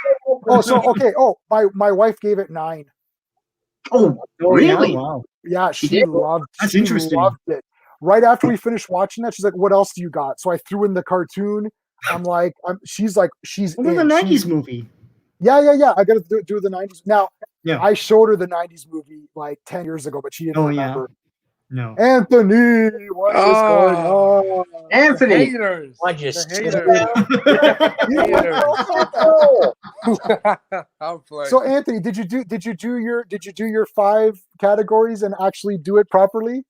Okay. My wife gave it 9. Oh, really? Yeah, wow. Yeah, she loved. That's she interesting. Loved it. Right after we finished watching that, she's like, "What else do you got?" So I threw in the cartoon. I'm like, she's What about the '90s movie? Yeah. I got to do the '90s now. Yeah, I showed her the '90s movie like 10 years ago, but she didn't remember. No, Anthony, what is going on? Anthony, haters. I just I'm playing. So Anthony, did you do your 5 categories and actually do it properly?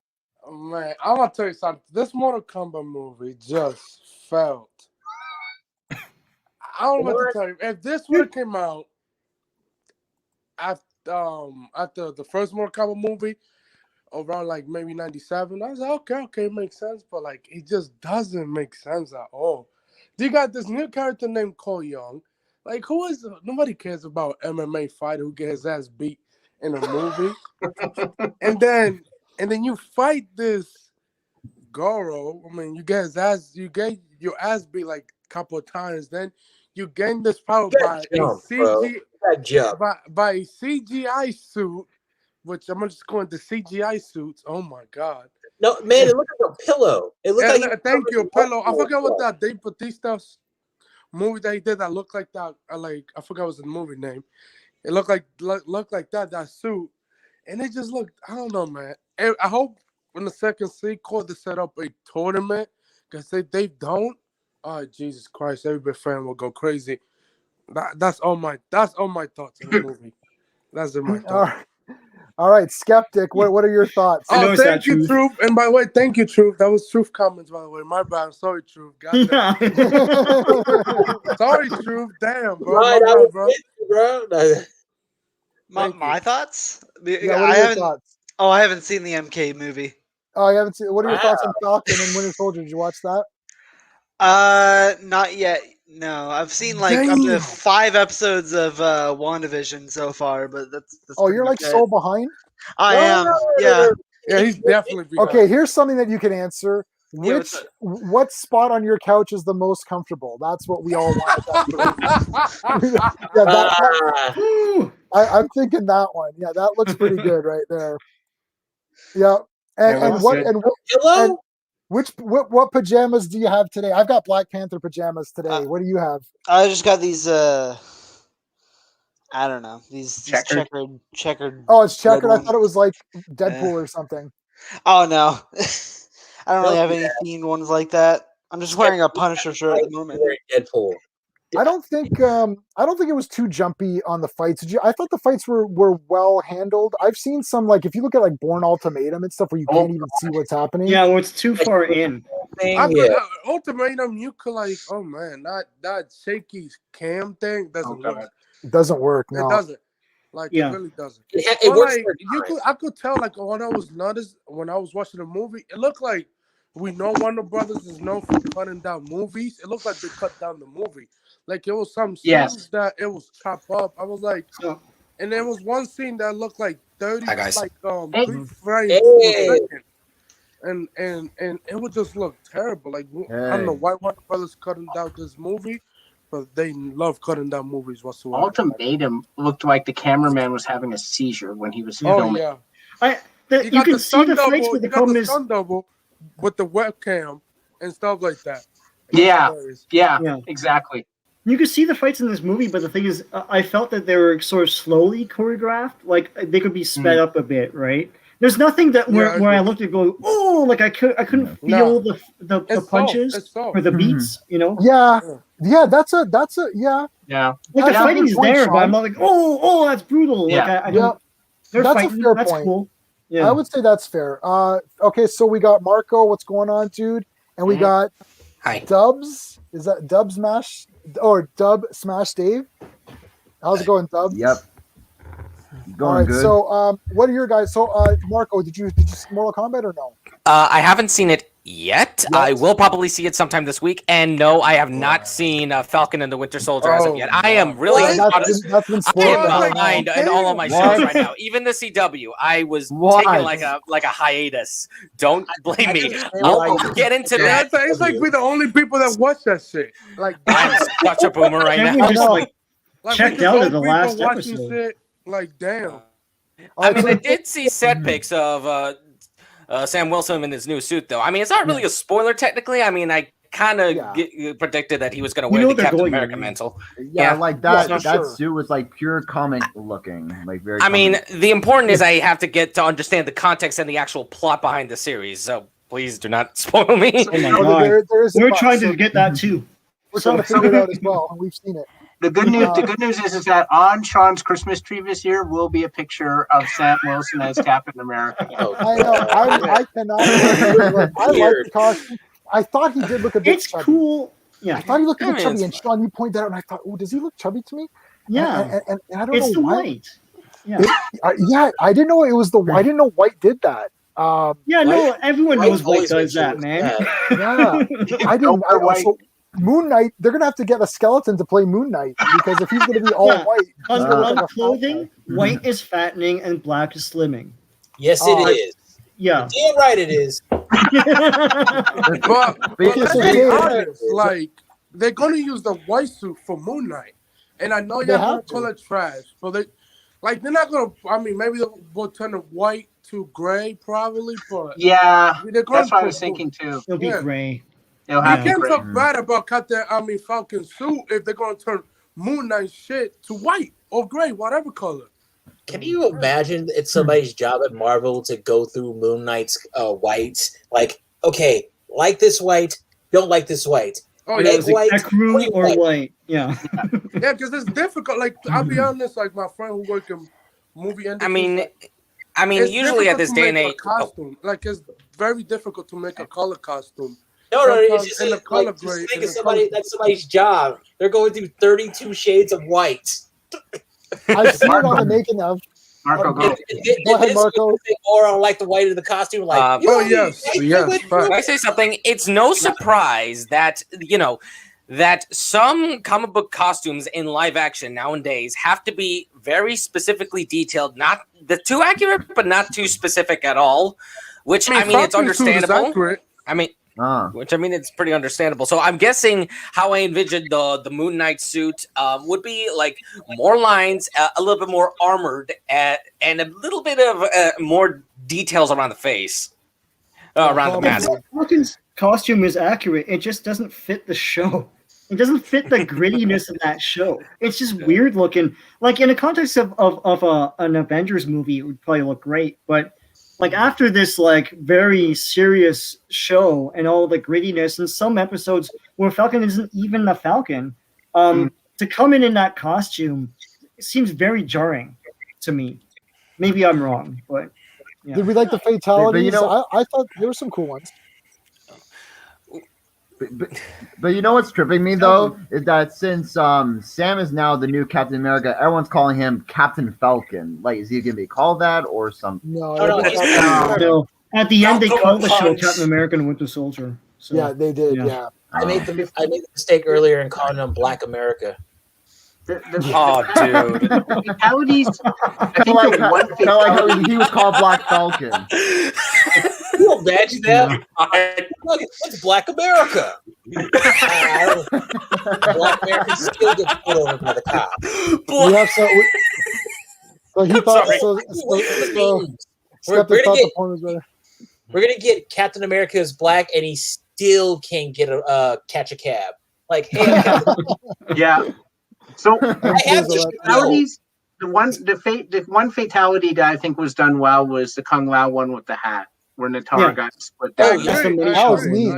Man, I'm gonna tell you something. This Mortal Kombat movie just felt. I don't know what to tell you. If this would have came out after the first Mortal Kombat movie, around like maybe 97, I was like, okay, it makes sense, but like it just doesn't make sense at all. You got this new character named Cole Young. Like, nobody cares about MMA fighter who gets his ass beat in a movie. and then you fight this Goro. I mean, you get your ass beat like a couple of times. Then you gain this power by a CGI suit, which I'm just calling the CGI suits. Oh my god! No, man, it looked like a pillow. It looked like thank you, pillow. I forgot what that Dave Bautista's movie that he did that looked like that. I forgot what was the movie name. It looked like that suit, and it just looked. I don't know, man. I hope in the second sequel they set up a tournament, because they don't. Oh Jesus Christ! Every fan will go crazy. That's all my thoughts in the movie. That's in my thoughts. All right, Skeptic, what are your thoughts? Oh, thank you, Truth. And by the way, thank you, Truth. That was Truth comments, by the way. My bad. Sorry, Truth. Sorry, Truth. Damn, bro. Right, bro. My thoughts? Yeah, what are your thoughts? Oh, I haven't seen the MK movie. Oh, you haven't seen. What are your thoughts on Falcon and Winter Soldier? Did you watch that? Not yet. No, I've seen like up to 5 episodes of WandaVision so far, but that's you're like so behind. I am. Yeah. Yeah, he's definitely behind. Okay, here's something that you can answer. What spot on your couch is the most comfortable? That's what we all want. I'm thinking that one. Yeah, that looks pretty good right there. Yeah, what pajamas do you have today? I've got Black Panther pajamas today. What do you have? I just got these. I don't know, these checkered. Oh, it's checkered. I thought it was like Deadpool or something. Oh no. I don't really have any themed ones like that. I'm just wearing a Punisher shirt at the moment. Deadpool. I don't think it was too jumpy on the fights. I thought the fights were well handled. I've seen some, like, if you look at like Bourne Ultimatum and stuff where you can't even see what's happening. Yeah, well, it's too far in. Ultimatum, you could like, oh man, that shaky cam thing doesn't work. It doesn't work. No, it doesn't. Like, it really doesn't. It works. Like, I could tell, like, when I was watching the movie, it looked like we know Warner Brothers is known for cutting down movies. It looked like they cut down the movie. Like, it was some scenes that it was chopped up. I was like, and there was one scene that looked like 30, like 3 frames per second. And it would just look terrible. Like, I don't know why Warner Brothers cutting down this movie, but they love cutting down movies whatsoever. Ultimatum looked like the cameraman was having a seizure when he was filming. Oh, yeah. You can see the fights, but the problem is... double, with the webcam and stuff like that. Yeah, exactly. You could see the fights in this movie, but the thing is, I felt that they were sort of slowly choreographed. Like they could be sped up a bit, right? There's nothing that where I looked at go, oh, like I couldn't feel the punches or the beats, you know? Yeah, that's a yeah. Like the fighting's there, but I'm not like, oh, that's brutal. Yeah. Like I don't. They're That's fighting. a fair That's point. cool. Yeah. I would say that's fair. Okay, so we got Marco. What's going on, dude? And we got Dubs. Is that Dub Smash or Dub Smash Dave? How's it going, Dub? Yep. Going all right, good. So, what are your guys? So, Marco, did you see Mortal Kombat or no? I haven't seen it yet. I will probably see it sometime this week. And no, I have not seen Falcon and the Winter Soldier as of yet. I am really that's been I am behind in all of my shows right now. Even the CW, I was taking like a hiatus. Don't blame me. I'll get into that. It's like we're the only people that watch that shit. Like I'm such a boomer right now. Just checked out of the last episode. Shit, like damn. I mean, I did see set pics of Sam Wilson in his new suit, though. I mean, it's not really a spoiler technically. I mean, I kind of predicted that he was going to wear the Captain America mantle. Yeah, like that suit was like pure comic looking, like very. I mean, the important is I have to get to understand the context and the actual plot behind the series. So please do not spoil me. Oh my God. We're trying to get that too. We're trying to figure it out as well, and we've seen it. The good news is that on Sean's Christmas tree this year will be a picture of Sam Wilson as Captain America. I know. I cannot. I like the costume. I thought he did look a bit. It's chubby. Cool. Yeah, I thought he looked a bit chubby, and Sean, you pointed out, and I thought, oh, does he look chubby to me? Yeah, and I don't know it's the why. white. Yeah, I didn't know it was the. I didn't know White did that. No, everyone knows White does that, man. Yeah, I didn't. So Moon Knight, they're gonna have to get a skeleton to play Moon Knight because if he's gonna be all white, on clothing, white is fattening and black is slimming. Yes, it is. Yeah, damn right it is. but let's be honest, like they're gonna use the white suit for Moon Knight, and I know you're gonna call it trash, but they're not gonna. I mean, maybe they'll turn it white to gray, probably, but that's what I was thinking too. It'll be gray. You can't talk bad about Falcon suit if they're gonna turn Moon Knight shit to white or gray, whatever color. Can you imagine it's somebody's job at Marvel to go through Moon Knight's whites? Like, okay, like this white, don't like this white. Oh, yeah, white, or white. Yeah. Yeah, because it's difficult. Like, I'll be honest, like my friend who works in movie industry. I mean, usually at this day and age, like it's very difficult to make a color costume. No, it's just in the color grade. Think of that's somebody's job. They're going through 32 shades of white. I've seen it on the making of. Marco, go ahead, Marco. Or on like the white of the costume, like yes. Can I say something? It's no surprise that that some comic book costumes in live action nowadays have to be very specifically detailed, not too accurate, but not too specific at all. Which I mean it's understandable. It's pretty understandable. So I'm guessing how I envisioned the Moon Knight suit would be like more lines, a little bit more armored, and a little bit of more details around the face, around the mask. Falcon's costume is accurate. It just doesn't fit the show. It doesn't fit the grittiness of that show. It's just weird looking. Like in the context of an Avengers movie, it would probably look great, but. Like after this, like very serious show and all the grittiness, and some episodes where Falcon isn't even the Falcon, to come in that costume, it seems very jarring to me. Maybe I'm wrong, but yeah. Did we like the fatalities? I thought there were some cool ones. But you know what's tripping me though is that since Sam is now the new Captain America, everyone's calling him Captain Falcon. Like, is he gonna be called that or something? No. At the end, they called the show Captain America and Winter Soldier. So, yeah, they did. Yeah. I made the mistake earlier in calling him Black America. Oh, dude! Fatalities. I think like how he was called Black Falcon. Can you imagine that? What's Black America? Black America still gets put over by the cops. So he thought. So we're gonna get. We're gonna get Captain America is black, and he still can't get a catch a cab. Like, hey, yeah. So I have to fatalities. The one fatality that I think was done well was the Kung Lao one with the hat, where Natara got split down. That was neat.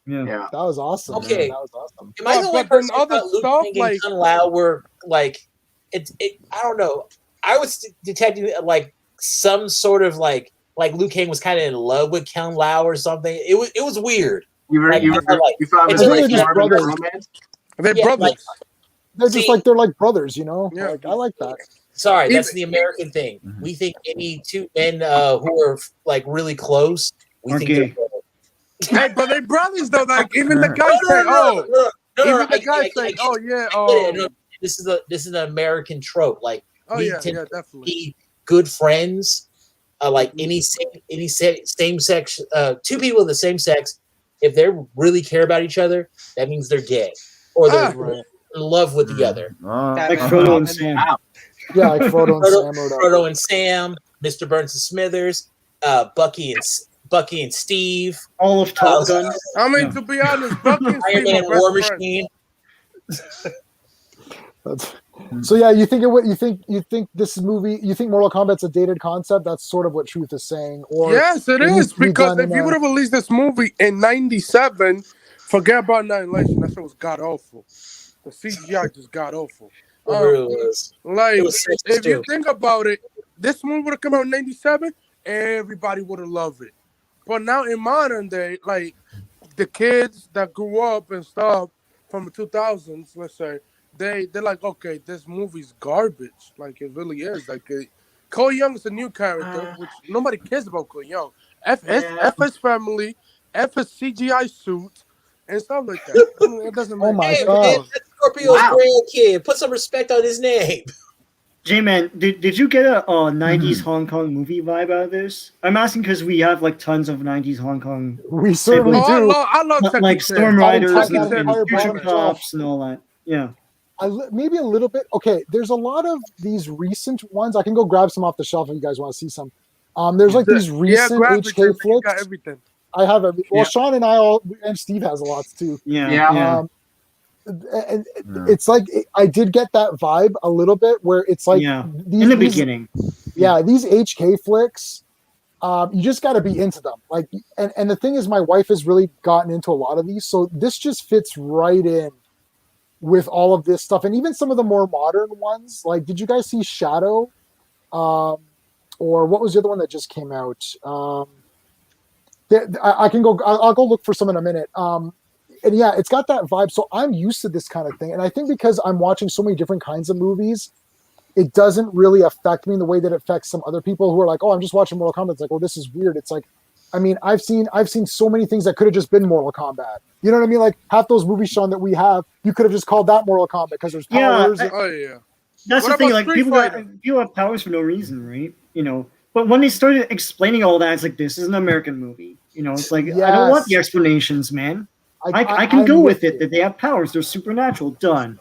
Yeah, that was awesome. Okay, man. That was awesome. Am I the only person who thought Luke Kang and Kung Lao were like it? I don't know. I was detecting like some sort of like Luke Kang was kind of in love with Kung Lao or something. It was weird. You thought it was they're just brothers. They're brothers. They're just like brothers, you know. Yeah. Like, I like that. Sorry, that's the American thing. We think any two men who are like really close, we think they're brothers. Hey, but they're brothers though. Like even the guys say, "Oh yeah." This is an American trope. Like, definitely. Be good friends. Like any same sex, two people of the same sex, if they really care about each other, that means they're gay or they're in love with the other. Like Frodo and Sam. Yeah, like Frodo and Sam. Frodo and Sam, Mr. Burns and Smithers, Bucky and Steve. All of Top Gun. I mean, to be honest, Bucky and Iron Steve Man, are War best Machine. So yeah, you think this movie? You think Mortal Kombat's a dated concept? That's sort of what Truth is saying. Or yes, it is, because if you would have released this movie in '97, forget about Annihilation. That shit was god awful. The CGI just god awful. Like, if you think about it, this movie would have come out in '97, everybody would have loved it. But now in modern day, like the kids that grew up and stuff from the 2000s, let's say, they're like, okay, this movie's garbage. Like, it really is. Like, Cole Young is a new character, which nobody cares about Cole Young. F.S. family, F.S. CGI suit, and stuff like that. I mean, it doesn't matter. Oh my god! That's Scorpio's grandkid. Put some respect on his name. J-Man, did you get a 90s Hong Kong movie vibe out of this? I'm asking because we have like tons of 90s Hong Kong. We certainly do. I love like Storm Riders and Empire Future Cops and all that. Yeah. Maybe a little bit. Okay, there's a lot of these recent ones. I can go grab some off the shelf if you guys want to see some. There's like these recent HK flicks. Got everything. I have everything. Well, Sean and I and Steve has a lot too. Yeah. And it's like I did get that vibe a little bit where it's like in the beginning. Yeah, these HK flicks, you just got to be into them. Like, and the thing is, my wife has really gotten into a lot of these, so this just fits right in with all of this stuff, and even some of the more modern ones. Like, did you guys see Shadow? Or what was the other one that just came out? I can go. I'll go look for some in a minute. And yeah, it's got that vibe. So I'm used to this kind of thing, and I think because I'm watching so many different kinds of movies, it doesn't really affect me in the way that it affects some other people who are like, "Oh, I'm just watching Mortal Kombat." It's like, "Oh, this is weird." It's like, I mean, I've seen so many things that could have just been Mortal Kombat. You know what I mean? Like half those movies, Sean, that we have, you could have just called that Mortal Kombat because there's powers. That's the thing. Like people have powers for no reason, right? You know. But when they started explaining all that, it's like, this is an American movie. You know, it's like, I don't want the explanations, man. I can go with it that they have powers. They're supernatural. Done.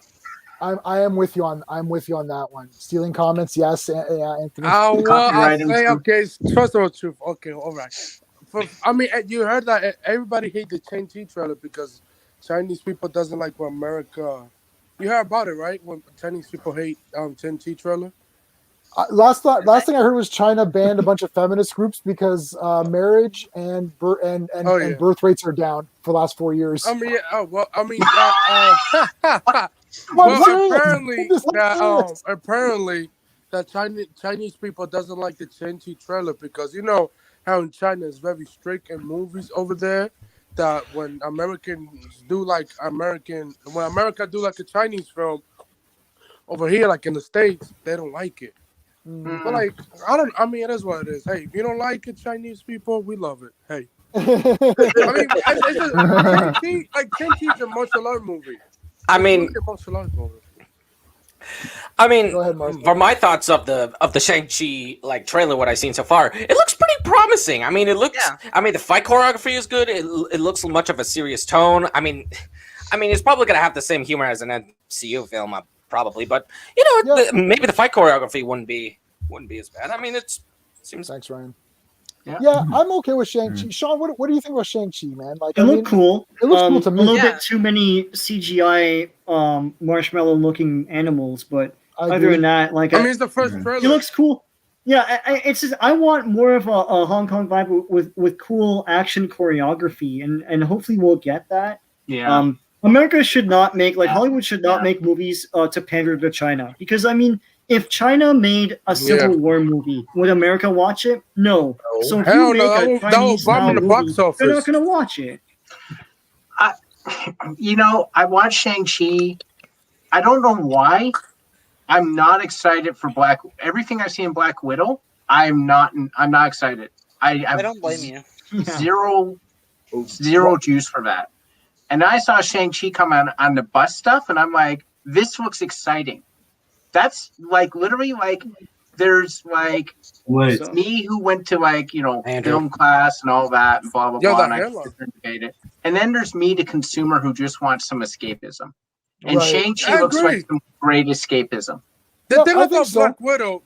I am with you on that one. Stealing comments, yes. Anthony. Okay, first of all, Truth. Okay, all right. I mean, you heard that everybody hate the Shang-Chi trailer because Chinese people doesn't like what America. You heard about it, right? When Chinese people hate Shang-Chi trailer. Last thing I heard was China banned a bunch of feminist groups because marriage and birth rates are down for the last 4 years. I mean, apparently that Chinese people doesn't like the Shang-Chi trailer because you know how in China is very strict in movies over there. That when America do like a Chinese film over here, like in the States, they don't like it. But like, I mean, it is what it is. Hey, if you don't like it, Chinese people, we love it. Hey, I mean, Shang-Chi is a martial art movie. I mean, Go ahead, for my thoughts of the Shang-Chi like trailer, what I've seen so far, it looks pretty promising. I mean, it looks. Yeah. I mean, the fight choreography is good. It looks much of a serious tone. I mean, it's probably gonna have the same humor as an MCU film, probably. But you know, maybe the fight choreography wouldn't be as bad. I mean, it seems. Thanks, Ryan. Yeah, I'm okay with Shang-Chi. Sean, what do you think about Shang-Chi, man? Like, it looked cool. It looks cool to me. A little bit too many CGI marshmallow-looking animals, but other than that, like, I mean, it's the first trailer. It looks cool. Yeah, it's just I want more of a Hong Kong vibe with cool action choreography, and hopefully we'll get that. Yeah. America should not make Hollywood should not make movies to pander to China, because I mean, if China made a Civil War movie, would America watch it? No. So if you make a Chinese style movie, they're not going to watch it. I watched Shang-Chi. I don't know why. I'm not excited for everything I see in Black Widow. I'm not excited. I don't blame you. Zero juice for that. And I saw Shang-Chi come on the bus stuff, and I'm like, this looks exciting. That's like literally like there's like me who went to film class and all that and blah blah blah, and I participate it. And then there's me, the consumer, who just wants some escapism. And Shang-Chi looks like some great escapism. The thing about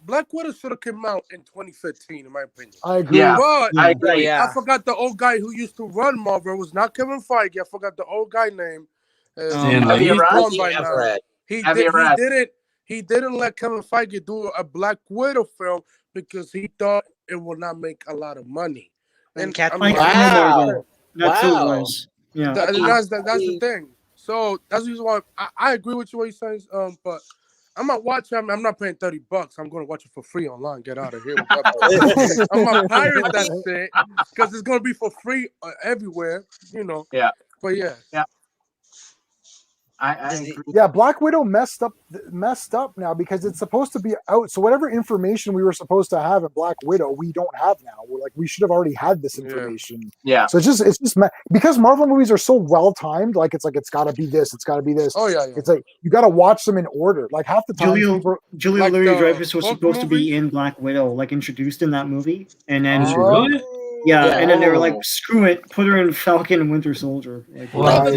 Black Widow should have come out in 2015, in my opinion. I agree. Yeah, but I agree. I forgot the old guy who used to run Marvel. It was not Kevin Feige. I forgot the old guy name. He didn't let Kevin Feige do a Black Widow film because he thought it would not make a lot of money. And that's what it was. Yeah, that's the thing. So that's the reason why I agree with you what you're saying. But I'm not watching. I'm not paying $30. I'm going to watch it for free online. Get out of here. I'm gonna pirate that shit because it's going to be for free everywhere. Yeah. But yeah. Black Widow messed up now because it's supposed to be out. So whatever information we were supposed to have in Black Widow, we don't have now. We should have already had this information. Yeah. So it's just because Marvel movies are so well timed. It's got to be this. It's got to be this. Oh yeah. It's like you got to watch them in order. Like half the time, Julia Louis-Dreyfus was supposed to be in Black Widow, introduced in that movie, and then and then they were like, "Screw it, put her in Falcon and Winter Soldier." The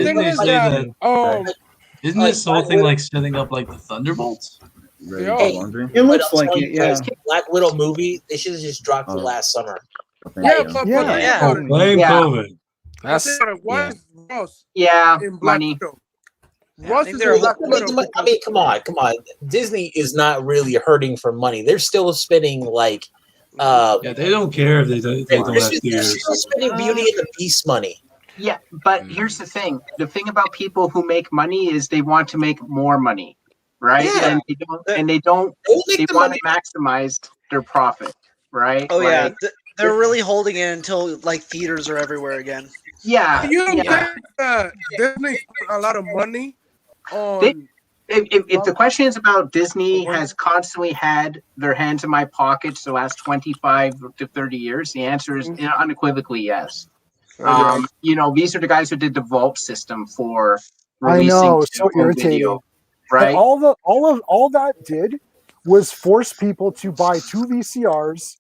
thing is that isn't this whole thing setting up the Thunderbolts? It looks like it, yeah. Black Widow movie, they should have just dropped it last summer. Blame COVID. Why is Ross in Black money. Widow? Ross is in Black Widow. I mean, come on. Disney is not really hurting for money. They're still spending they don't care if they don't have theaters. They're still spending Beauty and the Beast money. Yeah, but here's the thing. The thing about people who make money is they want to make more money, right? Yeah. And they want to maximize their profit, right? Oh yeah, they're really holding it until theaters are everywhere again. Yeah. You don't think Disney spent a lot of money on? If the question is about Disney has constantly had their hands in my pockets the last 25 to 30 years, the answer is unequivocally yes. These are the guys who did the vault system for releasing so irritating. Video, right? And all that did was force people to buy 2 VCRs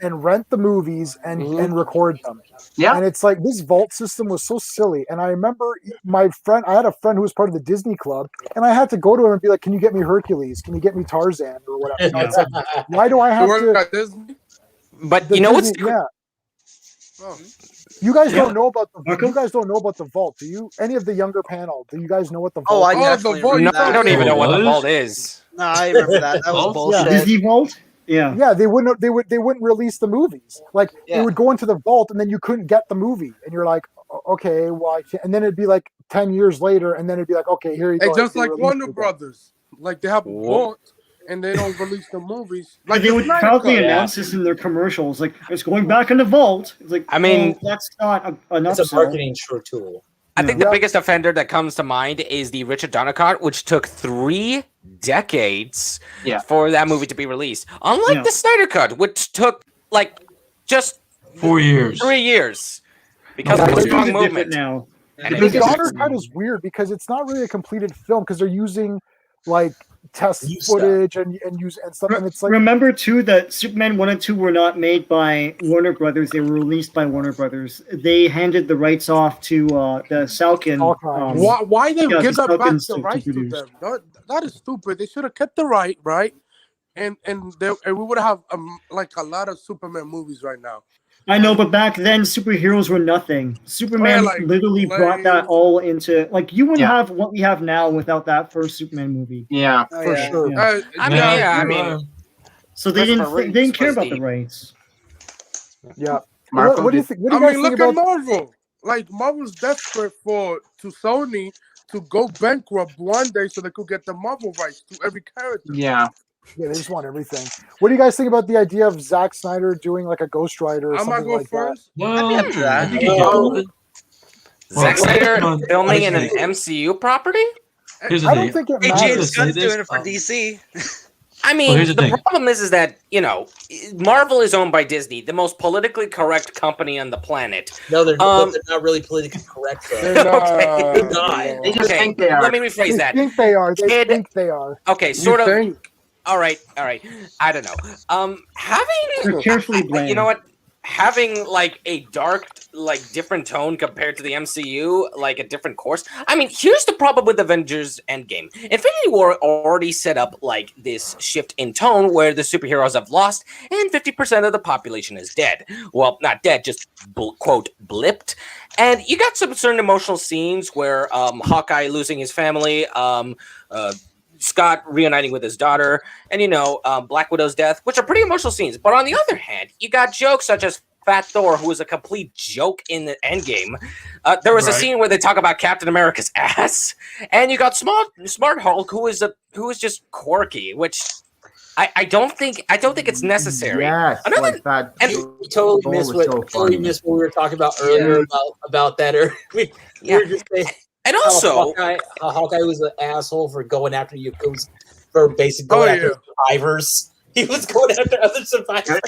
and rent the movies and record them. Yeah. And it's like this vault system was so silly. And I remember I had a friend who was part of the Disney Club, and I had to go to him and be like, "Can you get me Hercules? Can you get me Tarzan or whatever?" It's like, why do I have to? Disney? But you know what's You guys don't know about the vault, do you? Any of the younger panel, do you guys know what the vault? Oh, I definitely remember that. I don't even know what the vault is. No, I remember that. That was bullshit. Disney Vault. Yeah, they wouldn't release the movies. It would go into the vault, and then you couldn't get the movie, and you're like, okay, well, I can't. And then it'd be 10 years later, and then it'd be like, okay, here you go. It's just like Warner Brothers, they have a vault. And they don't release the movies. They would proudly announce this in their commercials, it's going back in the vault. It's like, that's not enough. It's a marketing tool. I think the biggest offender that comes to mind is the Richard Donner cut, which took 3 decades for that movie to be released. Unlike the Snyder cut, which took just 4 years. 3 years. Because of the strong movement. Now. The Donner cut is weird because it's not really a completed film because they're using test footage and stuff, and it's remember too that Superman 1 and 2 were not made by Warner Brothers. They were released by Warner Brothers. They handed the rights off to the Falcon. Why they give that back the rights to them? That is stupid. They should have kept the right, and we would have a lot of Superman movies right now. I know, but back then superheroes were nothing. Superman literally brought that all into you wouldn't have what we have now without that first Superman movie. Yeah, for sure. Yeah. I mean, so they didn't care about the rights. Yeah. Marco, what do you think? What do you guys think look about at Marvel. Like Marvel's desperate to Sony to go bankrupt one day so they could get the Marvel rights to every character. Yeah. Yeah, they just want everything. What do you guys think about the idea of Zack Snyder doing like a Ghost Rider or something like first. that? Well, I'd be up for that. I think he can. Zack Snyder filming in an MCU property? Here's the I thing. don't think it Hey, matters. James Gunn's doing it for DC. I mean, Well, here's the thing. problem is that, Marvel is owned by Disney, the most politically correct company on the planet. No, they're not really politically correct, though. They're Okay. not. They just think they are. Let me rephrase that. They think they are. They think they are. Okay, sort of. Think? All right. I don't know. They're carefully blamed. You know what? Having like a dark, different tone compared to the MCU, like a different course. I mean, here's the problem with Avengers Endgame. Infinity War already set up like this shift in tone where the superheroes have lost and 50% of the population is dead. Well, not dead, just quote blipped. And you got some certain emotional scenes where Hawkeye losing his family, Scott reuniting with his daughter, and Black Widow's death, which are pretty emotional scenes. But on the other hand, you got jokes such as Fat Thor, who was a complete joke in the Endgame. There was a scene where they talk about Captain America's ass, and you got Smart Hulk, who is just quirky, which I don't think it's necessary. Yes, and we totally missed what we were talking about earlier about that. We were just saying. And also, Hawkeye was an asshole for going after Yakuza, for basically going after survivors. He was going after other survivors.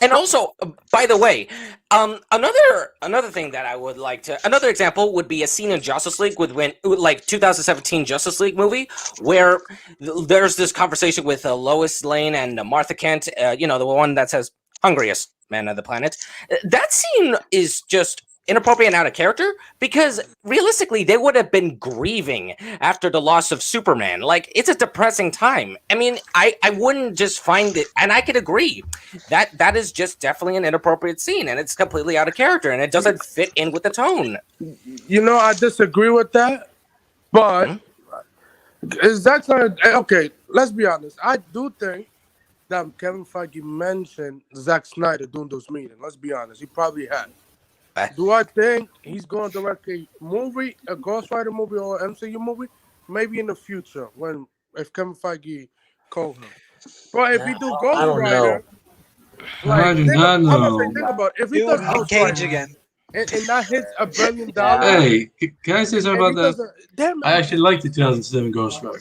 And also, by the way, another thing that I would like to, another example would be a scene in Justice League with 2017 Justice League movie, where there's this conversation with Lois Lane and Martha Kent, the one that says hungriest man of the planet. That scene is just inappropriate and out of character because realistically they would have been grieving after the loss of Superman. Like, it's a depressing time. I mean, I wouldn't just find it, and I could agree that is just definitely an inappropriate scene, and it's completely out of character, and it doesn't fit in with the tone. I disagree with that, but is that okay? Let's be honest. I do think that Kevin Feige mentioned Zack Snyder during those meetings. Let's be honest. He probably had. Do I think he's going to direct a movie, a Ghost Rider movie or MCU movie? Maybe in the future, if Kevin Feige calls him. But if he do Ghost Rider, think about it. If he does Ghost Rider again, and that hits $1 billion. Hey, can I say something about that? I actually like the 2007 Ghost Rider.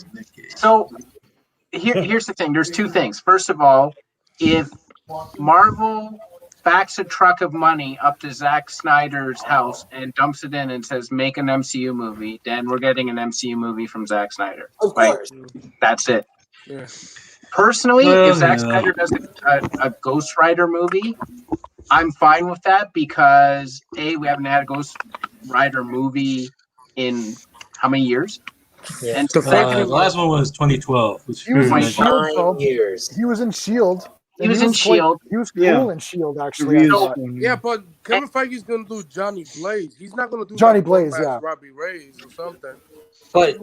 So here's the thing. There's two things. First of all, if Marvel backs a truck of money up to Zack Snyder's house and dumps it in and says, make an MCU movie, then we're getting an MCU movie from Zack Snyder. Of course. That's it. Yeah. Personally, if Zack Snyder does a Ghost Rider movie, I'm fine with that because, A, we haven't had a Ghost Rider movie in how many years? Yeah. And the last one was 2012. Which He was in 9 S.H.I.E.L.D. years. He was in S.H.I.E.L.D. He was in S.H.I.E.L.D. He was cool in S.H.I.E.L.D. actually. Yeah, but Kevin Feige's going to do Johnny Blaze. He's not going to do Johnny Blaze, Robbie Reyes or something. But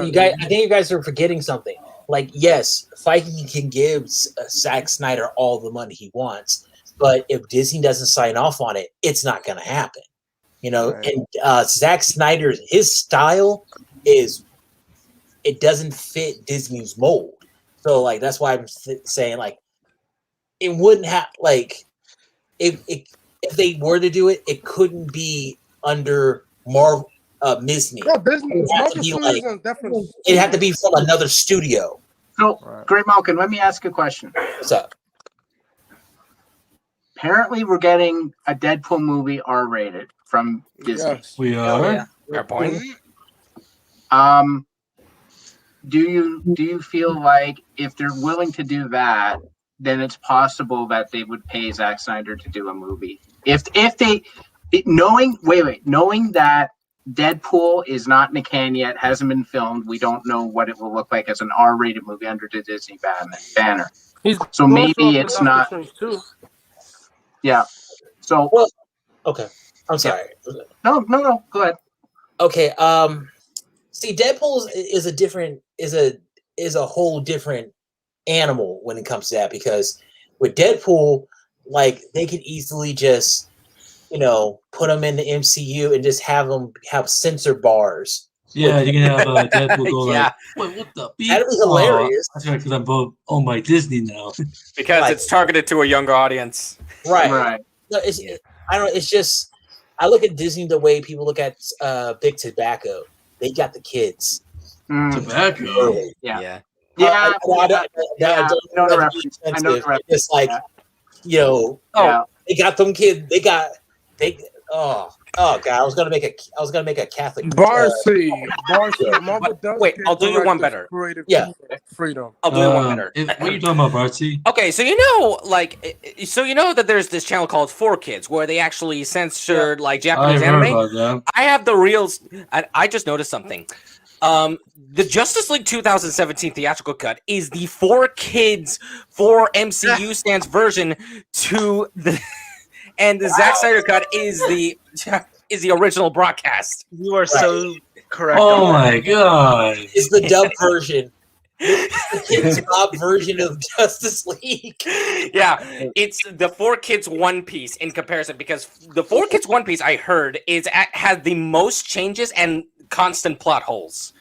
you guys, I think you guys are forgetting something. Like, yes, Feige can give Zack Snyder all the money he wants, but if Disney doesn't sign off on it, it's not going to happen. Right. And Zack Snyder's his style it doesn't fit Disney's mold. So like that's why I'm saying like it wouldn't have like if they were to do it, it couldn't be under Marvel Disney. No, Disney. It'd have to be from another studio. So, Greymalkin, let me ask a question. What's up? Apparently, we're getting a Deadpool movie R-rated from Disney. Yes. We are. Fair point. Do you feel like if they're willing to do that, then it's possible that they would pay Zack Snyder to do a movie? Knowing that Deadpool is not in a can yet, hasn't been filmed, we don't know what it will look like as an R-rated movie under the Disney banner. So maybe it's not. Yeah. So. Well, okay. I'm sorry. No. Go ahead. Okay. See, Deadpool is a whole different animal when it comes to that, because with Deadpool, like, they could easily just, put them in the MCU and just have them have censor bars. Yeah, you can have Deadpool go like, what the beep? That'd be hilarious. That's right, because I'm owned by Disney now. Because it's targeted to a younger audience. Right. No, it's just, I look at Disney the way people look at Big Tobacco. They got the kids. Tobacco. Yeah. I know the reference. It's like, they got them kids. Oh God! I was gonna make a Catholic. Barcy. Wait, I'll do you one better. Freedom. I'll do you one better. What are you talking about, Barcy? Okay, so that there's this channel called 4Kids where they actually censored like Japanese anime. I have the reels. I just noticed something. The Justice League 2017 theatrical cut is the 4Kids for MCU stands version to the. And the Zack Snyder cut is the original broadcast. You are so correct. Oh my god! It's the dub version. It's the kids' pop version of Justice League. Yeah, it's the 4Kids One Piece in comparison, because the 4Kids One Piece I heard has the most changes and constant plot holes.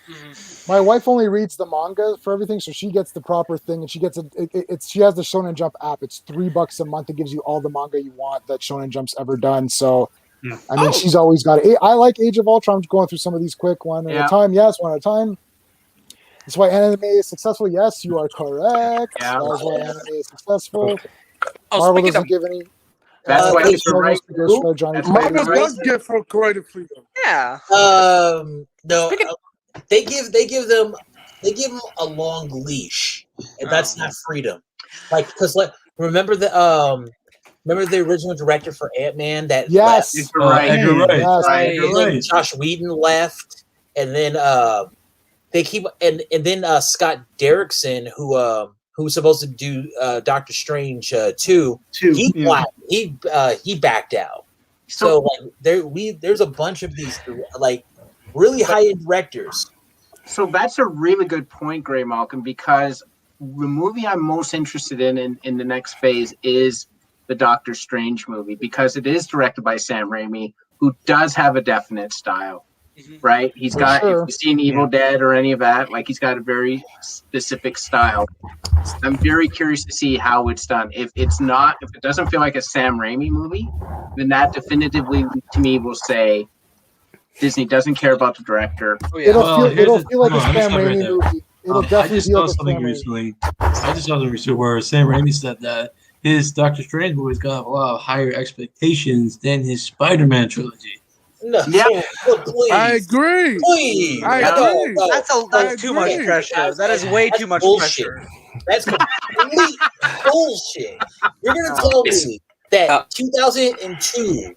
My wife only reads the manga for everything, so she gets the proper thing, and she gets she has the Shonen Jump app. It's $3 a month. It gives you all the manga you want that Shonen Jump's ever done. So, I mean, she's always got it. I like Age of Ultron. I'm going through some of these quick one at a time. Yes, one at a time. That's why anime is successful. Yes, you are correct. Yeah. That's why anime is successful. Oh, Marvel doesn't give any. That's why it's right. Marvel does get for creative freedom. Yeah. No. They give them a long leash, and that's not freedom. Like, because remember the original director for Ant-Man that left? Right. Josh Whedon left, and then they keep and then Scott Derrickson, who's supposed to do Doctor Strange 2, he backed out. So like there's a bunch of these like really high-end directors. So that's a really good point, Greymalkin, because the movie I'm most interested in the next phase is the Doctor Strange movie, because it is directed by Sam Raimi, who does have a definite style, right? He's got, if you've seen Evil Dead or any of that, like, he's got a very specific style. I'm very curious to see how it's done. If it doesn't feel like a Sam Raimi movie, then that definitively to me will say Disney doesn't care about the director. It'll feel like a Sam Raimi movie. It'll definitely feel like a Sam Raimi. Recently. I just saw something recently where Sam Raimi said that his Doctor Strange movie's got a lot of higher expectations than his Spider-Man trilogy. No, please. I agree. Please. I agree. That's too much pressure. That is way too much pressure. That's complete bullshit. You're gonna tell me that 2002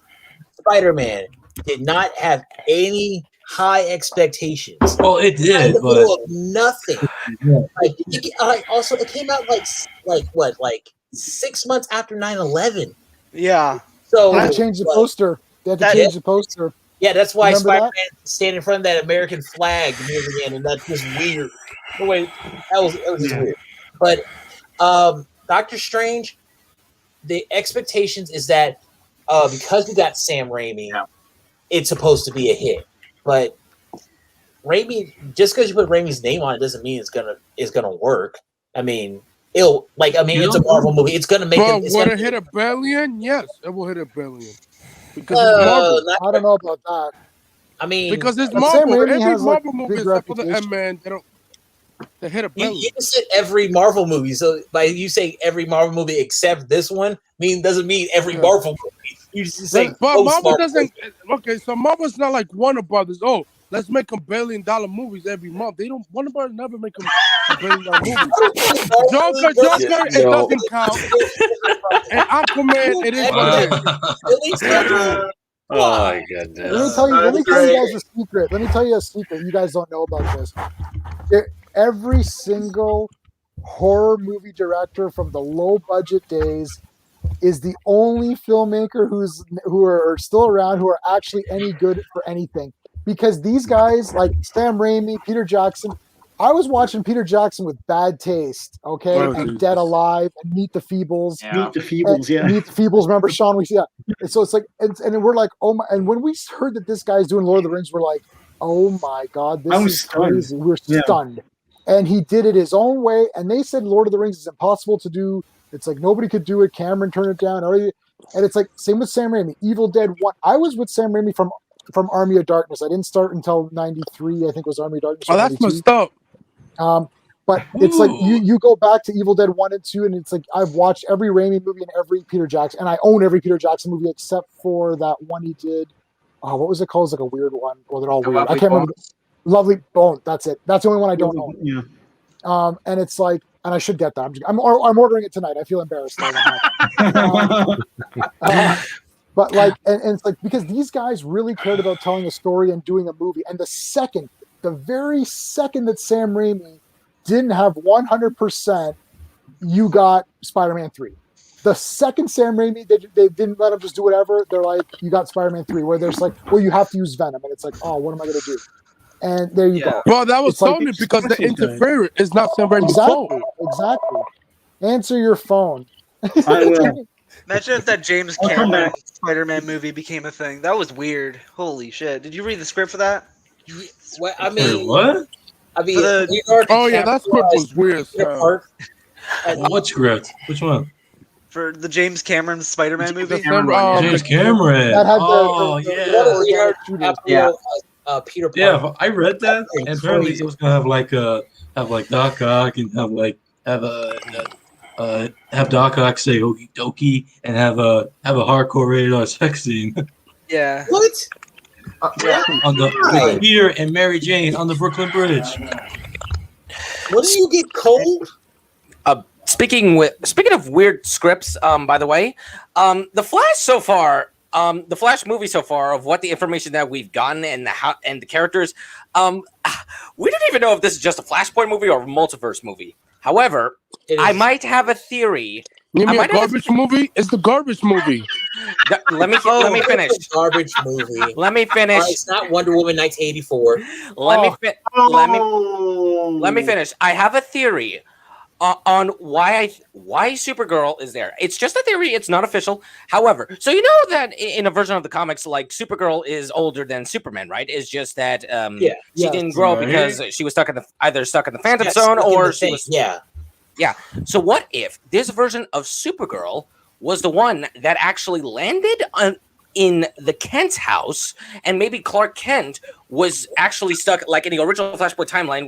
Spider-Man did not have any high expectations? Well, it did, but nothing. Also, it came out like 6 months after 9/11. Yeah. So they had to change the poster. The poster. Yeah, that's why Spider-Man standing in front of that American flag near the end, and that's just weird. No, wait, that was just weird. But Doctor Strange, the expectations is that because we got Sam Raimi, it's supposed to be a hit. But Raimi, just because you put Raimi's name on it doesn't mean it's gonna work. I mean, it's a Marvel movie. It's gonna make it. Will it hit $1 billion? Yes, it will hit $1 billion. Because I don't know about that. I mean, because it's Marvel. Every Marvel movie except for the Ant-Man, they hit $1 billion. You just said every Marvel movie. So by you say every Marvel movie except this one, doesn't mean every Marvel movie. You just say, but Marvel doesn't. Okay, so Marvel's not like Warner Brothers. Oh, let's make $1 billion movies every month. They don't. Warner Brothers never make $1 billion movies. Joker, it doesn't count. And Aquaman, it is what it is. Oh my goodness! Let me tell you guys a secret. Let me tell you a secret. You guys don't know about this. Every single horror movie director from the low budget days is the only filmmaker who are still around who are actually any good for anything. Because these guys like Sam Raimi, Peter Jackson, I was watching Peter Jackson with Bad Taste, okay, and Dead Alive, and Meet the Feebles. Meet the Feebles, yeah. Meet the Feebles. Remember Sean? And so it's like, and we're like, oh my! And when we heard that this guy's doing Lord of the Rings, we're like, oh my god, this is crazy. We're stunned. And he did it his own way. And they said Lord of the Rings is impossible to do. It's like nobody could do it. Cameron turned it down. And it's like same with Sam Raimi. Evil Dead 1. I was with Sam Raimi from Army of Darkness. I didn't start until 93. I think was Army of Darkness. Oh, that's messed up. But it's like you go back to Evil Dead 1 and 2, and it's like I've watched every Raimi movie and every Peter Jackson, and I own every Peter Jackson movie except for that one he did. What was it called? It's like a weird one. Well, they're all weird. I can't remember. Lovely Bone. That's it. That's the only one I don't own. Yeah. And it's like, and I should get that. I'm ordering it tonight. I feel embarrassed. But like, and it's like because these guys really cared about telling a story and doing a movie. And the very second that Sam Raimi didn't have 100%, you got Spider-Man 3. The second Sam Raimi, they didn't let him just do whatever. They're like, you got Spider-Man 3, where there's like, well, you have to use Venom, and it's like, oh, what am I going to do? And there you go. Well, that was Sony like, because the interference is not Sam Raimi's fault. Exactly. Answer your phone. I will. Imagine if that James Cameron Spider-Man movie became a thing. That was weird. Holy shit! Did you read the script for that? What? I mean, what? I mean, that script was weird. What script? Which one? For the James Cameron Spider-Man movie. James Cameron. Peter. Yeah, I read that, and apparently it was gonna have like Doc Ock and have Doc Ock say "Okie dokie" and have a hardcore rated R sex scene. Yeah. What? On the Peter and Mary Jane on the Brooklyn Bridge. What do you get cold? Speaking of weird scripts, by the way, the Flash so far, the Flash movie so far, of what the information that we've gotten and the characters, we don't even know if this is just a Flashpoint movie or a multiverse movie. However, I might have a theory. You mean a garbage movie? It's the garbage movie. Let me finish. Garbage movie. Let me finish. It's not Wonder Woman 1984. Let me finish. I have a theory on why Supergirl is there. It's just a theory. It's not official. However, so you know that in a version of the comics, like Supergirl is older than Superman, right? It's just that she didn't grow because she was either stuck in the Phantom Zone or she was Yeah. So what if this version of Supergirl was the one that actually landed in the Kent's house, and maybe Clark Kent was actually stuck, like in the original Flashpoint timeline,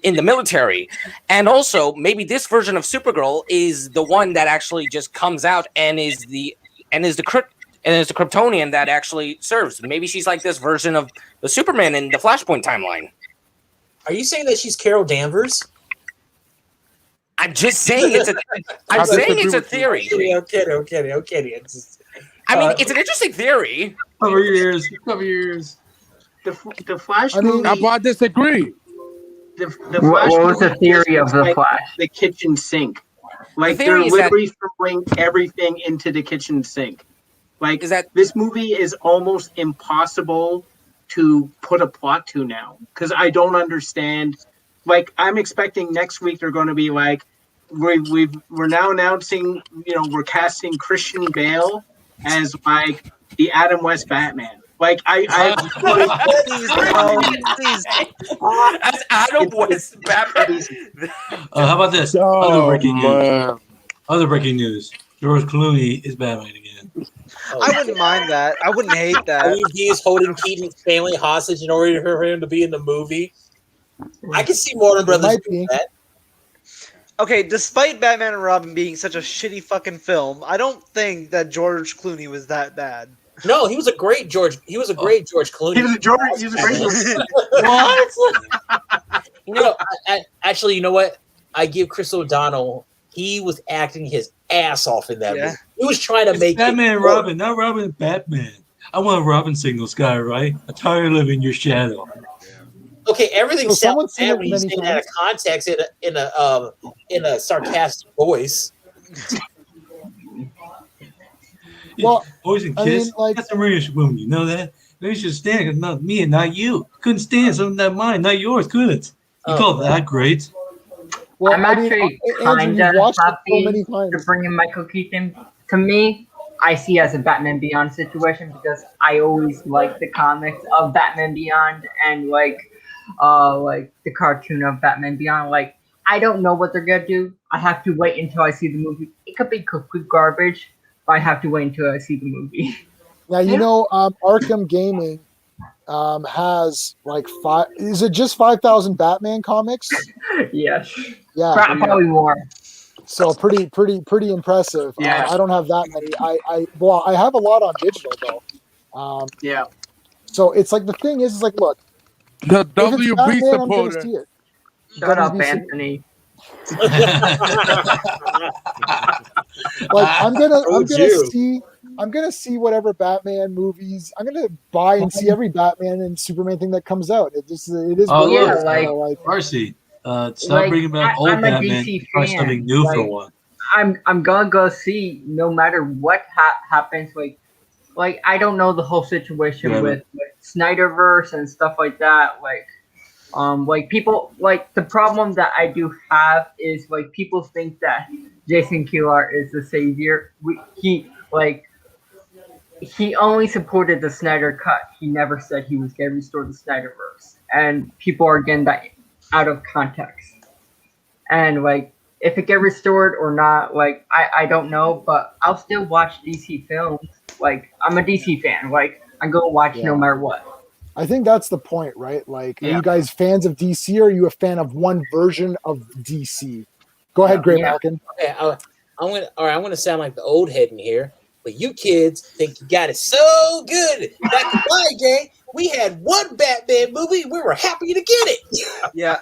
in the military, and also maybe this version of Supergirl is the one that actually just comes out and is the Kryptonian that actually serves. Maybe she's like this version of the Superman in the Flashpoint timeline. Are you saying that she's Carol Danvers? I'm just saying it's a theory. I'm kidding. I mean, it's an interesting theory. Cover your ears. The Flash movie. I disagree. The Flash what was the theory of the Flash? The kitchen sink. Like they're literally throwing everything into the kitchen sink. Like this movie is almost impossible to put a plot to now because I don't understand. Like I'm expecting next week they're going to be like, we're now announcing, we're casting Christian Bale as like the Adam West Batman. Like I as Adam West Batman. How about this? Other breaking news. George Clooney is Batman again. I wouldn't mind that. I wouldn't hate that. He is holding Keaton's family hostage in order for him to be in the movie. I can see Warner Brothers doing that. Okay, despite Batman and Robin being such a shitty fucking film, I don't think that George Clooney was that bad. No, he was a great George. He was a great George Clooney. He was a great George. What? Actually, you know what? I give Chris O'Donnell. He was acting his ass off in that movie. He was trying to make Batman and Robin, not Robin and Batman. I want a Robin signals guy, right? I'm tired of living in your shadow. Okay, everything sounds bad when you say it out of context in a sarcastic voice. Well, Poison I Kiss. mean, like, That's a Maria woman. You know that? They should stand because not me and not you. Couldn't stand something that mine, not yours. Couldn't. You call that great? well, I'm actually Andrew, you've watched it so many happy times. to bring in Michael Keaton. To me, I see as a Batman Beyond situation because I always liked the comics of Batman Beyond and like the cartoon of Batman Beyond. Like, I don't know what they're gonna do. I have to wait until I see the movie. It could be complete garbage, but I have to wait until I see the movie. Now, you know, Arkham Gaming has like is it just 5,000 Batman comics? Yes. Yeah. Probably more. So pretty impressive. Yeah. I don't have that many. I have a lot on digital though. Yeah. So it's like the thing is like, look, the if it's WB Batman, I'm gonna supporter. see it. Shut up, WB Anthony. Like I'm gonna you. I'm gonna see whatever Batman movies. I'm gonna buy and see every Batman and Superman thing that comes out. It is. Oh, what it yeah, is, like- you know, like Marcy, stop Like, bringing back old I'm a Batman. DC Try fan, something new for like- one. I'm gonna go see no matter what happens. Like I don't know the whole situation Yeah, with Snyderverse and stuff like that. Like people like the problem that I do have is like people think that Jason Kilar is the savior. He only supported the Snyder cut. He never said he was gonna restore the Snyderverse, and people are getting that out of context. And like, if it get restored or not, like I don't know, but I'll still watch DC films. Like I'm a DC fan. Like I go watch no matter what. I think that's the point, right? Like, are you guys fans of DC or are you a fan of one version of DC? Go ahead, Greymalkin. Okay, I'm gonna sound like the old head in here, but you kids think you got it so good. Back in my day, we had one Batman movie. We were happy to get it. Yeah.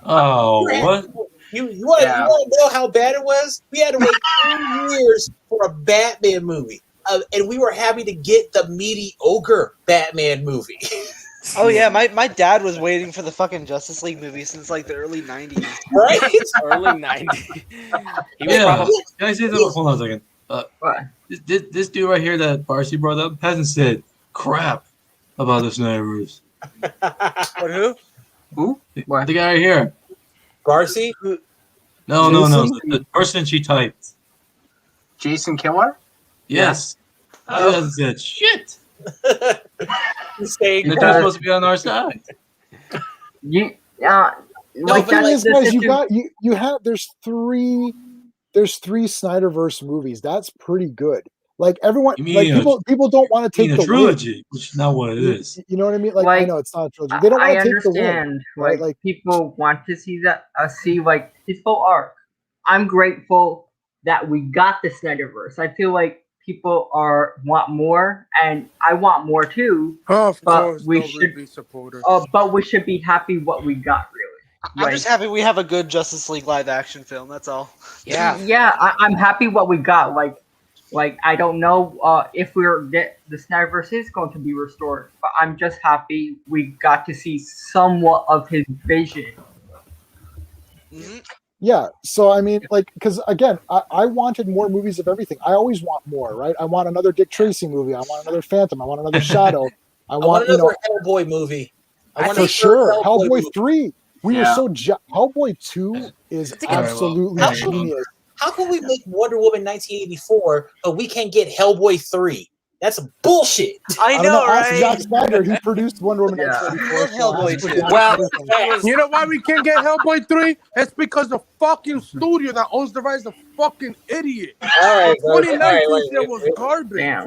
Oh, what? You want to know how bad it was? We had to wait 2 years for a Batman movie, and we were happy to get the mediocre Batman movie. Oh yeah, my dad was waiting for the fucking Justice League movie since like the early '90s. Right? Early 90s. He was Yeah. probably Can I say something? Hold on a second. This dude right here that Barcy brought up hasn't said crap about the Snyderverse. What, who? Who? The guy right here. Barcy? No. The person she typed. Jason Kilar? Yes. He hasn't said shit. Saying They're supposed to be on our side. The thing is, guys, you have there's three Snyderverse movies. That's pretty good. Like everyone, like people don't want to take the trilogy, win. which is not what it is. You know what I mean? Like I know it's not a trilogy. They don't want to take the win. I understand. Right? Like people want to see that, see like his full arc. I'm grateful that we got the Snyderverse. I feel like people want more, and I want more too. Of but course, we should be supporters. But we should be happy what we got. Really, I'm just happy we have a good Justice League live action film. That's all. Yeah. I'm happy what we got. Like I don't know if the Snyderverse is going to be restored, but I'm just happy we got to see somewhat of his vision. Mm-hmm. Yeah, so I mean, like, because again, I wanted more movies of everything. I always want more, right? I want another Dick Tracy movie. I want another Phantom. I want another Shadow. I want another Hellboy movie. For sure, Hellboy 3. We were so Hellboy 2 is absolutely genius. How can we make Wonder Woman 1984, but we can't get Hellboy 3? That's bullshit. I know, right? Zack Snyder, he produced Wonder Woman 1984. Hellboy 2. Well, you know why we can't get Hellboy 3? It's because the fucking studio that owns the rights is a fucking idiot. All right, 2019 it was garbage.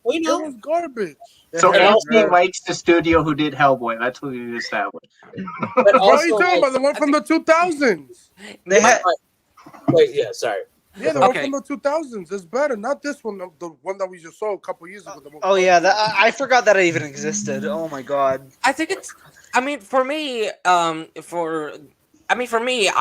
We know. It was garbage. So Anthony likes the studio who did Hellboy. That's what we established. What are you talking about? The one from the 2000s. Wait, yeah, sorry. Yeah, the one from the 2000s is better. Not this one, the one that we just saw a couple years ago. Oh yeah, I forgot that it even existed. Oh my god. I think it's. I mean, for me, I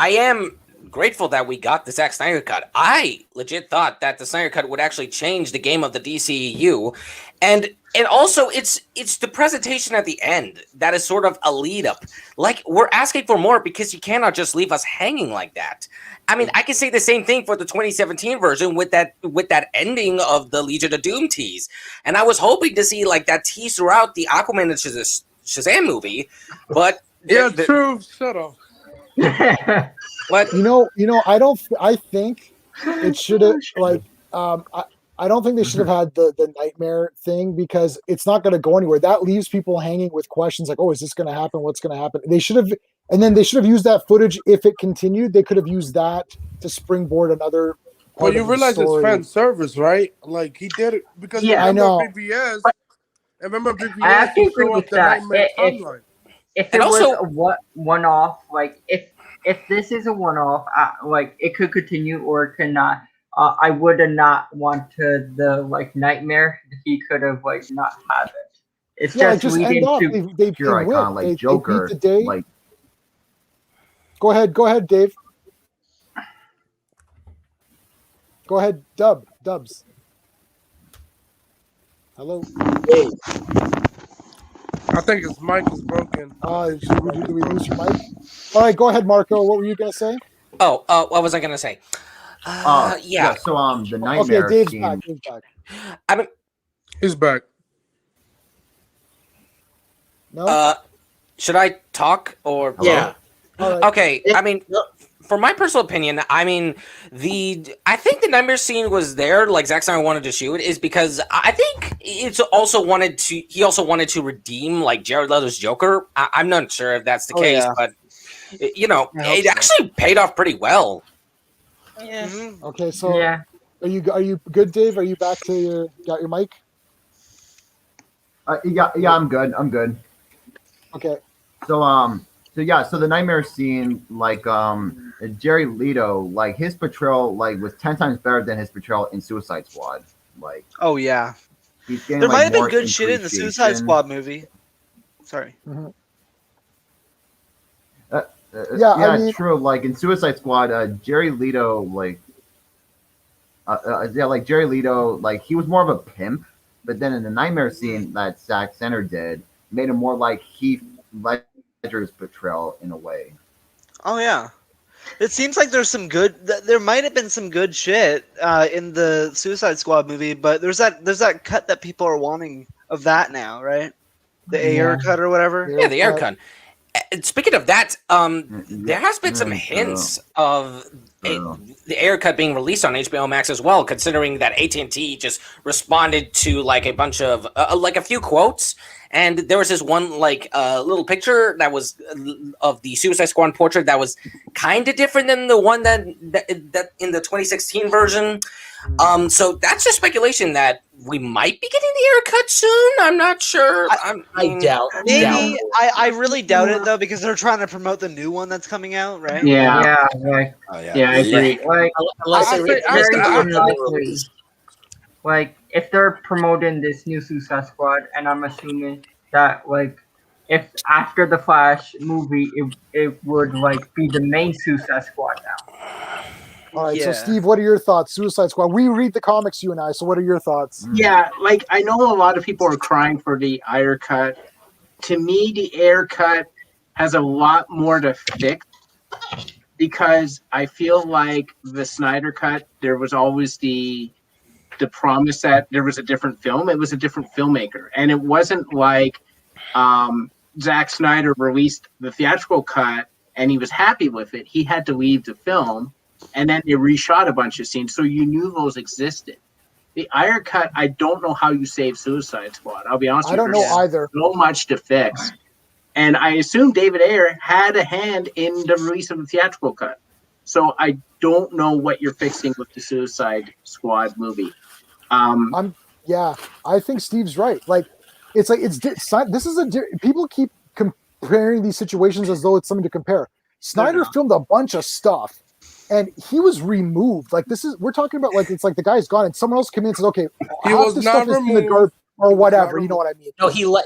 am grateful that we got the Zack Snyder cut. I legit thought that the Snyder cut would actually change the game of the DCEU, and also it's the presentation at the end that is sort of a lead up. Like, we're asking for more because you cannot just leave us hanging like that. I mean, I can say the same thing for the 2017 version with that ending of the Legion of Doom tease, and I was hoping to see like that tease throughout the Aquaman and Shazam movie, but true. Shut up. But I think it should have I don't think they should have had the nightmare thing, because it's not going to go anywhere. That leaves people hanging with questions like, oh, is this going to happen? What's going to happen? They should have used that footage. If it continued, they could have used that to springboard another. Well, you realize it's fan service, right? Like, he did it because I know. BVS. Remember BVS? I have to agree with that. If it was a one-off, like if this is a one-off, like it could continue or it could not. I would have not wanted the like nightmare. He could have like not have it. It's just leading to they icon like Joker. They beat the day. Like, go ahead, Dave. Go ahead, Dubs. Hello. I think his mic is broken. Do we lose your mic? All right, go ahead, Marco. What were you gonna say? What was I gonna say? Yeah. So the nightmare. Okay, Dave's back. I mean, he's back. No. Should I talk or? Yeah. Right. Okay. I mean, for my personal opinion, I mean, I think the nightmare scene was there, like Zack Snyder wanted to shoot, is because I think he also wanted to redeem like Jared Leto's Joker. I'm not sure if that's the case, but it actually paid off pretty well. Yeah. Mm-hmm. Okay, so are you good, Dave? Are you back to got your mic? Yeah, I'm good. Okay. So the nightmare scene, like Jerry Leto, like his portrayal, like was 10 times better than his portrayal in Suicide Squad. Like, oh yeah, he's getting, there like, might have been more good shit in the Suicide Squad movie. Sorry. Mm-hmm. I mean, true. Like in Suicide Squad, Jerry Leto, like Jerry Leto, like he was more of a pimp, but then in the nightmare scene that Zack Snyder did, made him more like Heath Ledger's portrayal in a way. Oh yeah, it seems like there's some good. There might have been some good shit in the Suicide Squad movie, but there's that cut that people are wanting of that now, right? The air cut or whatever. Yeah, the air cut. Speaking of that, there has been some hints of the air cut being released on HBO Max as well, considering that AT&T just responded to like a bunch of like a few quotes, and there was this one like little picture that was of the Suicide Squad portrait that was kind of different than the one that in the 2016 version. So that's just speculation that we might be getting the air cut soon. I'm not sure. I doubt. Maybe. I really doubt it though, because they're trying to promote the new one that's coming out, right? Yeah, I agree. Like, Unless like if they're promoting this new Suicide Squad, and I'm assuming that like if after the Flash movie, it would like be the main Suicide Squad now. All right, so Steve, what are your thoughts? Suicide Squad. We read the comics, you and I. So, what are your thoughts? Yeah, like I know a lot of people are crying for the air cut. To me, the air cut has a lot more to fix, because I feel like the Snyder cut, there was always the promise that there was a different film. It was a different filmmaker, and it wasn't like Zack Snyder released the theatrical cut and he was happy with it. He had to leave the film. And then they reshot a bunch of scenes, so you knew those existed. The air cut, I don't know how you save Suicide Squad. I'll be honest with you. I don't know either. So much to fix. And I assume David Ayer had a hand in the release of the theatrical cut. So I don't know what you're fixing with the Suicide Squad movie. I think Steve's right. Like, this is people keep comparing these situations as though it's something to compare. Snyder filmed a bunch of stuff, and he was removed. Like, we're talking about, like, it's like the guy's gone and someone else came in and said, okay, he was not removed or whatever. You know what I mean? No, he had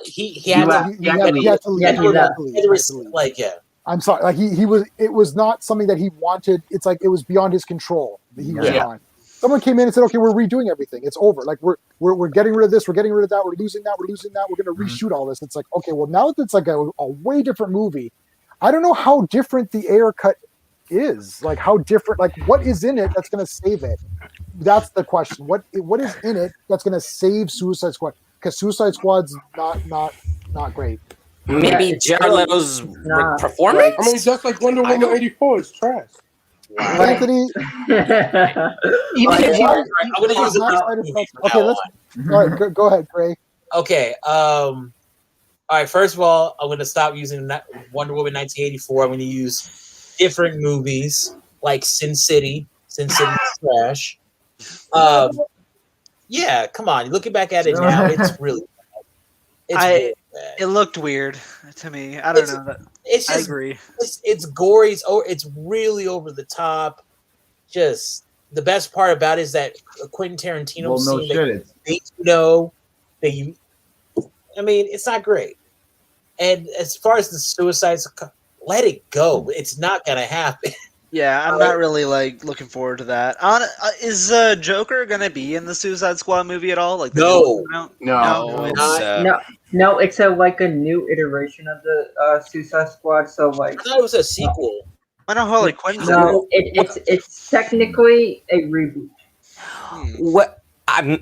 to leave. Like, yeah. I'm sorry, like he was. It was not something that he wanted. It's like it was beyond his control. He was gone. Someone came in and said, "Okay, we're redoing everything. It's over. Like we're getting rid of this. We're getting rid of that. We're losing that. We're losing that. We're going to reshoot all this." It's like, okay, well now that it's like a way different movie. I don't know how different the Ayer cut is. Like how different. Like what is in it that's going to save it? That's the question. What is in it that's going to save Suicide Squad? Because Suicide Squad's not great. Maybe Jared Leto's performance. I mean, just like Wonder Woman 84 is trash. Wow. Anthony, all right, go ahead, Gray. Okay. All right. First of all, I'm going to stop using Wonder Woman 1984. I'm going to use different movies like Sin City. Sin City is trash. Yeah, come on. Looking back at it now, it's really bad. Really bad. It looked weird to me. I don't know. It's just, I agree. It's gory. It's really over the top. Just the best part about it is that Quentin Tarantino I mean, it's not great. And as far as the suicides, let it go. It's not gonna happen. Yeah, I'm not really like looking forward to that. Is Joker gonna be in the Suicide Squad movie at all? Like No, it's like a new iteration of the Suicide Squad. So like, I thought it was a sequel. I know Harley Quinn. No, it's technically a reboot. What I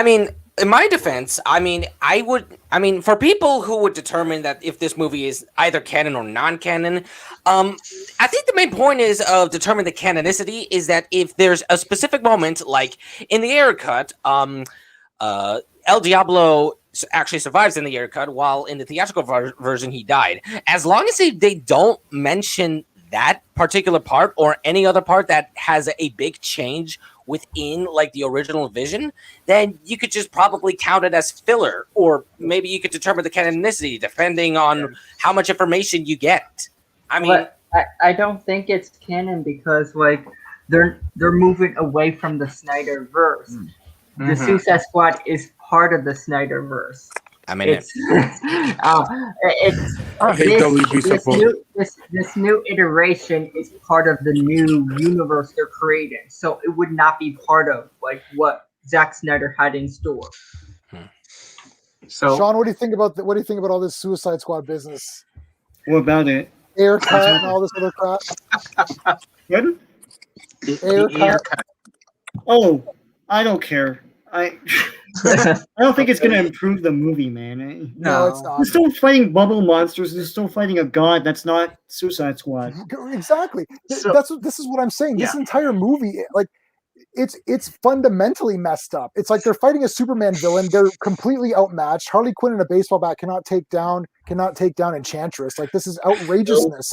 mean, in my defense, for people who would determine that if this movie is either canon or non-canon, I think the main point is of determining the canonicity is that if there's a specific moment, like in the Ayer cut, El Diablo actually survives in the Ayer cut, while in the theatrical version he died. As long as they don't mention that particular part or any other part that has a big change within like the original vision, then you could just probably count it as filler, or maybe you could determine the canonicity depending on how much information you get. I mean, but I don't think it's canon because like they're moving away from the Snyderverse. Mm-hmm. The Suicide Squad is part of the Snyderverse. I mean, this new iteration is part of the new universe they're creating, so it would not be part of like what Zack Snyder had in store. So, Sean, what do you think about all this Suicide Squad business? What about it? Ayer cut and all this other crap. What? Ayer cut. Oh, I don't care. I don't think it's going to improve the movie, man. No, it's not. They're still fighting bubble monsters. They're still fighting a god. That's not Suicide Squad. Exactly. This is what I'm saying. Yeah. This entire movie, like, it's fundamentally messed up. It's like they're fighting a Superman villain. They're completely outmatched. Harley Quinn in a baseball bat cannot take down Enchantress. Like, this is outrageousness.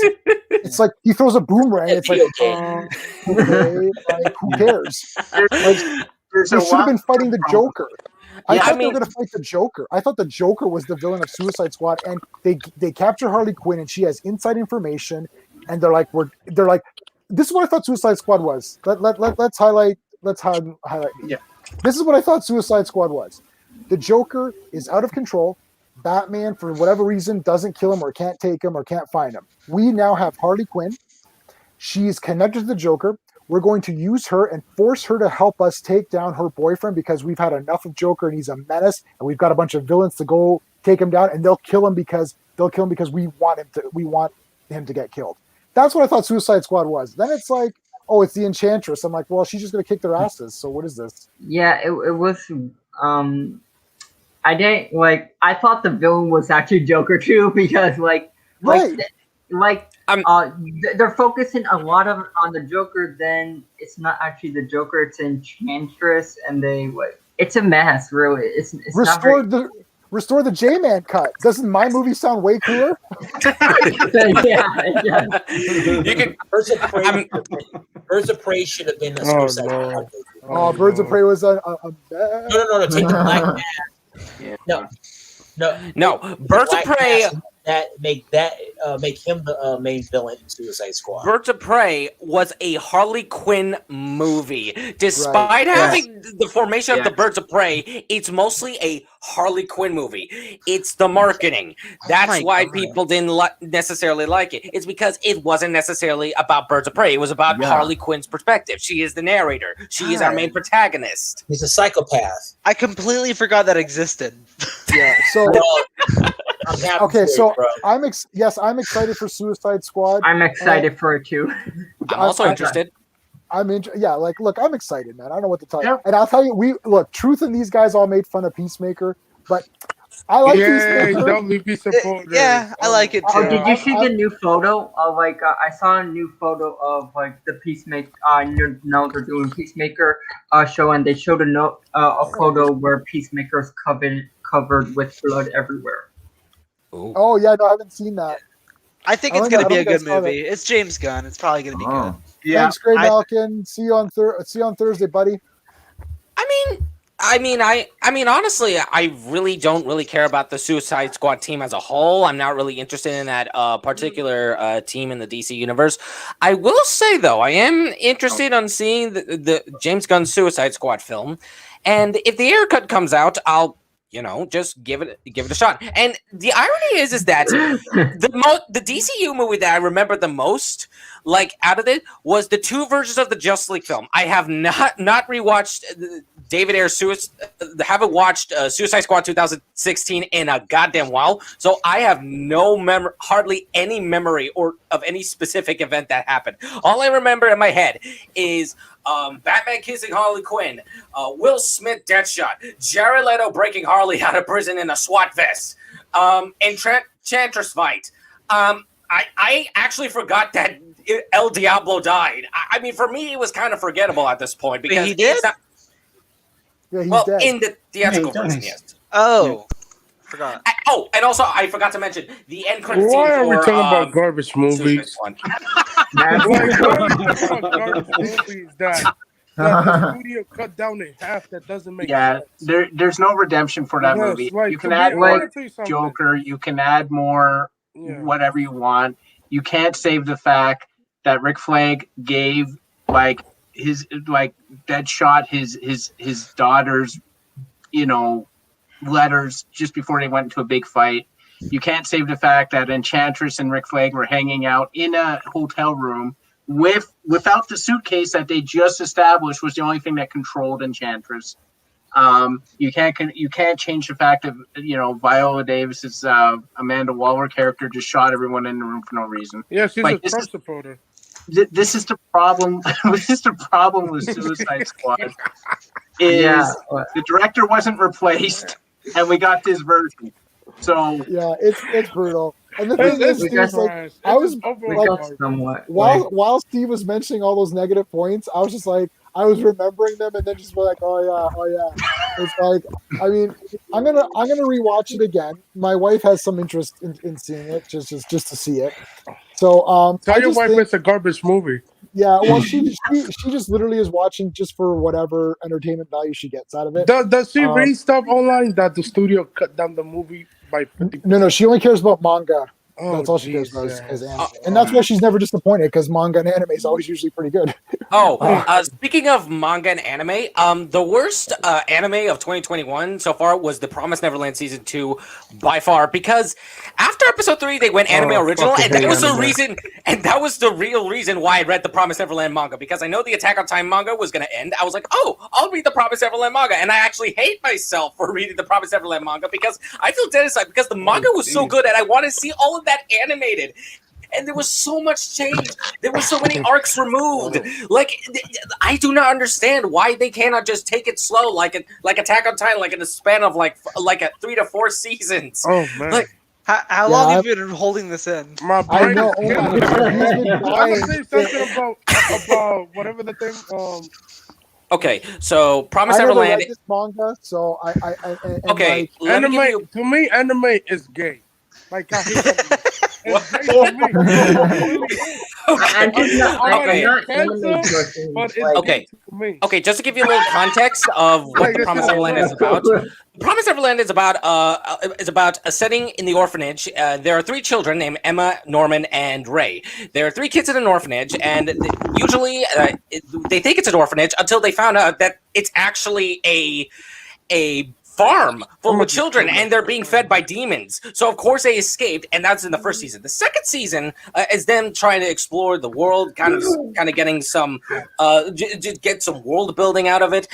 It's like he throws a boomerang. It's like, okay, like, who cares? Like, they should have been fighting the Joker. I thought they were going to fight the Joker. I thought the Joker was the villain of Suicide Squad, and they capture Harley Quinn, and she has inside information, and they're like, this is what I thought Suicide Squad was. Let's highlight. Yeah, this is what I thought Suicide Squad was. The Joker is out of control. Batman, for whatever reason, doesn't kill him or can't take him or can't find him. We now have Harley Quinn. She's connected to the Joker. We're going to use her and force her to help us take down her boyfriend because we've had enough of Joker and he's a menace, and we've got a bunch of villains to go take him down, and they'll kill him because we want him to get killed. That's what I thought Suicide Squad was. Then it's like, oh, it's the Enchantress. I'm like, well, she's just going to kick their asses. So what is this? Yeah, it was. I didn't like. I thought the villain was actually Joker too because they're focusing a lot on the Joker. Then it's not actually the Joker; it's Enchantress, and it's a mess. Really, it's restore the J-Man cut. Doesn't my movie sound way cooler? Yeah. Birds of Prey should have been a Suicide Squad. Oh, Birds of Prey was a No. Take the Black Mask. No. Birds of Prey. That make that make him the main villain in Suicide Squad. Birds of Prey was a Harley Quinn movie. Despite having the formation of the Birds of Prey, it's mostly a Harley Quinn movie. It's the marketing. That's why people didn't necessarily like it. It's because it wasn't necessarily about Birds of Prey. It was about Harley Quinn's perspective. She is the narrator. She is our main protagonist. He's a psychopath. I completely forgot that existed. Yeah. So okay, so I'm excited for Suicide Squad. I'm excited for it too. I'm also interested. Look, I'm excited, man. I don't know what to tell you. And I'll tell you, Truth and these guys all made fun of Peacemaker, but I like Peacemaker. Don't be supportive. Yeah, I like it too. Did you see the new photo of I saw a new photo of the Peacemaker. Now they're doing Peacemaker show, and they showed a photo where Peacemaker's covered with blood everywhere. Ooh. Oh yeah, no, I haven't seen that. I think it's going to be a good movie. It's James Gunn. It's probably going to be good. Yeah. Thanks, Greymalkin. See you on Thursday, buddy. I mean, honestly, I really don't care about the Suicide Squad team as a whole. I'm not really interested in that particular team in the DC universe. I will say though, I am interested on seeing the James Gunn Suicide Squad film, and if the Air Cut comes out, I'll just give it a shot. And the irony is that the DCU movie that I remember the most, out of it, was the two versions of the Justice League film. I have not rewatched David Ayer's haven't watched Suicide Squad 2016 in a goddamn while, so I have hardly any memory of any specific event that happened. All I remember in my head is Batman kissing Harley Quinn, Will Smith Deadshot, Jared Leto breaking Harley out of prison in a SWAT vest, and Enchantress fight. I actually forgot that El Diablo died. I mean, for me, it was kind of forgettable at this point because he did. He's dead. In the theatrical version, yes. Oh, forgot. And also I forgot to mention the end credits. Why are we talking about garbage movies? Garbage movies that the studio cut down in half. That doesn't make sense. There's no redemption for that movie. Right. You can add more Joker. You can add more whatever you want. You can't save the fact that Rick Flag gave Deadshot his daughter's letters just before they went into a big fight. You can't save the fact that Enchantress and Rick Flag were hanging out in a hotel room without the suitcase that they just established was the only thing that controlled Enchantress. You can't change the fact that Viola Davis's Amanda Waller character just shot everyone in the room for no reason. Yeah, she's a Trump supporter. This is the problem. This is the problem with Suicide Squad. The director wasn't replaced, and we got this version. So yeah, it's brutal. And the thing is, Steve, I was while Steve was mentioning all those negative points, I was just I was remembering them, and then just oh yeah. It's I mean, I'm gonna rewatch it again. My wife has some interest in seeing it, just to see it. So tell your wife it's a garbage movie. Yeah, well, she just literally is watching just for whatever entertainment value she gets out of it. Does she read stuff online that the studio cut down the movie by 50%? No, she only cares about manga. That's all she cares about is anime. And that's why she's never disappointed, because manga and anime is always usually pretty good. Speaking of manga and anime, the worst anime of 2021 so far was The Promised Neverland Season 2 by far, because after episode 3 they went anime original, and that was the reason, and that was the real reason why I read The Promised Neverland manga, because I know the Attack on Titan manga was going to end. I was like, I'll read The Promised Neverland manga, and I actually hate myself for reading The Promised Neverland manga because I feel dead inside, because the manga was so good and I want to see all of that animated, and there was so much change. There were so many arcs removed. I do not understand why they cannot just take it slow, like Attack on Titan, in the span of like 3 to 4 seasons. Oh man! How long have you been holding this in? My brain. I know. I'm gonna say something about whatever the thing. Okay, so Promised I never Neverland. read this manga, so Okay, anime to me, anime is gay. I hate anime. I'm not anime person, Okay, just to give you a little context of what The Promised Neverland is about. The Promised Neverland is about a setting in the orphanage. There are 3 children named Emma, Norman, and Ray. There are 3 kids in an orphanage, and usually they think it's an orphanage until they found out that it's actually a farm full of children, and they're being fed by demons. So of course they escaped, and that's in the first season. The second season is them trying to explore the world, kind of getting some get some world building out of it.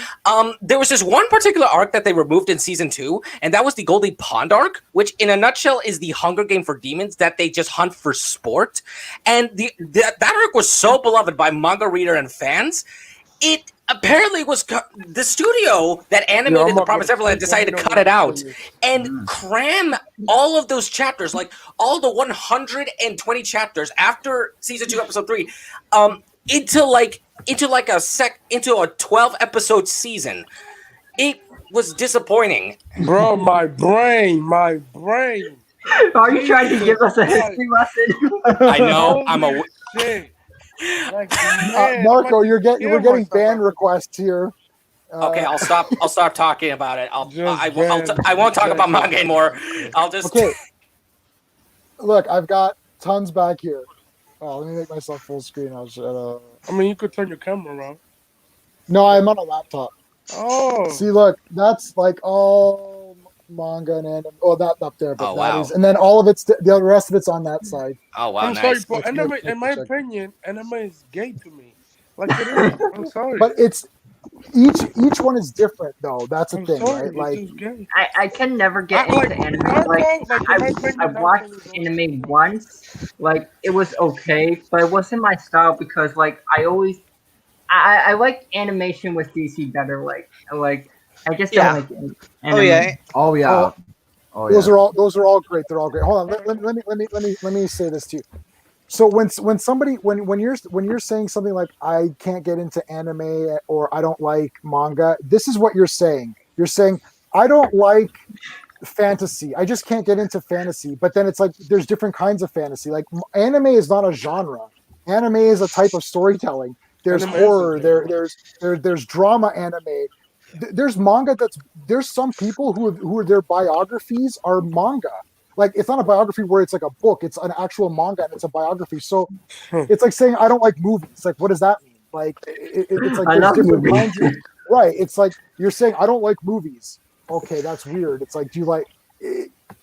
There was this one particular arc that they removed in season 2, and that was the Goldie Pond arc, which in a nutshell is the Hunger Game for demons that they just hunt for sport. And that arc was so beloved by manga reader and fans. It apparently was the studio that animated The Promised Neverland decided to cut it out and cram all of those chapters, like all the 120 chapters after season 2, episode 3, into a 12 episode season. It was disappointing. Bro, my brain. Are you trying to give us a history lesson? I know. I'm a. Like, Marco, we're getting ban requests here. Okay, I'll stop talking about it. I won't talk about manga anymore. I'll just. Okay. Look, I've got tons back here. Oh, let me make myself full screen. I mean, you could turn your camera around. No, I'm on a laptop. Oh. See, look, that's like all manga and anime. Oh, that up there, but wow. and then all of it's the rest of it's on that side. Oh wow, I'm nice. sorry, but anime, in my opinion, anime is gay to me. Like it is. I'm sorry. But it's each one is different though. That's the thing, sorry, right? Like I can never get into anime. I watched anime once. Like it was okay, but it wasn't my style because like I like animation with DC better. Like I just don't like anime. Oh yeah. Those are all great. They're all great. Hold on. Let me say this to you. So when you're saying something like I can't get into anime or I don't like manga, this is what you're saying. You're saying I don't like fantasy. I just can't get into fantasy. But then it's like there's different kinds of fantasy. Like anime is not a genre. Anime is a type of storytelling. There's horror. There's drama anime. There's manga there's some people who their biographies are manga. Like it's not a biography where it's like a book, it's an actual manga and it's a biography. So it's like saying I don't like movies. Like what does that mean? Like it's like there's different kinds of, right. It's like you're saying I don't like movies. Okay, that's weird. It's like do you like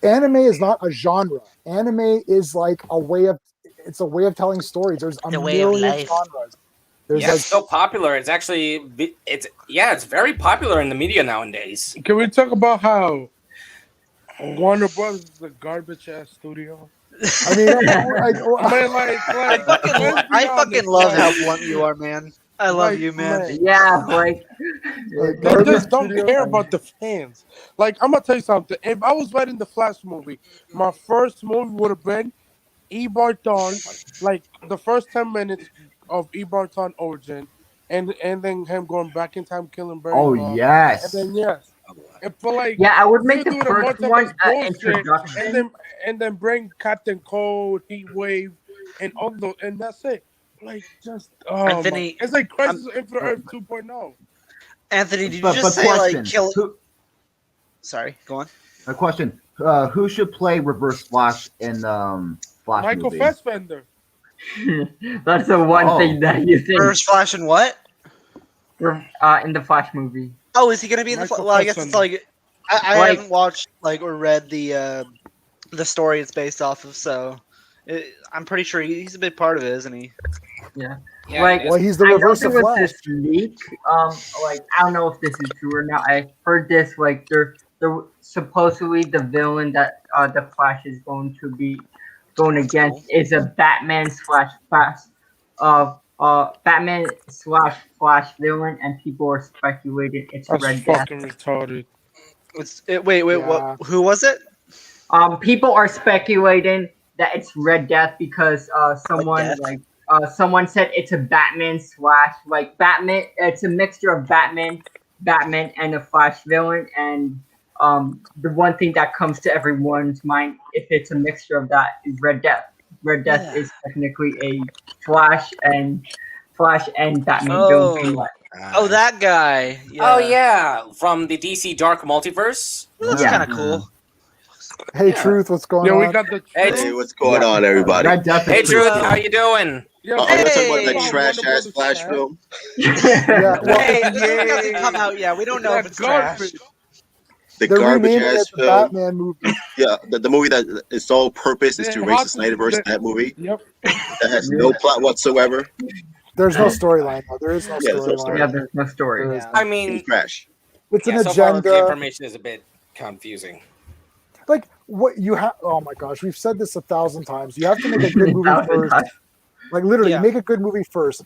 anime is not a genre. Anime is like a way of telling stories. There's a million genres. It's so popular. It's actually it's very popular in the media nowadays. Can we talk about how Warner Brothers is a garbage ass studio? I mean, I fucking love how blunt you are, man. I love you, man. Yeah, they just don't care about the fans. Like I'm gonna tell you something. If I was writing the Flash movie, my first movie would have been E. Barton, like the first 10 minutes of E. Barton origin, and then him going back in time, killing Barry. Oh yes. And then but like I would make the first one introduction, and then bring Captain Cold, Heat Wave, and all those, and that's it. Like just Anthony, it's like Crisis on Infinite Earth 2.0. Anthony, did you just say like kill? Sorry, go on. A question: who should play Reverse Flash in Flash Michael movie? Fassbender. That's the one thing that you think. Reverse Flash in what? In the Flash movie. Oh, is he gonna be in the? Well, I guess it's like I haven't watched or read the story it's based off of, so I'm pretty sure he's a big part of it, isn't he? Yeah. Well, he's the reverse of Flash. This leak. I don't know if this is true or not. I heard this they're supposedly the villain that the Flash is going to be going against is a Batman / Flash Batman/Flash villain, and people are speculating it's Red Death. Fucking retarded. Wait, what? Who was it? People are speculating that it's Red Death because someone said it's a Batman / Batman. It's a mixture of Batman, and a Flash villain, and the one thing that comes to everyone's mind if it's a mixture of that is Red Death. Red Death is technically a Flash and Batman villain. Oh, that guy. Oh yeah, from the DC Dark Multiverse. That's kind of cool. Hey, Truth, what's going on? Yeah, we got the. Hey, what's going on, everybody? Hey, Truth, how you doing? We're talking about that trash-ass Flash film. Yeah, well, Hey, this movie hasn't come out yet. We don't know if it's trash. The They're garbage renaming ass it the film. Batman movie. Yeah, the movie that its sole purpose is to erase the Snyderverse. That movie that has no plot whatsoever. There's no storyline. There is no storyline. Yeah, there's no story. I mean, trash. It's an so far the agenda. information is a bit confusing. Like what you have? Oh my gosh, we've said this 1,000 times. You have to make a good movie first. Like literally, make a good movie first.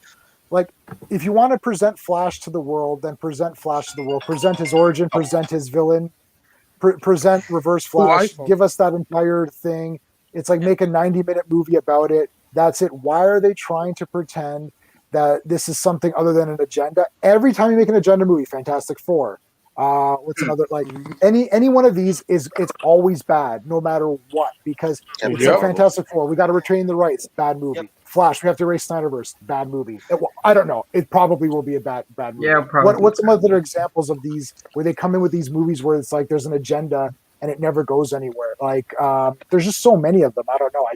Like if you want to present Flash to the world, then present Flash to the world. Present his origin. Present his villain. Present Reverse Flash. Give us that entire thing. It's like make a 90-minute movie about it. That's it. Why are they trying to pretend that this is something other than an agenda? Every time you make an agenda movie, Fantastic Four, what's another, like any one of these it's always bad no matter what, because it's like Fantastic Four, we got to retain the rights, bad movie. Flash, we have to erase Snyderverse, bad movie. I don't know, it probably will be a bad movie. Yeah, probably. What's some other examples of these where they come in with these movies where it's like there's an agenda and it never goes anywhere? Like there's just so many of them. I don't know,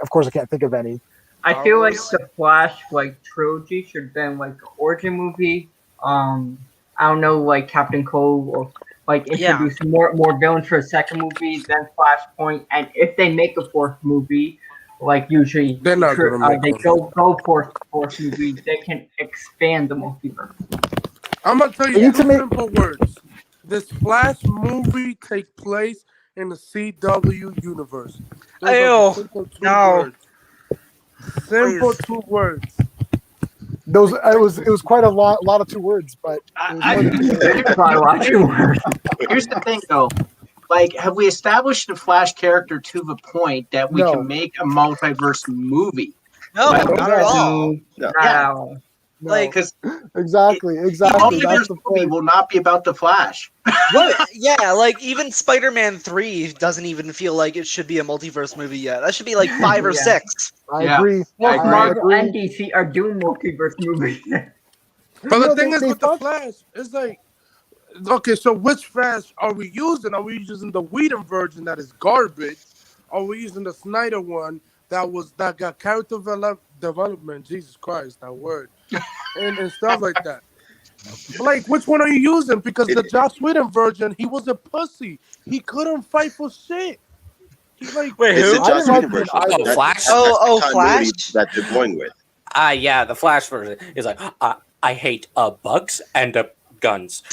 of course I can't think of any. I feel like the Flash trilogy should have been like an origin movie. I don't know, like Captain Cold, or introduce more villains for a second movie, then Flashpoint, and if they make a fourth movie, like usually They're not gonna make they one. go for fourth movie, they can expand the multiverse. I'm gonna tell you two simple words. This Flash movie take place in the CW universe. No. Simple 2 words. Those it was quite a lot of 2 words, but here's the thing, though. Like, have we established the Flash character to the point that we can make a multiverse movie? No, not at all. No. Like, because exactly. The multiverse movie will not be about the Flash. Yeah, like even Spider-Man 3 doesn't even feel like it should be a multiverse movie yet. That should be like 5 or 6. I agree. Well, Marvel and DC are doing multiverse movies. But the thing is with the Flash, it's like, okay, so which Flash are we using? Are we using the Whedon version that is garbage? Are we using the Snyder one that got character development? Jesus Christ, that word. and stuff like that. Like, which one are you using? Because the Joss Whedon version, he was a pussy. He couldn't fight for shit. He's like, wait, who? It's the Joss Whedon version. Oh, Flash. Flash that they're going with. Yeah, the Flash version is like, I hate bugs and guns.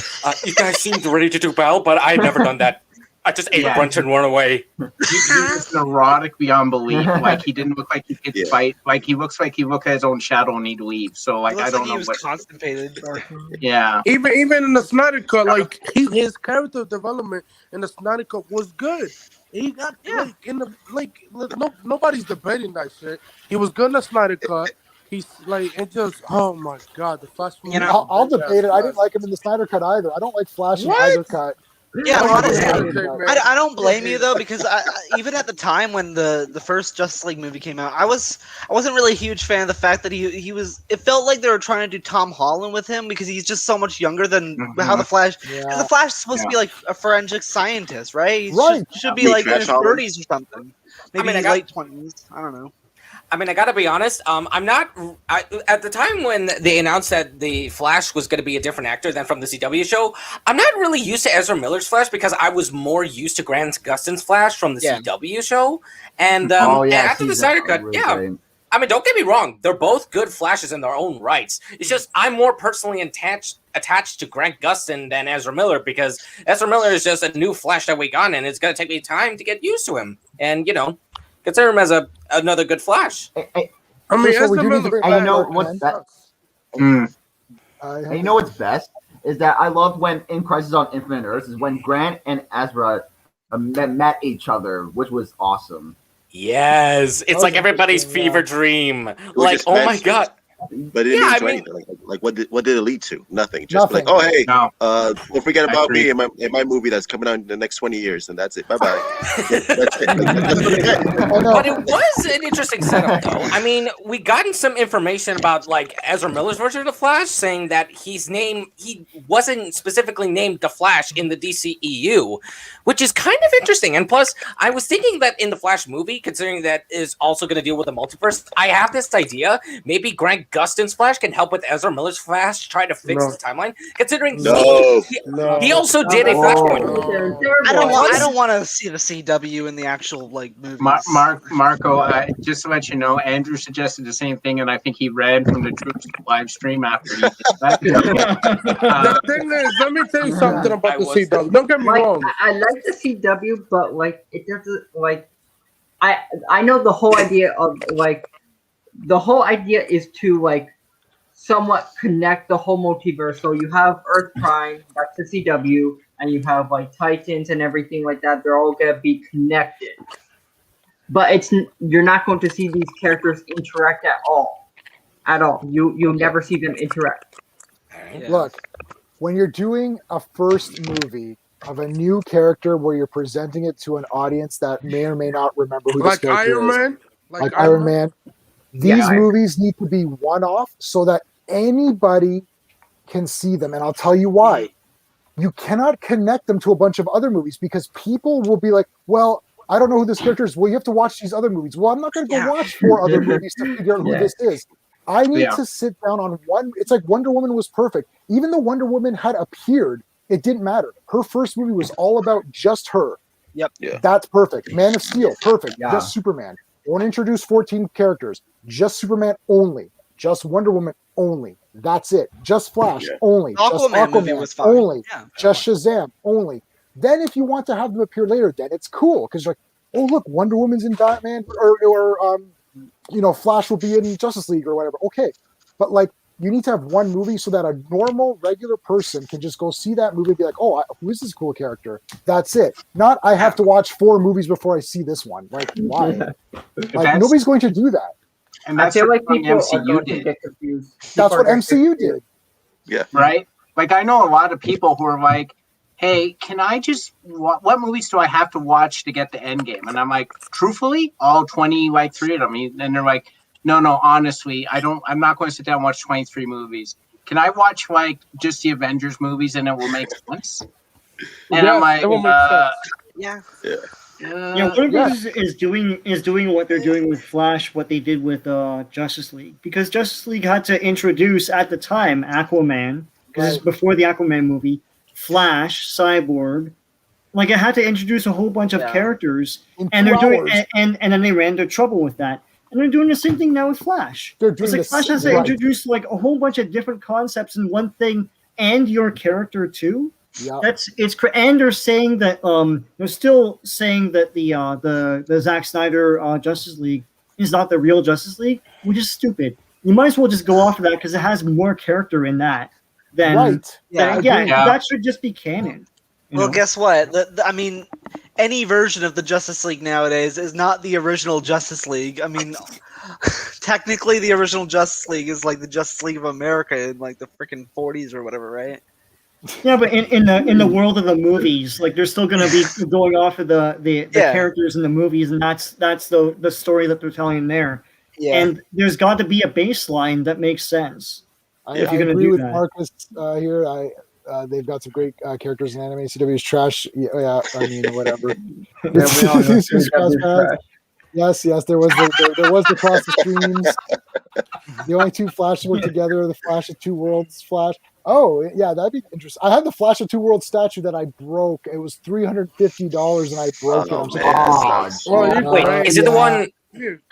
You guys seemed ready to do battle, but I've never done that. I just ate a bunch and run away. He's neurotic beyond belief. Like, he didn't look like he could fight. Like, he looks like he looked at his own shadow and he'd leave. So, like, I don't know. He was constipated. Yeah. Even in the Snyder Cut, like, his character development in the Snyder Cut was good. He got nobody's debating that shit. He was good in the Snyder Cut. He's like, it just, oh my god, the Flash. I'll debate it. I didn't like him in the Snyder Cut either. I don't like Flash in either cut. Yeah, honestly, I don't blame you though, because even at the time when the first Justice League movie came out, I wasn't really a huge fan of the fact that he was. It felt like they were trying to do Tom Holland with him because he's just so much younger than how the Flash. Because the Flash is supposed to be like a forensic scientist, right? He should be like in his 30s or something, maybe late 20s. I don't know. I mean, I gotta be honest. I'm not at the time when they announced that the Flash was going to be a different actor than from the CW show. I'm not really used to Ezra Miller's Flash because I was more used to Grant Gustin's Flash from the CW show. And after the Snyder Cut, I mean, don't get me wrong; they're both good Flashes in their own rights. It's just I'm more personally attached to Grant Gustin than Ezra Miller because Ezra Miller is just a new Flash that we got, and it's going to take me time to get used to him. And consider him as another good Flash. I mean, you know what's best? And you know what's best is that I loved when in Crisis on Infinite Earths is when Grant and Ezra met each other, which was awesome. Yes, it's like everybody's fever dream. Like, oh my god. But it didn't lead to anything. Like what did it lead to? Nothing. Just like, oh hey, don't forget about me and my movie that's coming out in the next 20 years, and that's it. Bye bye. That's it. But it was an interesting setup, though. I mean, we gotten some information about like Ezra Miller's version of the Flash, saying that he wasn't specifically named the Flash in the DCEU, which is kind of interesting. And plus, I was thinking that in the Flash movie, considering that is also going to deal with the multiverse, I have this idea. Maybe Grant Gustin's Flash can help with Ezra Miller's Flash, try to fix the timeline. Considering he also did a Flashpoint. I don't want to see the CW in the actual like movies. Marco, just to let you know, Andrew suggested the same thing, and I think he ran from the Troops live stream after he did that. The thing is, let me tell you something about the CW. Don't get me wrong. I like the CW, but like it doesn't like. I know the whole idea of like. The whole idea is to like somewhat connect the whole multiverse. So you have Earth Prime, that's the CW, and you have like Titans and everything like that. They're all gonna be connected. But you're not going to see these characters interact at all. At all. You'll never see them interact. Look, when you're doing a first movie of a new character where you're presenting it to an audience that may or may not remember who this character Iron is. Man? Like Iron Man. These movies need to be one-off so that anybody can see them. And I'll tell you why. You cannot connect them to a bunch of other movies because people will be like, well, I don't know who this character is. Well, you have to watch these other movies. Well, I'm not going to go watch 4 other movies to figure out who this is. I need to sit down on one. It's like Wonder Woman was perfect. Even though Wonder Woman had appeared, it didn't matter. Her first movie was all about just her. Yep. Yeah. That's perfect. Man of Steel, perfect. Yeah. Just Superman. Don't introduce 14 characters. Just Superman only. Just Wonder Woman only. That's it. Just Flash only. Just Aquaman only. Yeah. Just Shazam only. Then if you want to have them appear later, then it's cool because you're like, oh look, Wonder Woman's in Batman, or Flash will be in Justice League or whatever. Okay, but like you need to have one movie so that a normal, regular person can just go see that movie and be like, oh, who is this cool character? That's it. Not I have to watch 4 movies before I see this one. Like, why? Like, nobody's going to do that. And that's what MCU did. That's what MCU did. Yeah. Right? Like, I know a lot of people who are like, hey, can I just, what movies do I have to watch to get the end game? And I'm like, truthfully, all 23 of them. And they're like, no, honestly, I'm not going to sit down and watch 23 movies. Can I watch like just the Avengers movies and it will make sense? And I'm like, Warner is doing what they're doing with Flash, what they did with Justice League, because Justice League had to introduce at the time Aquaman, because it's before the Aquaman movie, Flash, Cyborg. Like it had to introduce a whole bunch of characters, and they're doing, and then they ran into trouble with that. And they're doing the same thing now with Flash. It's like Flash has to introduce like a whole bunch of different concepts in one thing, and your character too. Yeah, and they're saying that they're still saying that the Zack Snyder Justice League is not the real Justice League, which is stupid. You might as well just go off of that because it has more character in that than that should just be canon. Well, guess what? I mean, any version of the Justice League nowadays is not the original Justice League. I mean, technically, the original Justice League is like the Justice League of America in like the freaking 40s or whatever, right? Yeah, but in the world of the movies, like they're still going to be going off of the characters in the movies, and that's the story that they're telling there. Yeah. And there's got to be a baseline that makes sense. I agree with Marcus here. They've got some great characters in anime. CW's trash. Yeah, I mean, whatever. Yes, there was the cross the streams. The only 2 Flashes were together. The Flash of 2 Worlds Flash. Oh, yeah, that'd be interesting. I had the Flash of 2 Worlds statue that I broke. It was $350, and I broke it. Wait, is it the one?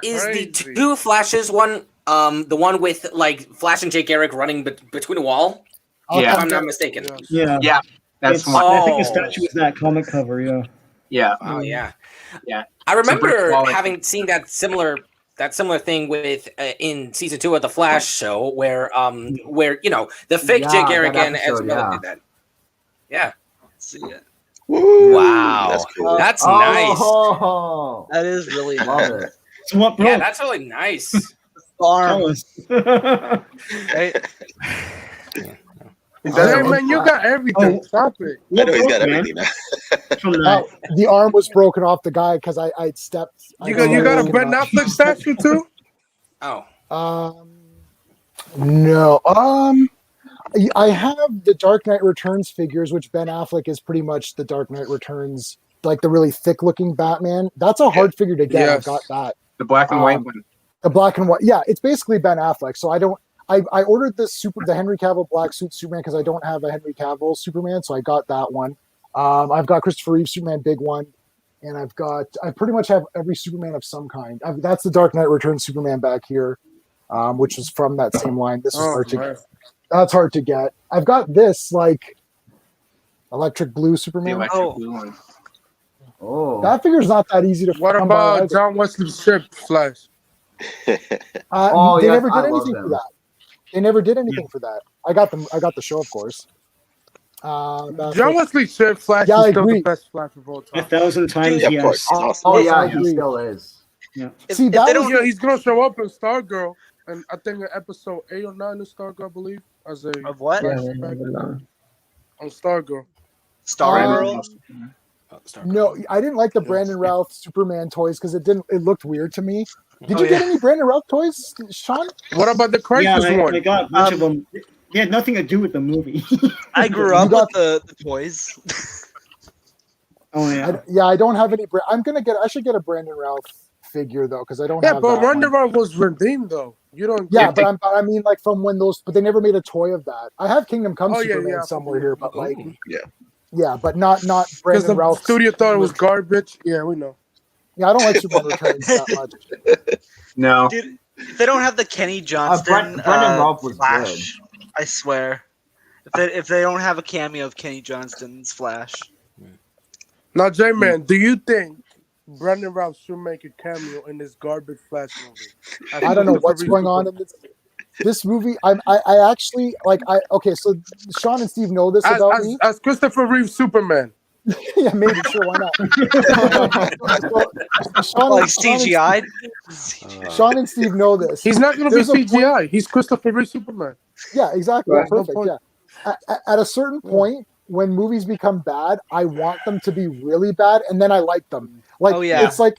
Is the 2 Flashes one? The one with like Flash and Jake Garrick running between a wall? Yeah, if I'm not mistaken. Yeah. That's one. I think the statue was that comic cover. Yeah. Oh yeah. I remember having seen that similar thing with in season 2 of the Flash show where the fake Jake Garrick and Ezra Miller did that. Yeah. See it. Woo, wow, that's cool. That's nice. That is really love it. Yeah, that's really nice. Right? Hey, man, you got everything. Stop it. I know he's got everything now. The arm was broken off the guy because I stepped. You got a Ben Affleck statue too? Oh. No. I have the Dark Knight Returns figures, which Ben Affleck is pretty much the Dark Knight Returns, like the really thick-looking Batman. That's a hard figure to get. Yes. I've got that. The black and white one. The black and white. Yeah, it's basically Ben Affleck. So I ordered the Henry Cavill black suit Superman because I don't have a Henry Cavill Superman, so I got that one. I've got Christopher Reeve Superman big one, and I pretty much have every Superman of some kind. That's the Dark Knight Returns Superman back here, which is from that same line. This is hard to get. That's hard to get. I've got this like electric blue Superman. The electric blue one. Oh, that figure's not that easy to. What about John Wesley's ship Flash? They never did anything for that. They never did anything for that. I got the show, of course. John Wesley ship Flash is still the best Flash of all time. 1,000 times, Yeah, of yes. course. oh yeah, he still is. Yeah. See, that He's gonna show up in Stargirl, and I think in episode 8 or 9 of Stargirl, I believe, as a Of what? on Stargirl. Stargirl? No, I didn't like the Brandon Routh Superman toys because it looked weird to me. Did you get any Brandon Routh toys, Sean? What about the Crisis one? I got a bunch of them. They had nothing to do with the movie. I grew up with the toys. Oh yeah. I don't have any. I should get a Brandon Routh figure though because I don't. Yeah, have but that Brandon one. Routh was redeemed though. You don't. Yeah, but I mean, like from when those, but they never made a toy of that. I have Kingdom Come Oh, yeah, Superman yeah. somewhere here, but like, Yeah. yeah, but not Because Brandon the Routh. studio thought it was garbage. Yeah, we know. Yeah, I don't like Superman Returns that much. No. Dude, if they don't have the Kenny Johnston Brendan Routh was Flash, I swear. If they don't have a cameo of Kenny Johnston's Flash. Now, J-Man, do you think Brandon Routh should make a cameo in this garbage Flash movie? I don't know what's going on in this movie. I actually like. Okay, so Sean and Steve know this about me. As Christopher Reeve Superman. Yeah, maybe, sure, why not? Sean, Like CGI? Sean and Steve know this. He's not going to be CGI. He's Christopher Reeve Superman. Yeah, exactly. Right. Perfect. Yeah. At a certain point, when movies become bad, I want them to be really bad, and then I like them. Like, it's like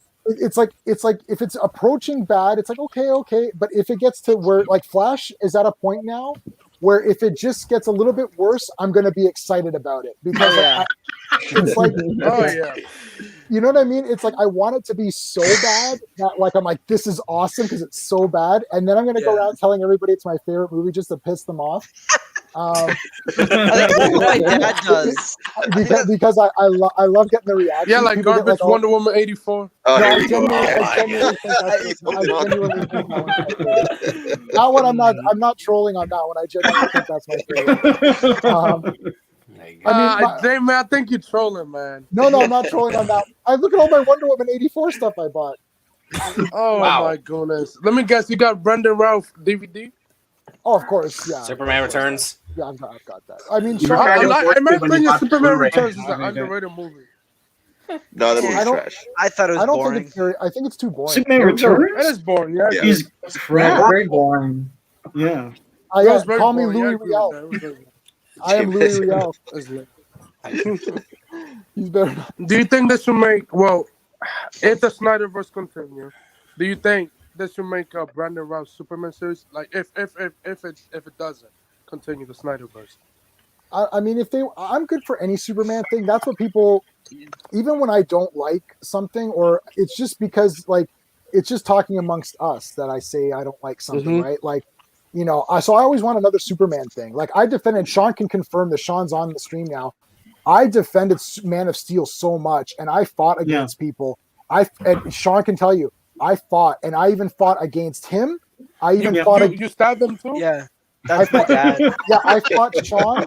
if it's approaching bad, it's like okay. But if it gets to where like Flash is at a point now where if it just gets a little bit worse, I'm going to be excited about it because it's like, you know what I mean? It's like I want it to be so bad that like I'm like this is awesome because it's so bad, and then I'm going to go around telling everybody it's my favorite movie just to piss them off. I think that's what my dad does. Because I love getting the reaction. Yeah, like garbage Wonder Woman 84. I genuinely think that one. I'm not trolling on that one. I genuinely think that's my favorite. J-Man, I think you're trolling, man. No, I'm not trolling on that. I look at all my Wonder Woman 84 stuff I bought. Oh my goodness! Let me guess. You got Brandon Routh DVD? Oh, of course, yeah. Superman Returns. Yeah, I've got that. I mean, in my opinion, Superman Returns is an underrated movie. No, that movie's trash. I thought it was boring. I think it's too boring. Superman Returns? It is boring. Yeah, He's very boring. Yeah. Call me Louis Riel. I am Louis Riel. He's better. Do you think this should make if the Snyderverse continues? Do you think this should make a Brandon Routh Superman series? Like if it doesn't continue the Snyderverse. I mean, I'm good for any Superman thing. That's what people, even when I don't like something, or it's just because like it's just talking amongst us that I say I don't like something, right? Like, you know, so I always want another Superman thing. Like I defended, Sean can confirm that Sean's on the stream now. I defended Man of Steel so much, and I fought against people. And Sean can tell you, I fought, and I even fought against him. I even fought. You stabbed him too? Yeah. That's my dad. Yeah, I fought Sean.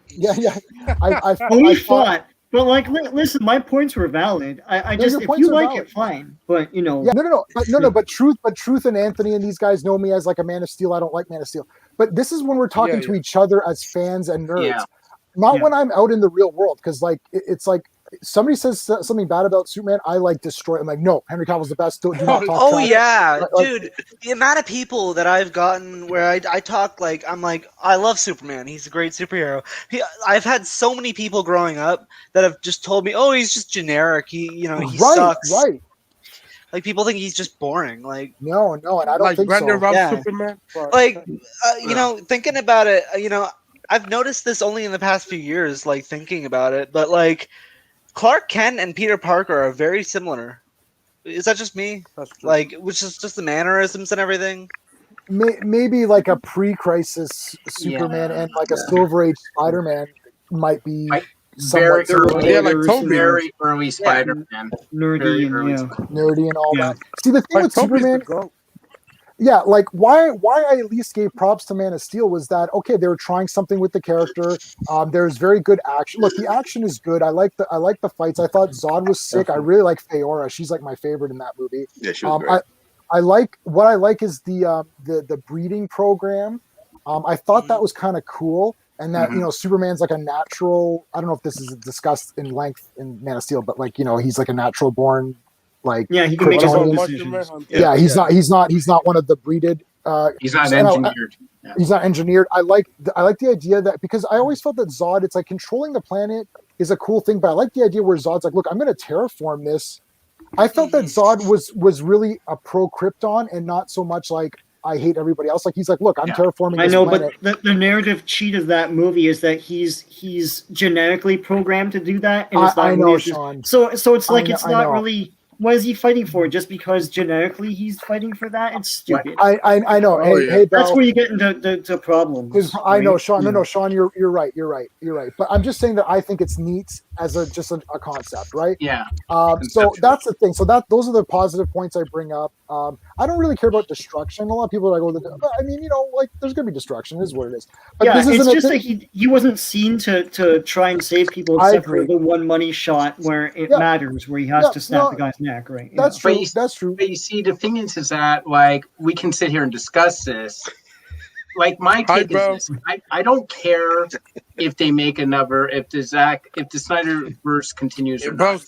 Yeah. I fought. But like, listen, my points were valid. I just, if you like it, fine. But you know, yeah, no. But Truth and Anthony and these guys know me as like a Man of Steel. I don't like Man of Steel. But this is when we're talking to each other as fans and nerds. Yeah. Not when I'm out in the real world, because like it's like somebody says something bad about Superman, I like destroy. I'm like, no, Henry Cavill's the best. Do not talk. Oh trash. yeah, dude. The amount of people that I've gotten where I talk like I'm like I love Superman. He's a great superhero. I've had so many people growing up that have just told me, oh, he's just generic. He sucks. Right. Like people think he's just boring. Like no, and I don't think so. Yeah. Superman. Like thinking about it, I've noticed this only in the past few years. Like thinking about it, but like Clark Kent and Peter Parker are very similar. Is that just me? Like, which is just the mannerisms and everything. Maybe like a pre-crisis Superman and like a Silver Age Spider-Man might be. Very early Spider-Man, nerdy and all that. See, the thing with Superman, like why I at least gave props to Man of Steel was that okay, they were trying something with the character. There's very good action. Look, the action is good. I like the fights. I thought Zod was sick. I really like Feora. She's like my favorite in that movie. Yeah, she was great. I like is the breeding program. I thought that was kind of cool. And that, Superman's like a natural, I don't know if this is discussed in length in Man of Steel, but like, he's like a natural born, like, he can make his own decisions. He's not one of the breeded. He's not engineered. He's not engineered. I like the idea that, because I always felt that Zod, it's like controlling the planet is a cool thing, but I like the idea where Zod's like, look, I'm going to terraform this. I felt that Zod was really a pro Krypton and not so much like, I hate everybody else. Like he's like, look, I'm terraforming this planet. But the narrative cheat of that movie is that he's genetically programmed to do that, and it's not I know, really Sean. So it's like it's not really. What is he fighting for? Just because genetically he's fighting for that? It's stupid. I know. Hey, that's where you get into the problem. Because I know, Sean. No, Sean, you're right. You're right. But I'm just saying that I think it's neat as a concept, right? Yeah. So that's the thing. So those are the positive points I bring up. I don't really care about destruction. A lot of people are like, well, I mean, like there's gonna be destruction. It is what it is. But yeah, it's just that he wasn't seen to try and save people except for the one money shot where it matters, where he has to snap the guy's neck, right? That's true. That's true. But you see, the thing is that like we can sit here and discuss this. Like my take is this: I don't care if they make another if the Snyderverse continues or not. If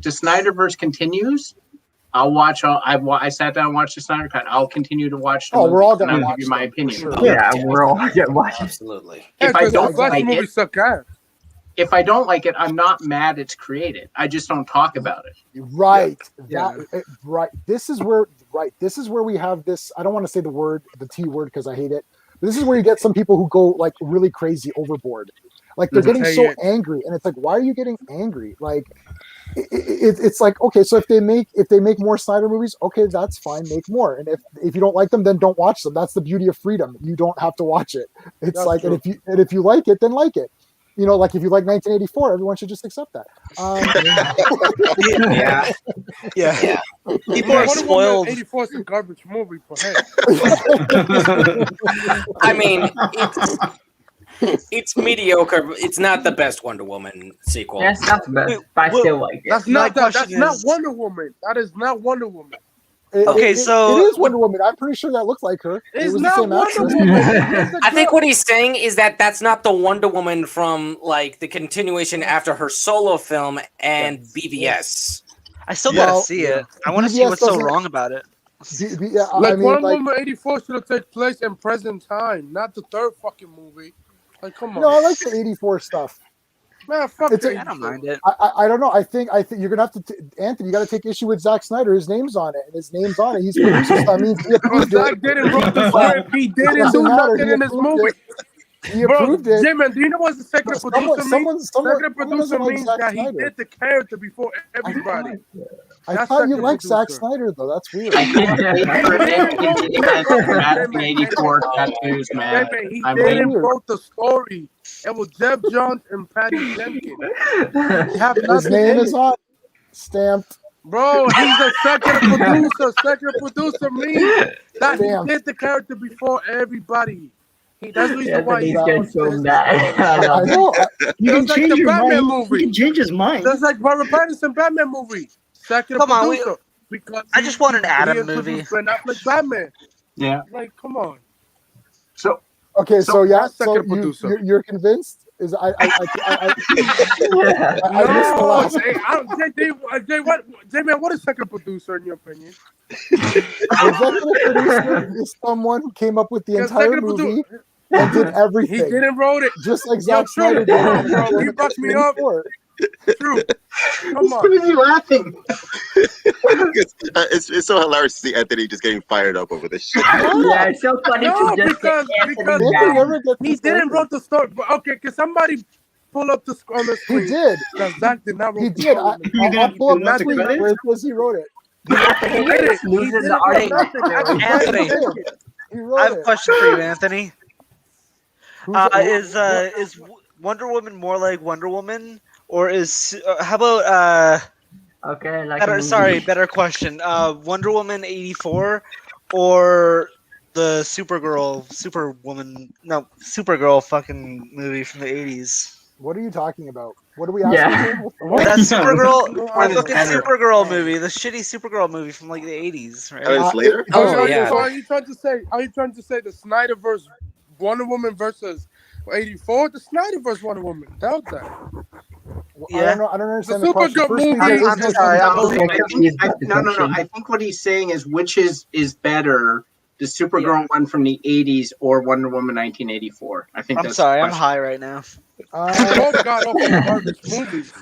the Snyderverse continues, I'll watch. I sat down and watched the Snyder Cut. I'll continue to watch. We're all gonna give you my opinion. Sure. Yeah, we're all gonna watch. Absolutely. If I don't like it, if I don't like it, I'm not mad it's created. I just don't talk about it. Right. Right. This is where we have this. I don't want to say the T word because I hate it. But this is where you get some people who go like really crazy overboard. Like they're getting so angry, and it's like, why are you getting angry? Like, it's like, okay, so if they make more Snyder movies, okay, that's fine, make more. And if you don't like them, then don't watch them. That's the beauty of freedom. You don't have to watch it. It's that's like, true. and if you like it, then like it. Like if you like 1984, everyone should just accept that. Yeah. People are spoiled. 84 is a garbage movie for him. I mean, it's mediocre. It's not the best Wonder Woman sequel. That's not the best, but I still like it. That's not Wonder Woman. That is not Wonder Woman. So it is Wonder Woman. I'm pretty sure that looks like her. It's not Wonder Woman. I think what he's saying is that's not the Wonder Woman from like the continuation after her solo film and BVS. I still gotta see it. I want to see what's so wrong about it. Wonder Woman 84 should have taken place in present time, not the third fucking movie. Like, come on. No, I like the 84 stuff. Man, fuck it. I don't mind it. I don't know. I think you're gonna have to, Anthony. You got to take issue with Zack Snyder. His name's on it, and his name's on it. He's producer. That means he approved Zack didn't write the script. He didn't do nothing in this movie. He approved it. Jim, do you know what the second producer means? Second producer means that he did the character before everybody. I thought you liked Zack Snyder, though. That's weird. I can't predict 84 tattoos, man. He didn't wrote the story. It was Jeff Johns and Patty Jenkins. His name is on stamped. Bro, he's a second producer. Second producer means that he did the character before everybody. That's the reason why he's getting so mad. I know. You can change your Batman mind. movie. You can change his mind. That's like Robert Pattinson Batman movie. Second producer. Because I just want an Adam movie. Not like Batman. Yeah. Like, come on. So you're convinced? Is I missed the last. J-Man, what is second producer in your opinion? Executive producer is someone who came up with the entire movie and did everything. He didn't wrote it. Just like Zack Snyder did. Bro, he bucked me up. True. Come on. Why are you laughing? It's so hilarious to see Anthony just getting fired up over this shit. Yeah, it's so funny No, to just because he didn't wrote the story. But okay, can somebody pull up the on the screen? He did. Because Zach did not wrote He the did. story. I'll pull up the tweet where it was he wrote it. He loses the art. Anthony, He wrote I have a it. question for you, Anthony. Who's Is Wonder Woman more like Wonder Woman, or is how about Okay, like better question. Wonder Woman 84 or the Supergirl fucking movie from the 80s. What are you talking about? What are we asking? Yeah. That Supergirl movie, the shitty Supergirl movie from like the 80s, right? Later? So are you trying to say the Snyderverse Wonder Woman versus 84? The Snyderverse Wonder Woman. Doubt that. I don't understand the question. Supergirl First movie. I think what he's saying is which is better, the Supergirl one from the 80s or Wonder Woman 1984. I think I'm that's sorry, the I'm question. high right now. Both got off the garbage movies.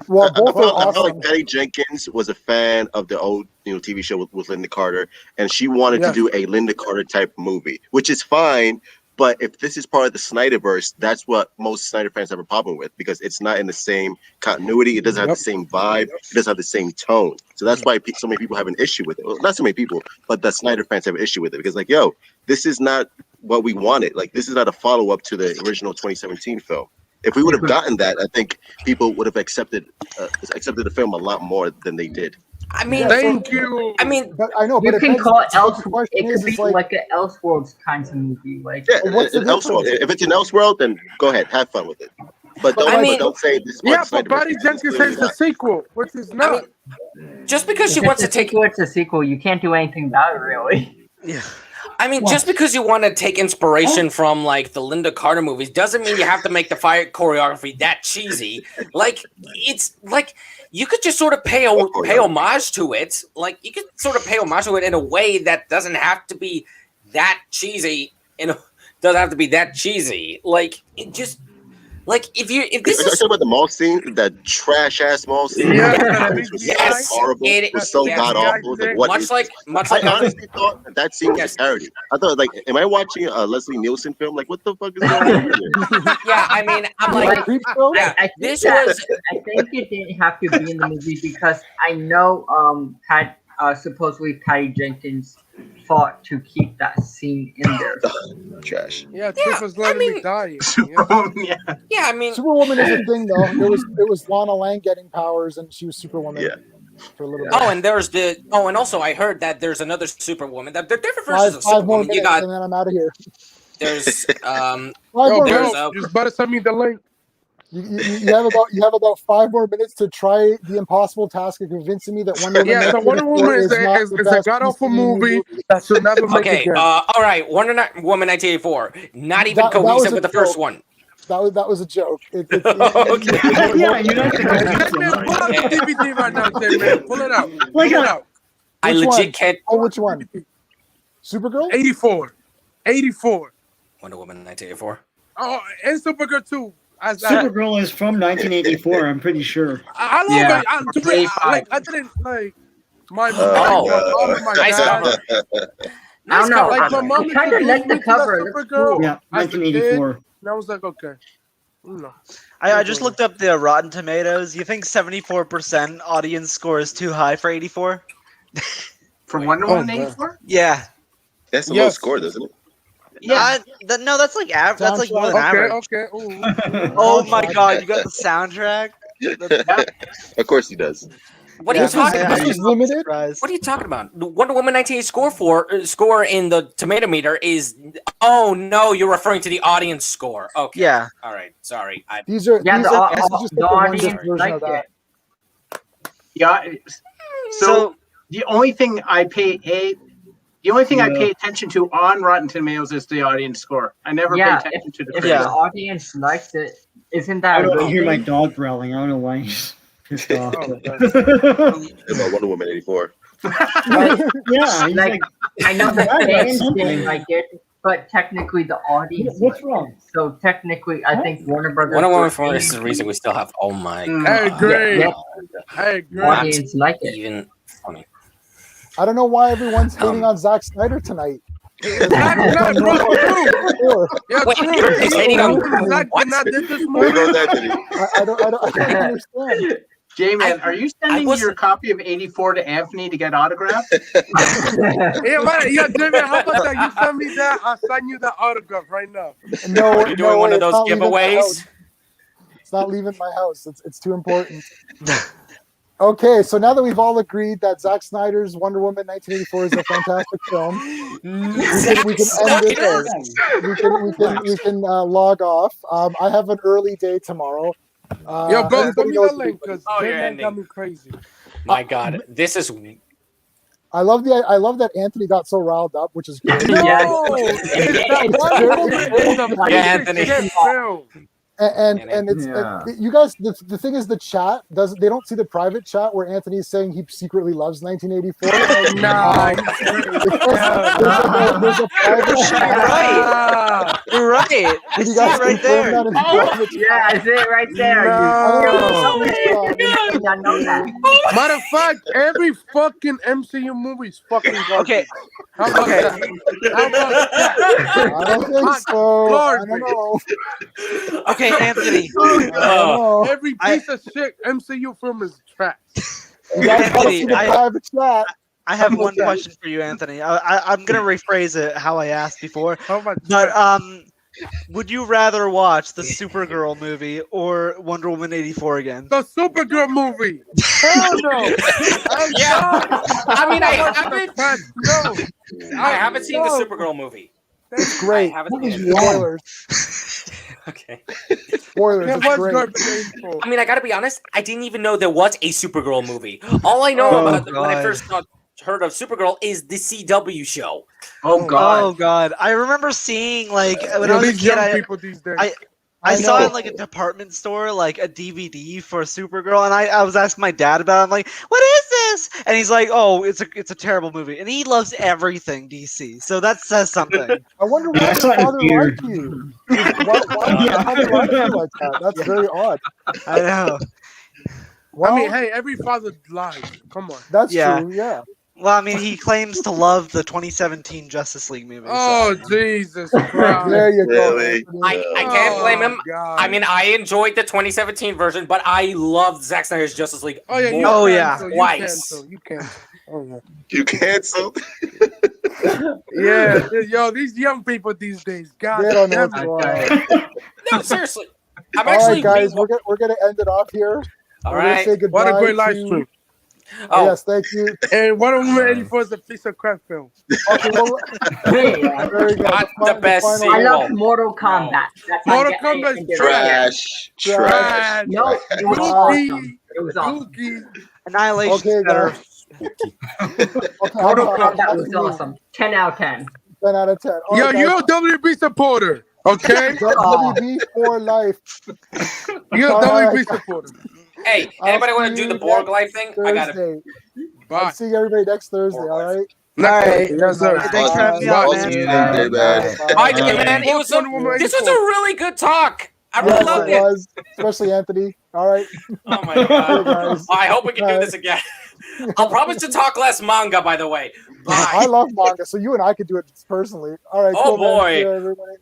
Well, both are I felt awesome. like Patty Jenkins was a fan of the old TV show with Linda Carter, and she wanted to do a Linda Carter type movie, which is fine. But if this is part of the Snyderverse, that's what most Snyder fans have a problem with, because it's not in the same continuity. It doesn't have the same vibe. It doesn't have the same tone. So that's why so many people have an issue with it. Well, not so many people, but the Snyder fans have an issue with it, because this is not what we wanted. Like, this is not a follow-up to the original 2017 film. If we would have gotten that, I think people would have accepted the film a lot more than they did. I mean, thank you. I mean, but I know. You but can call it Elseworlds. It could be like an Elseworlds kind of movie. Like, what's the Elseworld. If it's an Elseworld, then go ahead, have fun with it. But don't say this. Yeah, but Patty Jenkins says the sequel, which is not. Just because she wants to take it's a sequel, you can't do anything about it, really. Yeah. I mean, just because you want to take inspiration from like the Linda Carter movies doesn't mean you have to make the fight choreography that cheesy. Like, it's like you could just sort of pay homage to it. Like, you could sort of pay homage to it in a way that doesn't have to be that cheesy. Doesn't have to be that cheesy. Like, it just. Like, if this is talking about the mall scene, that trash ass mall scene, yes, horrible, it was so god awful. Like, I honestly thought that scene was a parody. I thought, like, am I watching a Leslie Nielsen film? Like, what the fuck is going on here? Yeah, I mean, I'm like, I think it didn't have to be in the movie because I know supposedly Patty Jenkins fought to keep that scene in there. Trash. Yeah, Tiff was literally dying. Yeah, I mean, Superwoman is a thing though. It was Lana Lang getting powers, and she was Superwoman. Yeah. For a little bit. Oh, and there's and also I heard that there's another Superwoman. They're different versions of five more Superwoman. minutes, and then I'm out of here. There's you better send me the link. You have about 5 more minutes to try the impossible task of convincing me that Wonder Woman. Yeah, so Wonder Woman is a god awful movie that should never make again. All right, Wonder Woman 1984, not even cohesive with the first one. That was a joke. Okay. Yeah, you don't pull out the DVD right now, man. Pull it out. Pull it out. I legit can't. Oh, which one? Supergirl? 84. Wonder Woman 1984. Oh, and Supergirl 2. Supergirl is from 1984. I'm pretty sure. I love it. I didn't like my mom. Nice cover. I don't know. Like my mom kind of like the cover. Supergirl. Yeah, 1984. And I was like, okay. No. I just looked up the Rotten Tomatoes. You think 74% audience score is too high for 84? For Wonder Woman 84? Yeah. That's a low score, doesn't it? Yeah, no, that's like average. That's like more than average. Okay. Oh my god, you got the soundtrack? Of course he does. What are you talking about? This is limited. What are you talking about? The Wonder Woman 1984 score in the tomato meter is. Oh no, you're referring to the audience score. Okay. Yeah. All right. Sorry. These are just the audience liked it. Yeah. So the only thing I pay The only thing I pay attention to on Rotten Tomatoes is the audience score. I never pay attention to the if critics. the audience likes it, isn't that? I don't hear my dog growling. I don't know why he's pissed off. About Wonder Woman 84. Yeah, he's like I know the fans didn't like it, but technically the audience. What's wrong? So technically, I think Warner Brothers. Wonder Woman 4 is the reason we still have. Oh my god! I agree. Yeah. I agree. Audience like it. Even funny. I don't know why everyone's hating on Zack Snyder tonight. Wait, he's hating on what? Not did this We movie. know that, did he? I don't understand. J-Man, are you sending your copy of 84 to Anthony to get autographed? Yeah, J-Man, how about that? You send me that, I'll sign you the autograph right now. No, You're doing one of those giveaways. It's not leaving my house. It's too important. Okay, so now that we've all agreed that Zack Snyder's Wonder Woman 1984 is a fantastic film, we can end it there. We can log off. I have an early day tomorrow. Yo, bro, send me the link because J-Man got me crazy. My God, this is. I love that Anthony got so riled up, which is great. No, Anthony. And it's you guys. The thing is, the chat doesn't. They don't see the private chat where Anthony is saying he secretly loves 1984. There's a private chat. You're right. I see it right there. Yeah, I see it right there. I know that. Matter of fact, every fucking MCU movie is fucking garbage. Okay. How about that? How about that? I don't think so. I don't know. Okay, Anthony. Every piece of shit MCU film is trash. Anthony, private chat. I have one question for you, Anthony. I'm gonna rephrase it how I asked before. But would you rather watch the Supergirl movie or Wonder Woman 84 again? The Supergirl movie. Hell no. Yeah. I mean, I haven't seen the Supergirl movie. It's great. I haven't seen it. Spoilers. Okay. Spoilers. It's great. I mean, I gotta be honest. I didn't even know there was a Supergirl movie. All I know about when I first heard of Supergirl is the CW show. Oh god. Oh god. I remember seeing like when I was a kid. I saw in like a department store like a DVD for Supergirl, and I was asking my dad about it. I'm like, "What is this?" And he's like, "Oh, it's a terrible movie." And he loves everything DC, so that says something. I wonder why your father liked you. Why did your father like you like that? That's very odd. I know. Well, I mean, hey, every father lies. Come on. That's true. Yeah. Well, I mean, he claims to love the 2017 Justice League movie. Oh, Jesus Christ. There you go. Really? I can't blame him. God. I mean, I enjoyed the 2017 version, but I loved Zack Snyder's Justice League. Oh, yeah. more Twice. You cancel. Oh, yeah. You cancel? Yeah. Yo, these young people these days. God They don't know damn what's it. going on. No, seriously. I'm All actually right, guys, we're gonna end it off here. All We're gonna right. say goodbye What a great live to- stream. Oh. Yes, thank you. And Wonder Woman 84 is a piece of crap film. Okay, well, very good. Not the best final- sequel. I love Mortal Kombat. That's how I Mortal get Kombat anything is different. Trash. No, it was awesome. It was awesome. Annihilation. Okay, guys. Okay, Mortal how Kombat about was you? awesome. 10 out of 10. 10 out of 10. All Yo, right, you're a guys. WB supporter, okay? WB for life. You're a All right. WB supporter. Hey, I'll anybody want see to do you the Borg next life thing? I got it. Thursday. Bye. I'll see everybody next Thursday, all right? All right. Yes, sir. Thanks for having me Bye. out, I'll man. see you then, man. Bye, man. It was this was a really good talk. I really loved it it. was, especially Anthony. All right. Oh my god. guys. I hope we can do this again. I'll promise to talk less manga, by the way. Bye. I love manga, so you and I could do it personally. All right. Oh, cool, man. boy. See you, everybody.